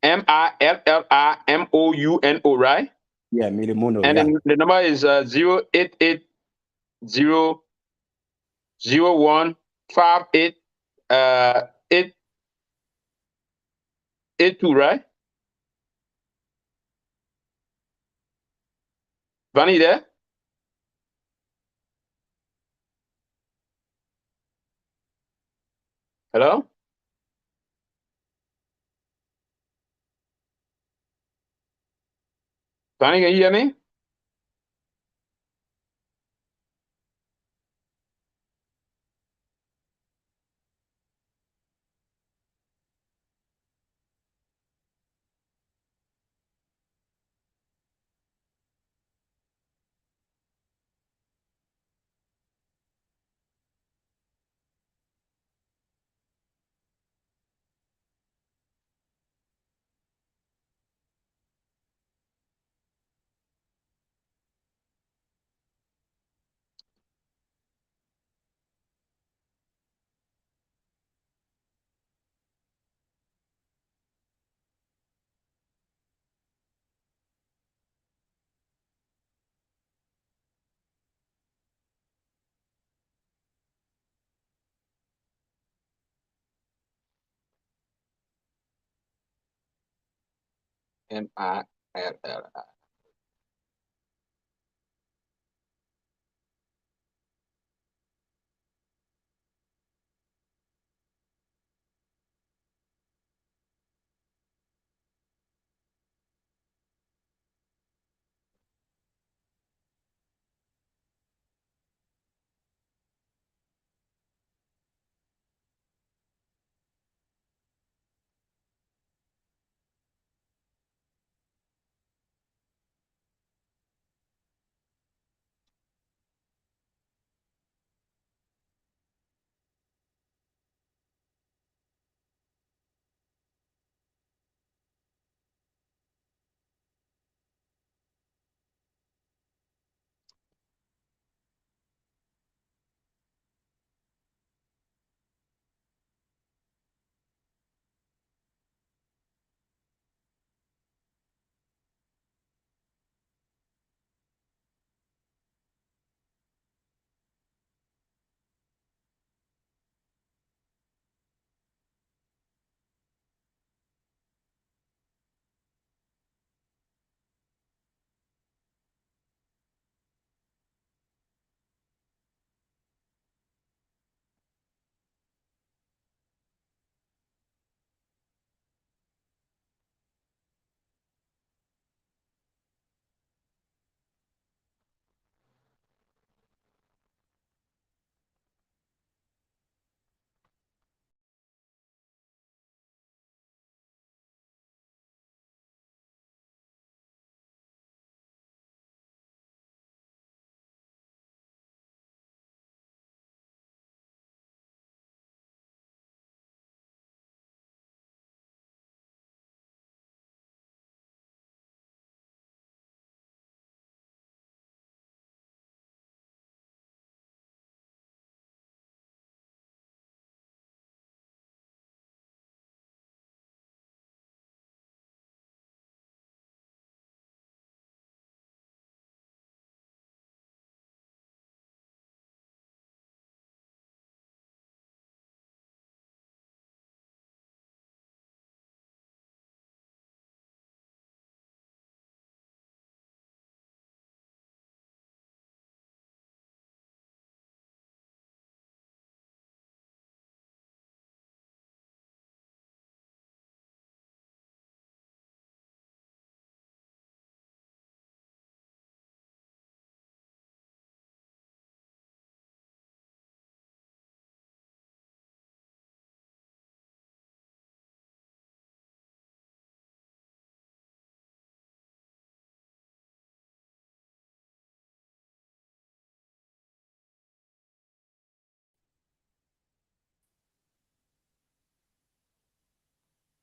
M-I-L-L-R-M-O-U-N-O, right? Yeah, Minimuno. And then the number is 08800158882, right? Vanny there? Hello? Tony, can you hear me? M-I-L-L-I.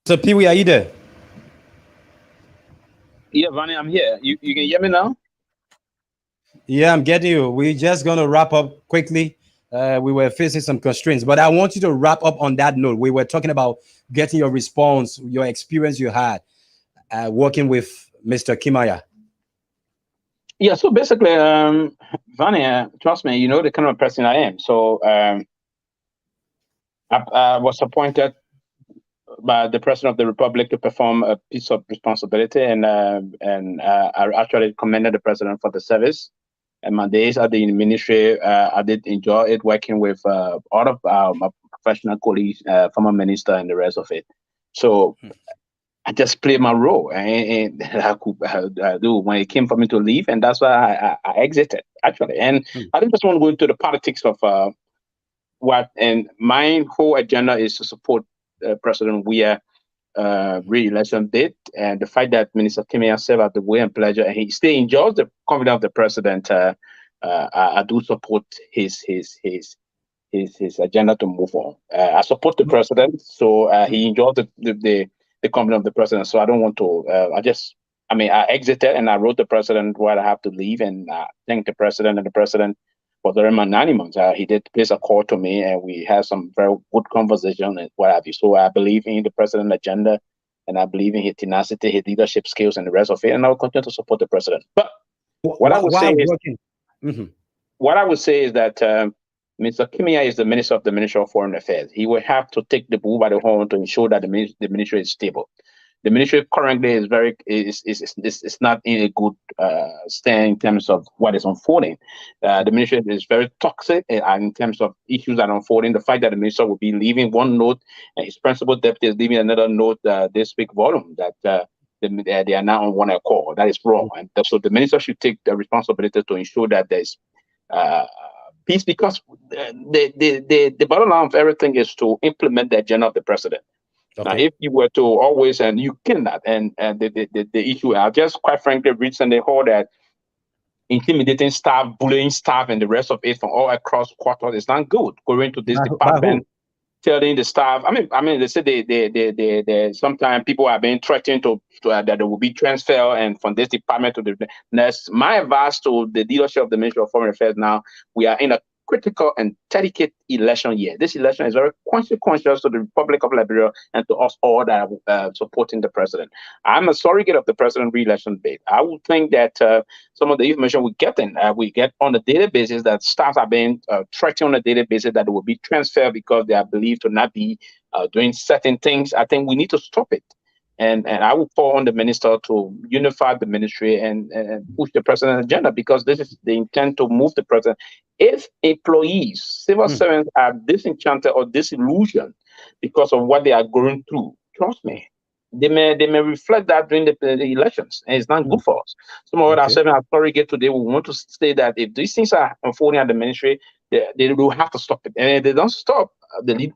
So, Pee Wee, are you there? Yeah, Vanny, I'm here. You can hear me now? Yeah, I'm getting you. We're just going to wrap up quickly. We were facing some constraints, but I want you to wrap up on that note. We were talking about getting your response, your experience you had working with Mr. Kimaya. Yeah, so basically, Vanny, trust me, you know the kind of person I am. So I was appointed by the President of the Republic to perform a piece of responsibility, and I actually commended the President for the service. and my days at the ministry, I did enjoy it working with all of my professional colleagues, former minister, and the rest of it. So I just played my role, and I could do when it came for me to leave, and that's why I exited actually. And I didn't just want to go into the politics of what. And my whole agenda is to support President Weah re-election bid, and the fact that Minister Kimia served at the will and pleasure, and he still enjoys the confidence of the president. I do support his agenda to move on. I support the president, so he enjoys the confidence of the president. So I don't want to. I exited and I wrote the president why I have to leave, and I thank the president, and the president was very magnanimous. He did place a call to me, and we had some very good conversation and what have you. So I believe in the president's agenda, and I believe in his tenacity, his leadership skills, and the rest of it. And I will continue to support the president. But what I would say is that Mr. Kimia is the minister of the Ministry of Foreign Affairs. He will have to take the bull by the horn to ensure that the ministry is stable. The ministry currently is not in a good stand in terms of what is unfolding. The ministry is very toxic in terms of issues that are unfolding. The fact that the minister will be leaving one note and his principal deputy is leaving another note, they speak volume that they are now on one accord. That is wrong. And so the minister should take the responsibility to ensure that there's peace, because the bottom line of everything is to implement the agenda of the president. Okay. Now, if you were to always, and you cannot, and the issue, I just quite frankly recently heard that intimidating staff, bullying staff, and the rest of it from all across quarters is not good. Going to this department, telling the staff, I mean, they say they sometimes people are being threatened to that they will be transferred and from this department to the next. My advice to the leadership of the Ministry of Foreign Affairs now, we are in a critical and delicate election year. This election is very consequential to the Republic of Liberia and to us all that are supporting the president. I'm a surrogate of the president re-election bid. I would think that some of the information we get on a daily basis that staff are being threatened on a daily basis that they will be transferred because they are believed to not be doing certain things. I think we need to stop it. And I would call on the minister to unify the ministry and push the president's agenda, because this is the intent to move the president. If employees, civil servants are disenchanted or disillusioned because of what they are going through, trust me, they may reflect that during the elections, and it's not good for us. Some of what I said in our surrogate today, we want to say that if these things are unfolding at the ministry, they will have to stop it. And if they don't stop,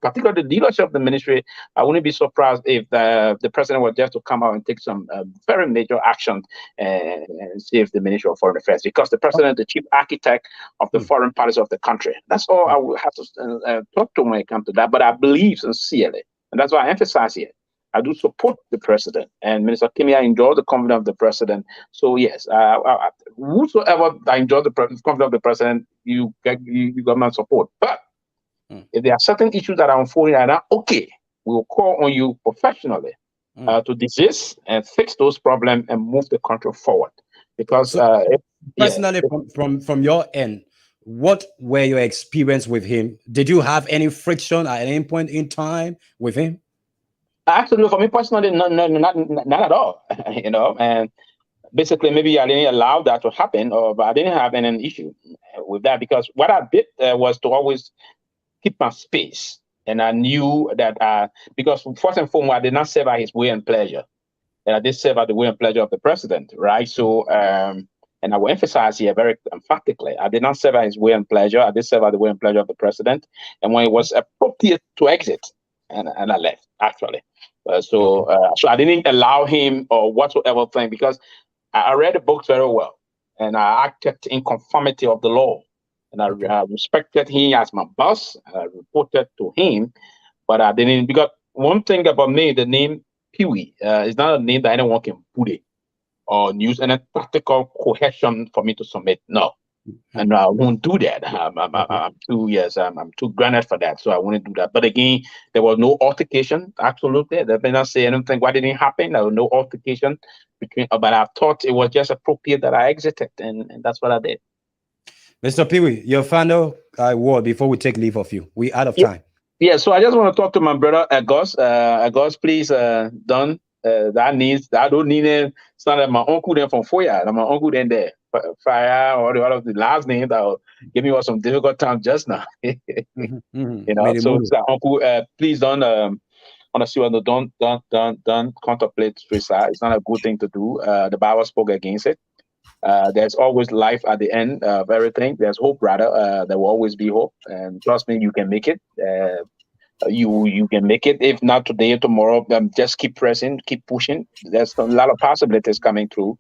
particularly the leadership of the ministry, I wouldn't be surprised if the president was just to come out and take some very major action and save the Ministry of Foreign Affairs, because the president is the chief architect of the foreign policy of the country. That's all I will have to talk to when it comes to that. But I believe sincerely, and that's why I emphasize here, I do support the president, and Minister Kimia enjoys the confidence of the president. So yes, whosoever enjoys the confidence of the president, you got my support. But if there are certain issues that are unfolding and are okay, we will call on you professionally to desist and fix those problems and move the country forward. Because personally, from your end, what were your experience with him? Did you have any friction at any point in time with him? Actually, for me personally, not at all. And basically, maybe I didn't allow that to happen, but I didn't have any issue with that, because what I did was to always keep my space. And I knew that because first and foremost, I did not serve at his will and pleasure, and I did serve at the will and pleasure of the president, right? So, and I will emphasize here very emphatically, I did not serve at his will and pleasure. I did serve at the will and pleasure of the president, and when it was appropriate to exit, and I left actually. So I didn't allow him or whatsoever thing, because I read the books very well, and I acted in conformity of the law, and I respected him as my boss. I reported to him, but I didn't, because one thing about me, the name Pee-wee is not a name that anyone can put it or use any practical cohesion for me to submit. No. And I won't do that. I'm too granted for that, so I wouldn't do that. But again, there was no altercation. Absolutely, they did not say anything. Why didn't it happen? There was no altercation between. But I thought it was just appropriate that I exited, and that's what I did. Mr. Pee-wee, your final word before we take leave of you. We out of time. Yeah. So I just want to talk to my brother Agos. Agos, please, Don. I don't need it. It's not like my uncle then from Foya. My uncle then there. Fire or the other of the last name that gave me some difficult time just now. You know, so it's like, Uncle, please don't on a serious note, don't contemplate suicide. It's not a good thing to do. The Bible spoke against it. There's always life at the end of everything. There's hope, rather. There will always be hope, and trust me, you can make it. You can make it. If not today, tomorrow. Just keep pressing, keep pushing. There's a lot of possibilities coming through.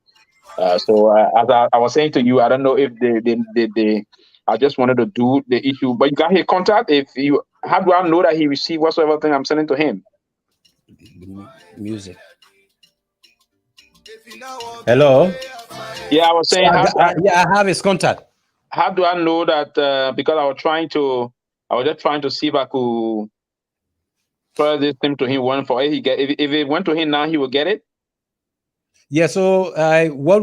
So as I was saying to you, I don't know if they I just wanted to do the issue, but you got his contact. How do I know that he received whatsoever thing I'm sending to him? Music. Hello. Yeah, I was saying. I have his contact. How do I know that? Because I was just trying to see if I could transfer this thing to him. If it went to him now, he will get it. Yeah. So what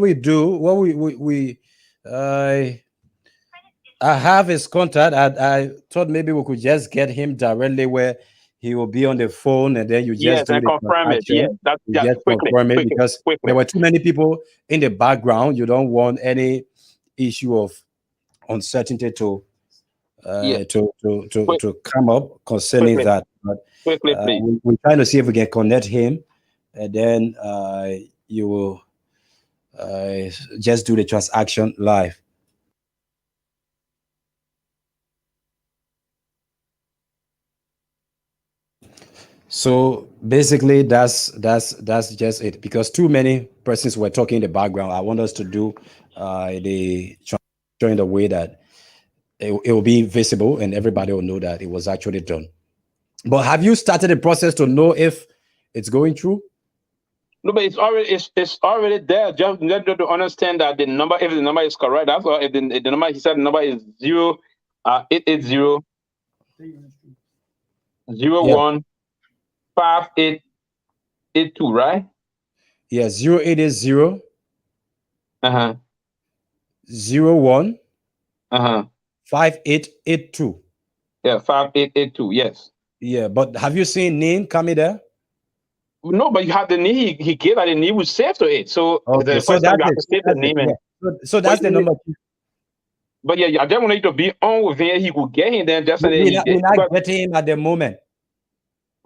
I have his contact. I thought maybe we could just get him directly where he will be on the phone, and then you just do and confirm it. Yeah, that's confirm it because there were too many people in the background. You don't want any issue of uncertainty to come up concerning that. But we're trying to see if we can connect him, and then you will just do the transaction live. So basically, that's just it. Because too many persons were talking in the background. I want us to do the transaction in the way that it will be visible and everybody will know that it was actually done. But have you started the process to know if it's going through? No, but it's already there. Just let you to understand that the number, if the number is correct, that's all. If the number, he said the number is 880 01 5882, right? Yeah, 0880 01 5882. Yeah, 5882. Yes. Yeah, but have you seen name coming there? No, but you have the name he gave, and the name was saved to it. So okay, the first time you have to save the name. So that's the number. But yeah, I just want you to be on with him. He could get him there. Just we're not getting him at the moment.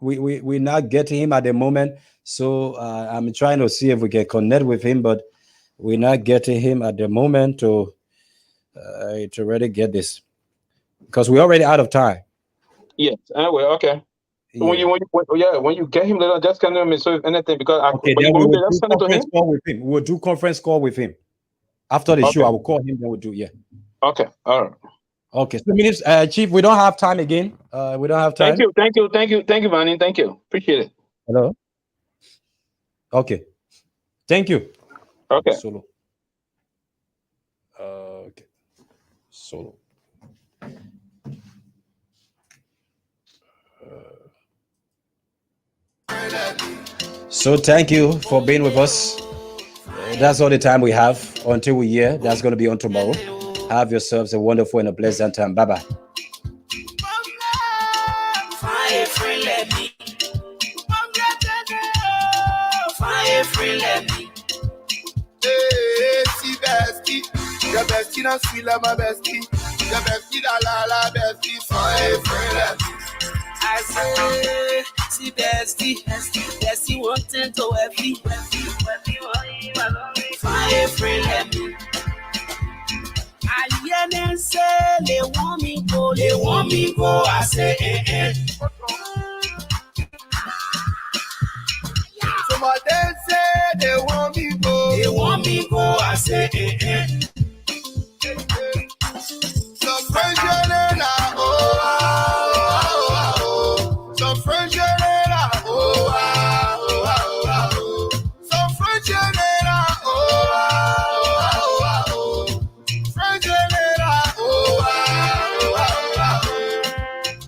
We're not getting him at the moment. So I'm trying to see if we can connect with him, but we're not getting him at the moment to really get this because we're already out of time. Yes. Anyway, okay. So yeah. when you get him, just send him so if anything because then we will do conference call with him. We'll do conference call with him after the show. I will call him. Then we'll do Okay. All right. Okay. So, Chief, we don't have time again. We don't have time. Thank you, Vanny. Thank you. Appreciate it. Hello. Okay. Thank you. Okay. Solo. Okay. Solo. So thank you for being with us. That's all the time we have until we hear. That's going to be on tomorrow. Have yourselves a wonderful and a pleasant time. Bye-bye. Fire free, let me. Hey, see bestie. Your bestie not sweet like my bestie. Your bestie la bestie. Fire free, let me. I say, see bestie wanting to happy. Fire free, let me. Alien say they want me go. I say, Some of them say they want me go. I say,